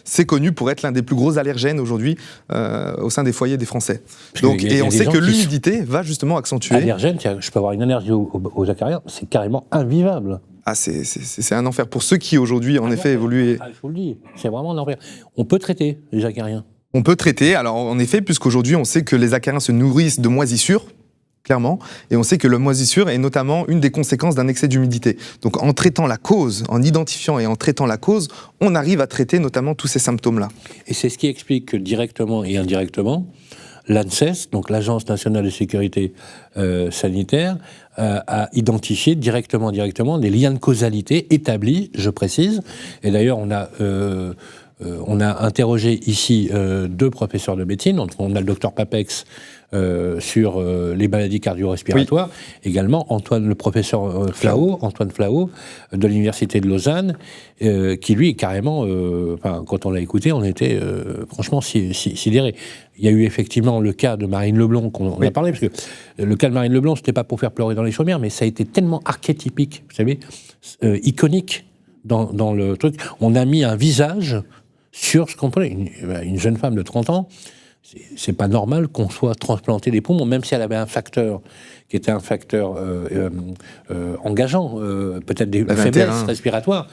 c'est connu pour être l'un des plus gros allergènes aujourd'hui au sein des foyers des Français. Donc, et on sait que l'humidité va justement accentuer. Allergène, je peux avoir une allergie aux acariens, c'est carrément invivable. Ah, c'est un enfer pour ceux qui aujourd'hui, en effet, évoluent. Je vous le dis, c'est vraiment un enfer. On peut traiter les acariens. On peut traiter, alors en effet, puisqu'aujourd'hui, on sait que les acariens se nourrissent de moisissures. Clairement, et on sait que la moisissure est notamment une des conséquences d'un excès d'humidité. Donc en traitant la cause, en identifiant et en traitant la cause, on arrive à traiter notamment tous ces symptômes-là. Et c'est ce qui explique que directement et indirectement, l'ANSES, donc l'Agence nationale de sécurité sanitaire, a identifié directement des liens de causalité établis, je précise. Et d'ailleurs, on a interrogé ici 2 professeurs de médecine. On a le docteur Papex sur les maladies cardio-respiratoires, également le professeur Antoine Flao de l'Université de Lausanne, qui lui, carrément, quand on l'a écouté, on était franchement sidérés. Il y a eu effectivement le cas de Marine Leblanc qu'on a parlé, parce que le cas de Marine Leblanc, c'était pas pour faire pleurer dans les chaumières, mais ça a été tellement archétypique, vous savez, iconique dans le truc. On a mis un visage sur ce qu'on prenait. Une jeune femme de 30 ans, c'est pas normal qu'on soit transplanté des poumons, même si elle avait un facteur qui était un facteur engageant, peut-être des faiblesses respiratoires.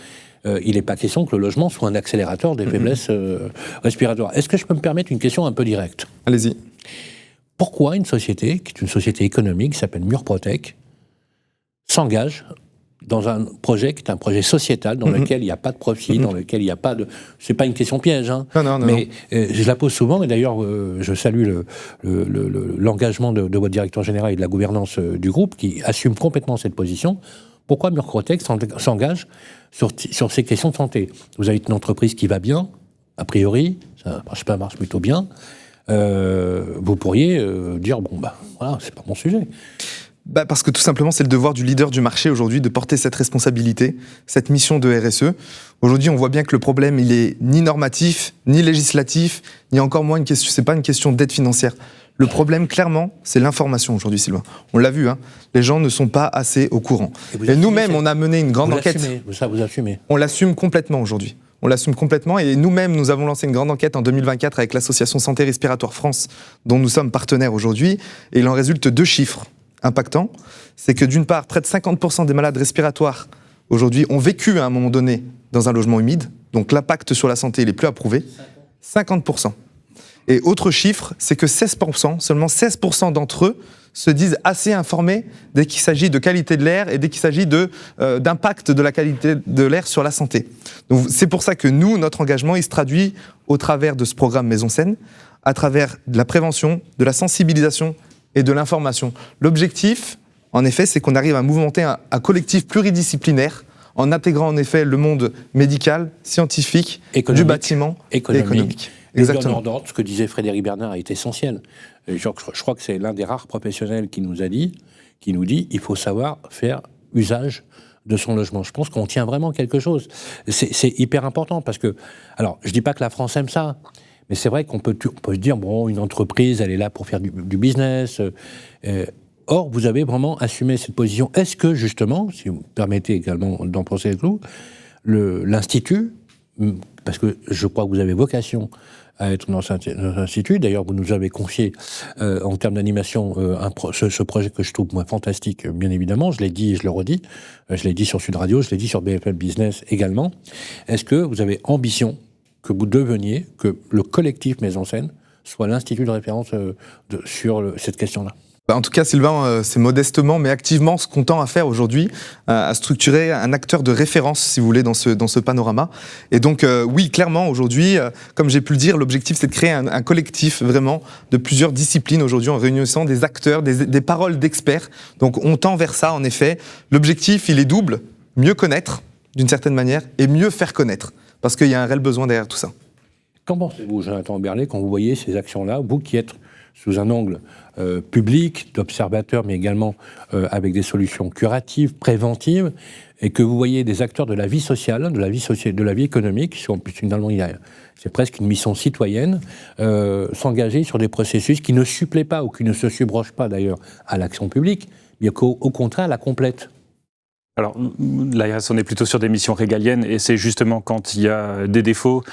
Il n'est pas question que le logement soit un accélérateur des faiblesses respiratoires. Est-ce que je peux me permettre une question un peu directe ? Allez-y. Pourquoi une société, qui est une société économique, qui s'appelle Murprotec, s'engage dans un projet qui est un projet sociétal, dans lequel il n'y a pas de profit, dans lequel il n'y a pas de... C'est pas une question piège, hein. Non. Mais je la pose souvent, et d'ailleurs, je salue l'engagement de votre directeur général et de la gouvernance du groupe, qui assume complètement cette position. Pourquoi Murprotec s'engage sur ces questions de santé ? Vous avez une entreprise qui va bien, a priori, ça marche plutôt bien. Vous pourriez dire, voilà, c'est pas mon sujet. Parce que tout simplement, c'est le devoir du leader du marché aujourd'hui de porter cette responsabilité, cette mission de RSE. Aujourd'hui, on voit bien que le problème, il est ni normatif, ni législatif, ni encore moins c'est pas une question d'aide financière. Le problème, clairement, c'est l'information aujourd'hui, Sylvain. On l'a vu, hein, les gens ne sont pas assez au courant. Et nous-mêmes, on a mené une grande enquête. Vous assumez. On l'assume complètement aujourd'hui. On l'assume complètement et nous-mêmes, nous avons lancé une grande enquête en 2024 avec l'association Santé Respiratoire France, dont nous sommes partenaires aujourd'hui. Et il en résulte 2 chiffres impactants. C'est que d'une part, près de 50% des malades respiratoires aujourd'hui ont vécu à un moment donné dans un logement humide. Donc l'impact sur la santé, il est plus à prouver. 50%. Et autre chiffre, c'est que 16%, seulement 16% d'entre eux se disent assez informés dès qu'il s'agit de qualité de l'air et dès qu'il s'agit d'impact de la qualité de l'air sur la santé. Donc c'est pour ça que nous, notre engagement, il se traduit au travers de ce programme Maison Saine, à travers de la prévention, de la sensibilisation et de l'information. L'objectif, en effet, c'est qu'on arrive à mouvementer un collectif pluridisciplinaire en intégrant en effet le monde médical, scientifique, du bâtiment et économique. Exactement. Le donneur d'ordre, ce que disait Frédéric Bernard, est essentiel. Je crois que c'est l'un des rares professionnels qui nous dit, il faut savoir faire usage de son logement. Je pense qu'on tient vraiment quelque chose. C'est hyper important parce que, alors, je dis pas que la France aime ça, mais c'est vrai qu'on peut se dire, une entreprise, elle est là pour faire du business. Or, vous avez vraiment assumé cette position. Est-ce que, justement, si vous me permettez également d'en penser avec vous, l'Institut, parce que je crois que vous avez vocation à être dans cet institut, d'ailleurs, vous nous avez confié, en termes d'animation, ce projet que je trouve, moi, fantastique, bien évidemment, je l'ai dit et je le redis, je l'ai dit sur Sud Radio, je l'ai dit sur BFM Business également. Est-ce que vous avez ambition que vous deveniez, que le collectif Maison Saine soit l'institut de référence sur cette question-là? En tout cas, Sylvain, c'est modestement, mais activement ce qu'on tend à faire aujourd'hui, à structurer un acteur de référence, si vous voulez, dans ce panorama. Et donc, oui, clairement, aujourd'hui, comme j'ai pu le dire, l'objectif, c'est de créer un collectif, vraiment, de plusieurs disciplines aujourd'hui, en réunissant des acteurs, des paroles d'experts. Donc, on tend vers ça, en effet. L'objectif, il est double, mieux connaître, d'une certaine manière, et mieux faire connaître, parce qu'il y a un réel besoin derrière tout ça. Qu'en pensez-vous, Jonathan Berlet, quand vous voyez ces actions-là, vous qui êtes sous un angle public, d'observateur, mais également avec des solutions curatives, préventives, et que vous voyez des acteurs de la vie sociale, de la vie économique, finalement c'est presque une mission citoyenne, s'engager sur des processus qui ne suppléent pas, ou qui ne se subrochent pas d'ailleurs à l'action publique, mais qu'au contraire la complètent. Alors, l'ARS, on est plutôt sur des missions régaliennes et c'est justement quand il y a des défauts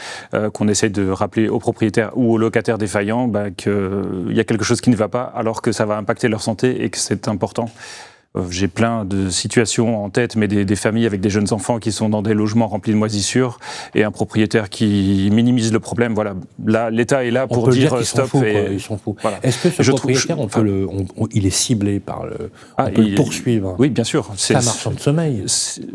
qu'on essaie de rappeler aux propriétaires ou aux locataires défaillants qu'il y a quelque chose qui ne va pas alors que ça va impacter leur santé et que c'est important. J'ai plein de situations en tête, mais des familles avec des jeunes enfants qui sont dans des logements remplis de moississures et un propriétaire qui minimise le problème. Voilà, là, l'État est là pour dire stop. Ils sont fous. Voilà. Est-ce que ce propriétaire, il est ciblé par on peut le poursuivre? Oui, bien sûr. C'est un marchand de sommeil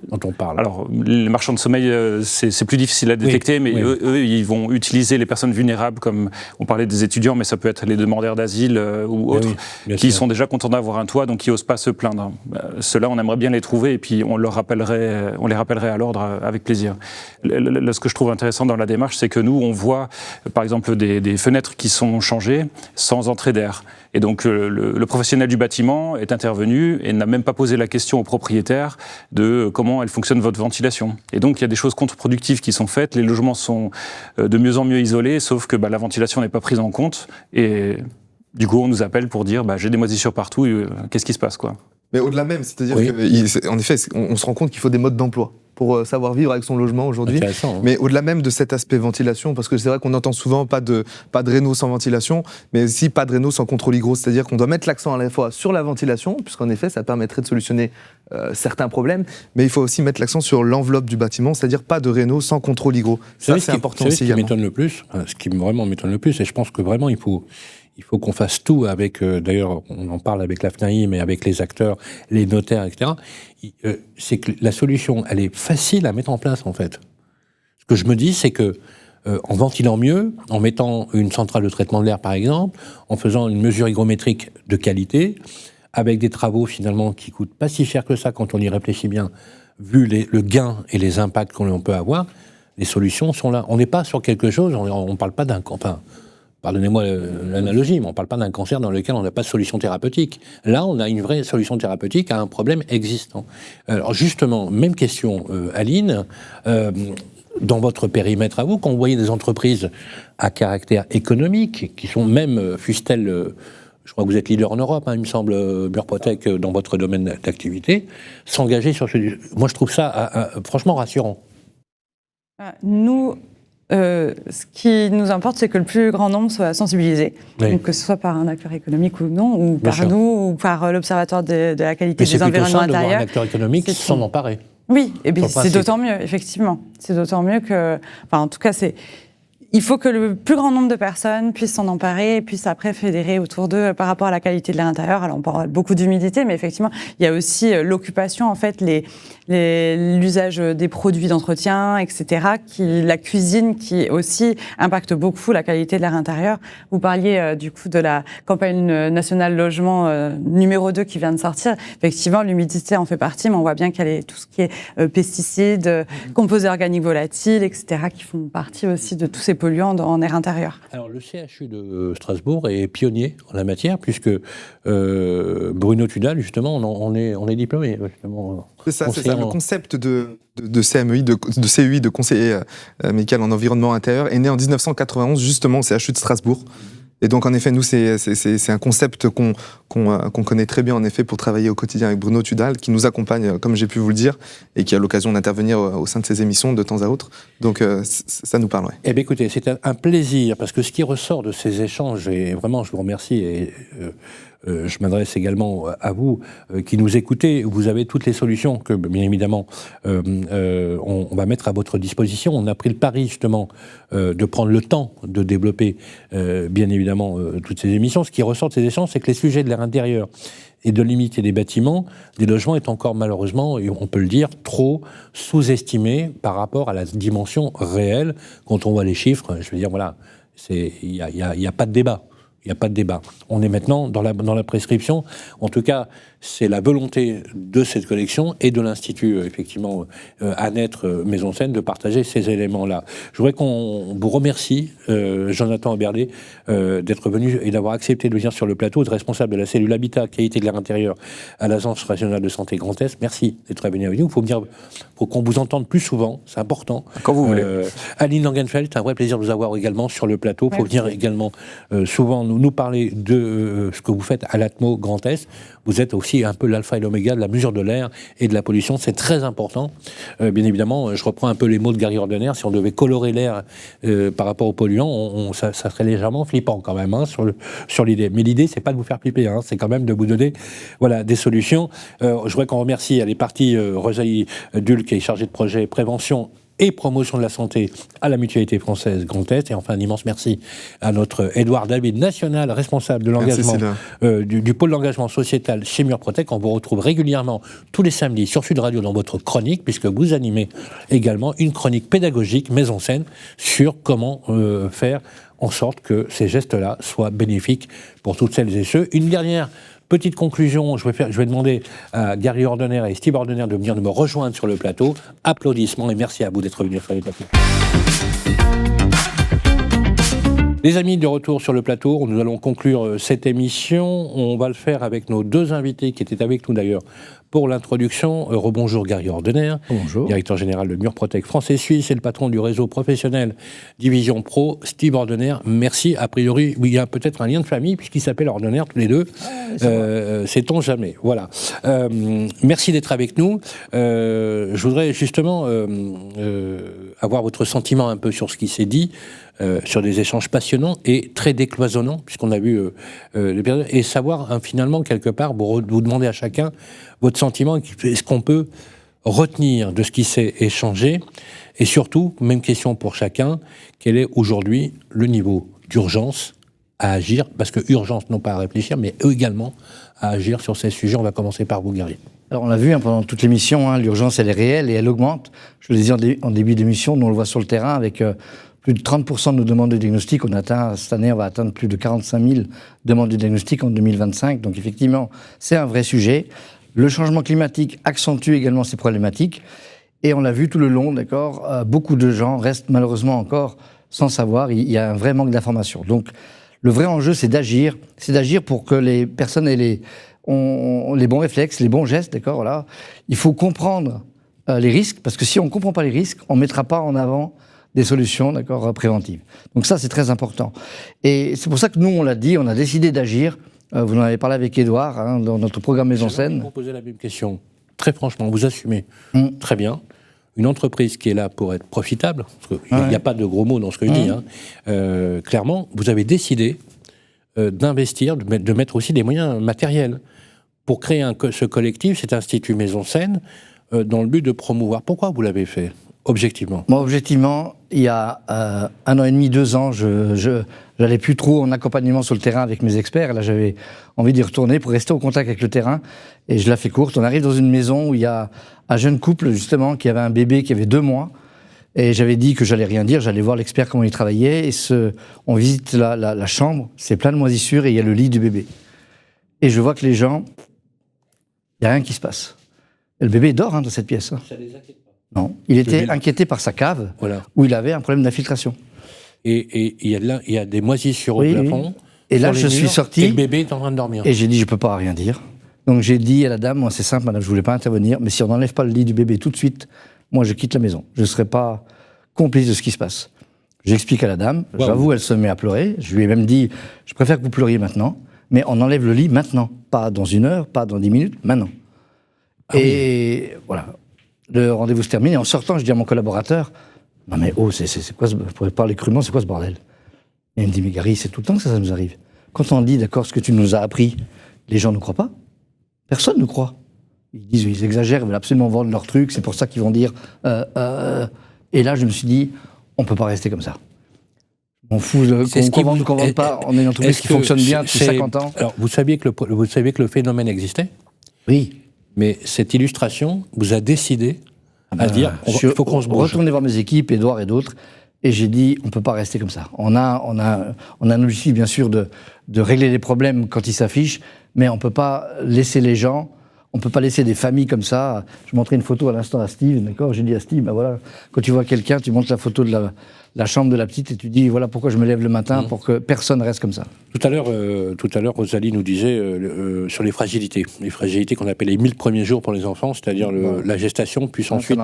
dont on parle. Alors, les marchands de sommeil, c'est plus difficile à détecter, mais eux, ils vont utiliser les personnes vulnérables, comme on parlait des étudiants, mais ça peut être les demandeurs d'asile ou autres, qui sont déjà contents d'avoir un toit, donc qui n'osent pas se plaindre. Ceux-là, on aimerait bien les trouver, et puis on les rappellerait à l'ordre avec plaisir. Ce que je trouve intéressant dans la démarche, c'est que nous, on voit, par exemple, des fenêtres qui sont changées sans entrée d'air. Et donc, le professionnel du bâtiment est intervenu et n'a même pas posé la question au propriétaire de comment elle fonctionne votre ventilation. Et donc, il y a des choses contre-productives qui sont faites. Les logements sont de mieux en mieux isolés, sauf que la ventilation n'est pas prise en compte. Et du coup, on nous appelle pour dire j'ai des moisissures partout, qu'est-ce qui se passe, quoi. Mais au-delà même, c'est-à-dire qu'en effet, on se rend compte qu'il faut des modes d'emploi pour savoir vivre avec son logement aujourd'hui. Mais au-delà même de cet aspect ventilation, parce que c'est vrai qu'on entend souvent pas de réno sans ventilation, mais aussi pas de réno sans contrôle hygrométrie, c'est-à-dire qu'on doit mettre l'accent à la fois sur la ventilation, puisqu'en effet, ça permettrait de solutionner certains problèmes, mais il faut aussi mettre l'accent sur l'enveloppe du bâtiment, c'est-à-dire pas de réno sans contrôle hygrométrie. Ça, c'est important aussi. Ce qui m'étonne le plus, ce qui vraiment m'étonne le plus, et je pense que vraiment il faut qu'on fasse tout avec, d'ailleurs, on en parle avec la FNAIM, mais avec les acteurs, les notaires, etc. C'est que la solution, elle est facile à mettre en place, en fait. Ce que je me dis, c'est que en ventilant mieux, en mettant une centrale de traitement de l'air, par exemple, en faisant une mesure hygrométrique de qualité, avec des travaux, finalement, qui coûtent pas si cher que ça, quand on y réfléchit bien, vu le gain et les impacts qu'on peut avoir, les solutions sont là. On n'est pas sur quelque chose, on ne parle pas d'un... Enfin, pardonnez-moi l'analogie, mais on ne parle pas d'un cancer dans lequel on n'a pas de solution thérapeutique. Là, on a une vraie solution thérapeutique à un problème existant. Alors justement, même question, Aline, dans votre périmètre à vous, quand vous voyez des entreprises à caractère économique, qui sont même, fussent-elles, je crois que vous êtes leader en Europe, il me semble, Murprotec, dans votre domaine d'activité, s'engager sur ce... Moi, je trouve ça franchement rassurant. Nous... ce qui nous importe, c'est que le plus grand nombre soit sensibilisé, donc que ce soit par un acteur économique ou non, ou par nous, ou par l'Observatoire de la qualité des environnements intérieurs. Mais c'est plutôt simple de voir un acteur économique s'en emparer. Oui, et bien c'est d'autant mieux, effectivement. C'est d'autant mieux que... Enfin, en tout cas, il faut que le plus grand nombre de personnes puissent s'en emparer et puissent après fédérer autour d'eux par rapport à la qualité de l'air intérieur. Alors, on parle beaucoup d'humidité, mais effectivement, il y a aussi l'occupation, en fait, l'usage des produits d'entretien, etc., la cuisine qui aussi impacte beaucoup la qualité de l'air intérieur. Vous parliez du coup de la campagne nationale logement numéro 2 qui vient de sortir. Effectivement, l'humidité en fait partie, mais on voit bien qu'il y a tout ce qui est pesticides, composés organiques volatiles, etc., qui font partie aussi de tous ces polluants en air intérieur. Alors, le CHU de Strasbourg est pionnier en la matière, puisque Bruno Tudal, justement, on est diplômé. C'est ça. Le concept de CMEI, de CUI, de conseiller médical en environnement intérieur, est né en 1991, justement, au CHU de Strasbourg. Et donc, en effet, nous, c'est un concept qu'on connaît très bien, en effet, pour travailler au quotidien avec Bruno Tudal, qui nous accompagne, comme j'ai pu vous le dire, et qui a l'occasion d'intervenir au sein de ces émissions de temps à autre. Donc, ça nous parle, ouais. Eh bien, écoutez, c'est un plaisir, parce que ce qui ressort de ces échanges, et vraiment, je vous remercie, et je m'adresse également à vous qui nous écoutez. Vous avez toutes les solutions que, bien évidemment, on va mettre à votre disposition. On a pris le pari, justement, de prendre le temps de développer, bien évidemment, toutes ces émissions. Ce qui ressort de ces échanges, c'est que les sujets de l'air intérieur et de l'humidité des bâtiments, des logements, est encore malheureusement, et on peut le dire, trop sous-estimé par rapport à la dimension réelle. Quand on voit les chiffres, je veux dire, voilà, il n'y a pas de débat. Il n'y a pas de débat. On est maintenant dans la prescription. En tout cas, c'est la volonté de cette collection et de l'Institut, effectivement, à naître Maison Saine, de partager ces éléments-là. Je voudrais qu'on vous remercie, Jonathan Berlet, d'être venu et d'avoir accepté de venir sur le plateau, de responsable de la cellule Habitat, Qualité de l'air intérieur à l'Agence régionale de santé Grand Est. Merci d'être venu avec nous. Il faut qu'on vous entende plus souvent, c'est important. Quand vous voulez. Aline Langenfeld, c'est un vrai plaisir de vous avoir également sur le plateau. Il faut venir également souvent nous parler de ce que vous faites à l'Atmo Grand Est. Vous êtes aussi un peu l'alpha et l'oméga de la mesure de l'air et de la pollution. C'est très important. Bien évidemment, je reprends un peu les mots de Gary Ordener. Si on devait colorer l'air par rapport aux polluants, ça serait légèrement flippant quand même sur l'idée. Mais l'idée, c'est pas de vous faire flipper, c'est quand même de vous donner des solutions. Je voudrais qu'on remercie, elle est partie, Rosalie Dull, qui est chargée de projet prévention et promotion de la santé à la Mutualité française Grand Est. Et enfin, un immense merci à notre Édouard David, national responsable de l'engagement du pôle d'engagement sociétal chez Murprotec. On vous retrouve régulièrement tous les samedis sur Sud Radio dans votre chronique, puisque vous animez également une chronique pédagogique, Maison Saine, sur comment faire en sorte que ces gestes-là soient bénéfiques pour toutes celles et ceux. Une dernière petite conclusion, je vais demander à Gary Ordener et Steve Ordener de venir me rejoindre sur le plateau. Applaudissements et merci à vous d'être venus sur le plateau. Les amis, de retour sur le plateau, nous allons conclure cette émission. On va le faire avec nos deux invités qui étaient avec nous d'ailleurs pour l'introduction. Rebonjour Gary Ordener, bonjour. Directeur général de Murprotec France et Suisse et le patron du réseau professionnel Division Pro, Steve Ordener. Merci. A priori, il y a peut-être un lien de famille puisqu'ils s'appellent Ordener tous les deux. Sait-on jamais. Voilà. Merci d'être avec nous. Je voudrais justement avoir votre sentiment un peu sur ce qui s'est dit. Sur des échanges passionnants et très décloisonnants, puisqu'on a vu les périodes, et savoir finalement, quelque part, vous demander à chacun votre sentiment, est-ce qu'on peut retenir de ce qui s'est échangé, et surtout, même question pour chacun, quel est aujourd'hui le niveau d'urgence à agir, parce que urgence, non pas à réfléchir, mais également à agir sur ces sujets. On va commencer par vous, Gary. Alors on l'a vu pendant toute l'émission, l'urgence elle est réelle et elle augmente. Je le disais en début d'émission, nous on le voit sur le terrain avec plus de 30% de nos demandes de diagnostic. Cette année, on va atteindre plus de 45 000 demandes de diagnostic en 2025. Donc effectivement, c'est un vrai sujet. Le changement climatique accentue également ces problématiques. Et on l'a vu tout le long, d'accord, beaucoup de gens restent malheureusement encore sans savoir. Il y a un vrai manque d'information. Donc le vrai enjeu, c'est d'agir pour que les personnes aient les bons réflexes, les bons gestes, d'accord, voilà. Il faut comprendre les risques, parce que si on ne comprend pas les risques, on ne mettra pas en avant des solutions, d'accord, préventives. Donc ça, c'est très important. Et c'est pour ça que nous, on l'a dit, on a décidé d'agir. Vous en avez parlé avec Édouard, dans notre programme Maison Saine. Je vais vous poser la même question. Très franchement, vous assumez très bien une entreprise qui est là pour être profitable, parce qu'il n'y a pas de gros mots dans ce que je dis, clairement, vous avez décidé d'investir, de mettre aussi des moyens matériels pour créer ce collectif, cet Institut Maison Saine, dans le but de promouvoir. Pourquoi vous l'avez fait ? Objectivement. Moi, objectivement, il y a 1 an et demi, 2 ans, je n'allais plus trop en accompagnement sur le terrain avec mes experts. Et là, j'avais envie d'y retourner pour rester au contact avec le terrain. Et je la fais courte. On arrive dans une maison où il y a un jeune couple, justement, qui avait un bébé qui avait 2 mois. Et j'avais dit que j'allais rien dire, j'allais voir l'expert comment il travaillait. Et on visite la chambre, c'est plein de moisissures et il y a le lit du bébé. Et je vois que les gens, il n'y a rien qui se passe. Et le bébé dort dans cette pièce. Ça les inquiète pas? Non, il était inquiété par sa cave, où il avait un problème d'infiltration. Et il y a des moisissures au plafond. Et là, je suis sorti. Et le bébé est en train de dormir. Et j'ai dit, je ne peux pas rien dire. Donc j'ai dit à la dame, moi c'est simple, madame, je ne voulais pas intervenir, mais si on n'enlève pas le lit du bébé tout de suite, moi je quitte la maison. Je ne serai pas complice de ce qui se passe. J'explique à la dame, j'avoue, elle se met à pleurer. Je lui ai même dit, je préfère que vous pleuriez maintenant, mais on enlève le lit maintenant. Pas dans 1 heure, pas dans 10 minutes, maintenant. Voilà. Le rendez-vous se termine, et en sortant, je dis à mon collaborateur, non mais c'est quoi, pour parler crûment, c'est quoi ce bordel? Et il me dit, mais Gary, c'est tout le temps que ça nous arrive. Quand on dit, d'accord, ce que tu nous as appris, les gens ne croient pas. Personne ne croit. Ils exagèrent, ils veulent absolument vendre leur truc, c'est pour ça qu'ils vont dire... Et là, je me suis dit, on ne peut pas rester comme ça. On fout qu'on ne vende pas, on est une entreprise qui fonctionne bien depuis 50 ans. Alors, vous saviez que le phénomène existait? Oui. Mais cette illustration vous a décidé à dire il faut qu'on se bouge. Retourner voir mes équipes, Édouard et d'autres, et j'ai dit on ne peut pas rester comme ça. On a un objectif, bien sûr, de régler les problèmes quand ils s'affichent, mais on ne peut pas laisser les gens On ne peut pas laisser des familles comme ça. Je montrais une photo à l'instant à Steve, d'accord ? J'ai dit à Steve, voilà, quand tu vois quelqu'un, tu montres la photo de la chambre de la petite et tu dis, voilà pourquoi je me lève le matin, pour que personne ne reste comme ça. Tout à l'heure, Rosalie nous disait sur les fragilités qu'on appelle les 1000 premiers jours pour les enfants, c'est-à-dire la gestation, puis ensuite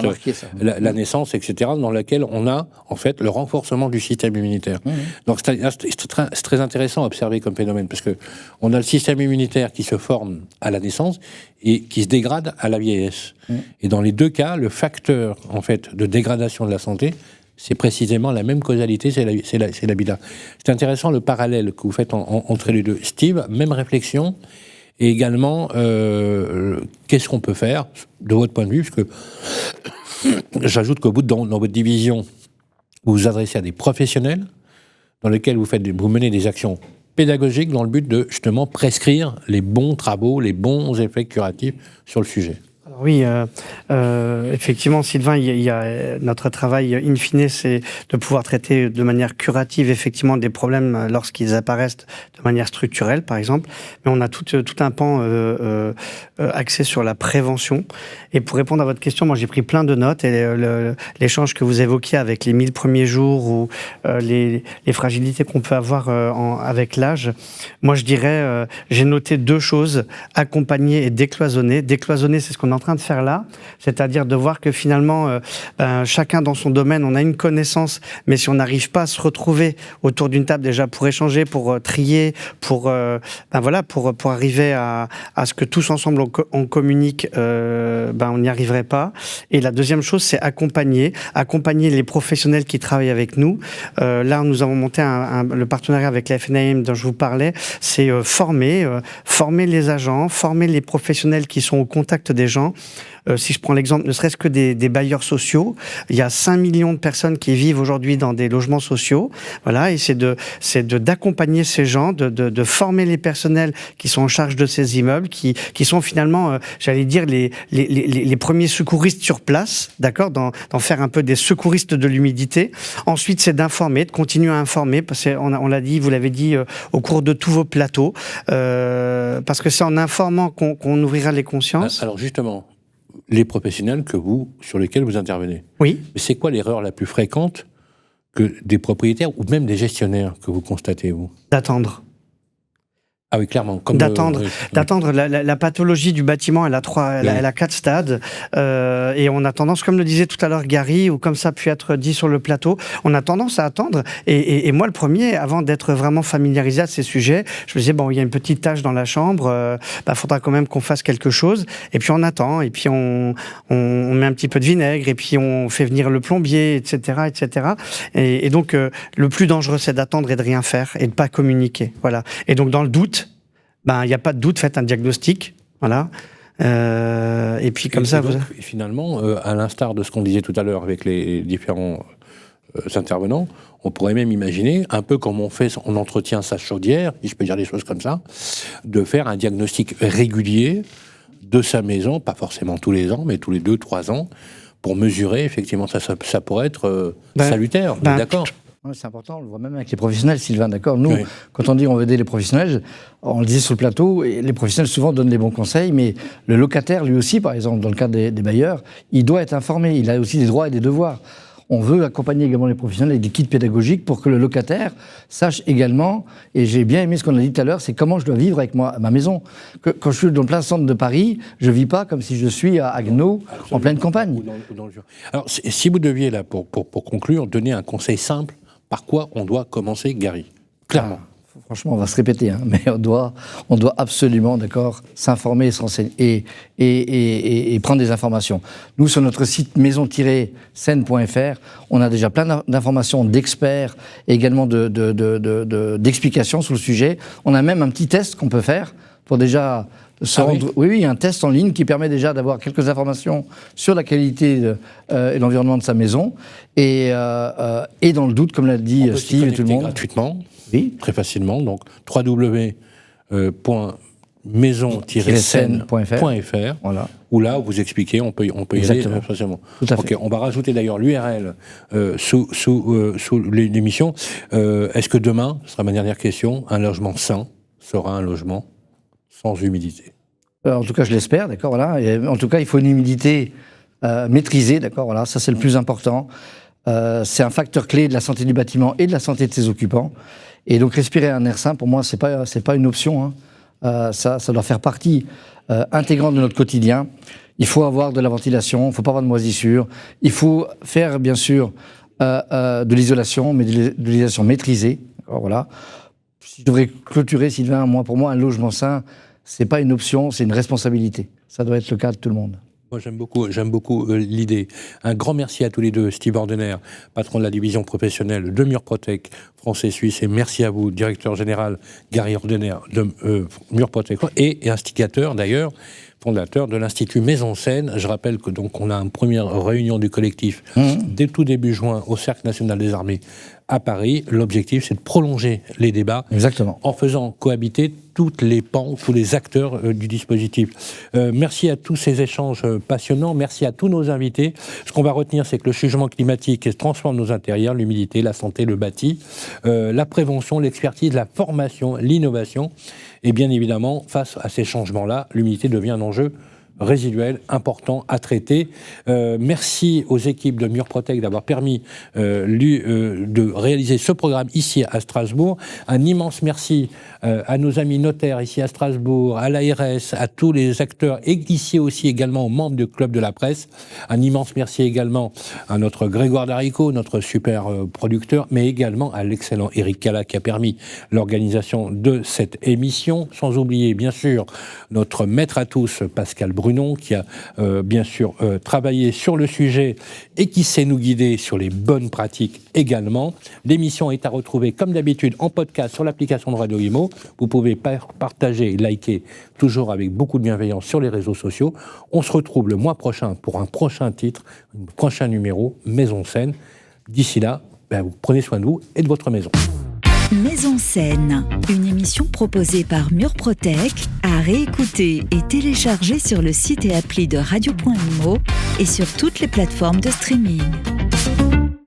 la naissance, etc., dans laquelle on a en fait le renforcement du système immunitaire. Donc c'est très intéressant à observer comme phénomène, parce que on a le système immunitaire qui se forme à la naissance et qui se dégrade à la vieillesse. Et dans les deux cas, le facteur en fait de dégradation de la santé, c'est précisément la même causalité, c'est l'habitat. C'est intéressant le parallèle que vous faites entre les deux. Steve, même réflexion, et également, qu'est-ce qu'on peut faire, de votre point de vue, parce que j'ajoute qu'au bout dans votre division, vous vous adressez à des professionnels, dans lesquels vous menez des actions pédagogiques dans le but de, justement, prescrire les bons travaux, les bons effets curatifs sur le sujet. Oui, effectivement, Sylvain, il y a notre travail in fine, c'est de pouvoir traiter de manière curative effectivement des problèmes lorsqu'ils apparaissent de manière structurelle, par exemple. Mais on a tout un pan axé sur la prévention. Et pour répondre à votre question, moi j'ai pris plein de notes et l'échange que vous évoquiez avec les 1000 premiers jours ou les fragilités qu'on peut avoir avec l'âge, moi je dirais, j'ai noté 2 choses, accompagner et décloisonner. Décloisonner, c'est ce qu'on est en train de faire là, c'est-à-dire de voir que finalement, chacun dans son domaine, on a une connaissance, mais si on n'arrive pas à se retrouver autour d'une table déjà pour échanger, pour trier, pour arriver à ce que tous ensemble on communique, on n'y arriverait pas. Et la deuxième chose, c'est accompagner les professionnels qui travaillent avec nous. Là, nous avons monté le partenariat avec la FNAIM dont je vous parlais, c'est former les agents, former les professionnels qui sont au contact des gens. Si je prends l'exemple, ne serait-ce que des bailleurs sociaux, il y a 5 millions de personnes qui vivent aujourd'hui dans des logements sociaux. Voilà, et c'est d'accompagner ces gens, de former les personnels qui sont en charge de ces immeubles, qui sont finalement, j'allais dire, les premiers secouristes sur place, d'accord, d'en faire un peu des secouristes de l'humidité. Ensuite, c'est d'informer, de continuer à informer, parce qu'on l'a dit, vous l'avez dit au cours de tous vos plateaux, parce que c'est en informant qu'on ouvrira les consciences. Alors justement, les professionnels sur lesquels vous intervenez. Oui. Mais c'est quoi l'erreur la plus fréquente que des propriétaires ou même des gestionnaires que vous constatez, vous ? D'attendre. Ah oui, clairement. D'attendre. La pathologie du bâtiment, elle a 4 stades. Et on a tendance, comme le disait tout à l'heure Gary, ou comme ça a pu être dit sur le plateau, on a tendance à attendre. Et moi, le premier, avant d'être vraiment familiarisé à ces sujets, je me disais, bon, il y a une petite tache dans la chambre, faudra quand même qu'on fasse quelque chose. Et puis on attend, et puis on met un petit peu de vinaigre, et puis on fait venir le plombier, etc., etc. Et donc, le plus dangereux, c'est d'attendre et de rien faire, et de pas communiquer. Voilà. Et donc, dans le doute, il n'y a pas de doute, faites un diagnostic, voilà. Et puis comme ça, finalement, à l'instar de ce qu'on disait tout à l'heure avec les différents intervenants, on pourrait même imaginer, un peu comme on entretient sa chaudière, si je peux dire des choses comme ça, de faire un diagnostic régulier de sa maison, pas forcément tous les ans, mais tous les 2-3 ans, pour mesurer, effectivement, ça pourrait être salutaire, d'accord ? C'est important, on le voit même avec les professionnels, Sylvain, d'accord ? Nous, quand on dit on veut aider les professionnels, on le disait sur le plateau, et les professionnels souvent donnent les bons conseils, mais le locataire, lui aussi, par exemple, dans le cadre des bailleurs, il doit être informé, il a aussi des droits et des devoirs. On veut accompagner également les professionnels avec des kits pédagogiques pour que le locataire sache également, et j'ai bien aimé ce qu'on a dit tout à l'heure, c'est comment je dois vivre avec ma maison. Quand je suis dans le plein centre de Paris, je ne vis pas comme si je suis à Haguenau, en pleine campagne. Alors, si vous deviez, là, pour conclure, donner un conseil simple, par quoi on doit commencer, Gary ? Clairement. Franchement, on va se répéter, mais on doit absolument, d'accord, s'informer et se renseigner et prendre des informations. Nous, sur notre site maison-scène.fr, on a déjà plein d'informations d'experts et également d'explications sur le sujet. On a même un petit test qu'on peut faire pour déjà se rendre... Oui, un test en ligne qui permet déjà d'avoir quelques informations sur la qualité et l'environnement de sa maison. Et dans le doute, comme l'a dit Steve et tout le monde. Gratuitement, oui, très facilement. Donc www.maison-scène.fr, voilà. Où là, vous expliquez, on peut y aller facilement. Tout à fait. On va rajouter d'ailleurs l'URL sous l'émission. Est-ce que demain, ce sera ma dernière question, un logement sain sera un logement sans humidité ? En tout cas, je l'espère, d'accord, voilà. Et en tout cas, il faut une humidité maîtrisée, d'accord, voilà. Ça, c'est le plus important. C'est un facteur clé de la santé du bâtiment et de la santé de ses occupants. Et donc, respirer un air sain, pour moi, c'est pas une option. Hein. Ça doit faire partie intégrante de notre quotidien. Il faut avoir de la ventilation, il ne faut pas avoir de moisissures. Il faut faire, bien sûr, de l'isolation, mais de l'isolation maîtrisée. Alors, voilà. Si je devrais clôturer, Sylvain, pour moi, un logement sain, ce n'est pas une option, c'est une responsabilité. Ça doit être le cas de tout le monde. Moi, j'aime beaucoup l'idée. Un grand merci à tous les deux. Steve Ordener, patron de la division professionnelle de Murprotec, français-suisse, et merci à vous, directeur général Gary Ordener de Murprotec, et instigateur d'ailleurs, fondateur de l'Institut Maison Saine. Je rappelle que donc on a une première réunion du collectif dès tout début juin au Cercle National des Armées à Paris. L'objectif, c'est de prolonger les débats. Exactement. En faisant cohabiter toutes les pans, tous les acteurs du dispositif. Merci à tous ces échanges passionnants. Merci à tous nos invités. Ce qu'on va retenir, c'est que le changement climatique transforme nos intérieurs, l'humidité, la santé, le bâti, la prévention, l'expertise, la formation, l'innovation. Et bien évidemment, face à ces changements-là, l'humidité devient un enjeu résiduel, important à traiter. Merci aux équipes de Murprotec d'avoir permis de réaliser ce programme ici à Strasbourg. Un immense merci à nos amis notaires ici à Strasbourg, à l'ARS, à tous les acteurs, et ici aussi également aux membres du Club de la Presse. Un immense merci également à notre Grégoire Darico, notre super producteur, mais également à l'excellent Eric Cala qui a permis l'organisation de cette émission. Sans oublier, bien sûr, notre maître à tous, Pascal Brunon, qui a bien sûr travaillé sur le sujet et qui sait nous guider sur les bonnes pratiques également. L'émission est à retrouver comme d'habitude en podcast sur l'application de Radio Imo. Vous pouvez partager et liker toujours avec beaucoup de bienveillance sur les réseaux sociaux. On se retrouve le mois prochain pour un prochain titre, un prochain numéro Maison Saine. D'ici là, vous prenez soin de vous et de votre maison. Maison Saine, une émission proposée par Murprotec, à réécouter et télécharger sur le site et appli de Radio.imo et sur toutes les plateformes de streaming.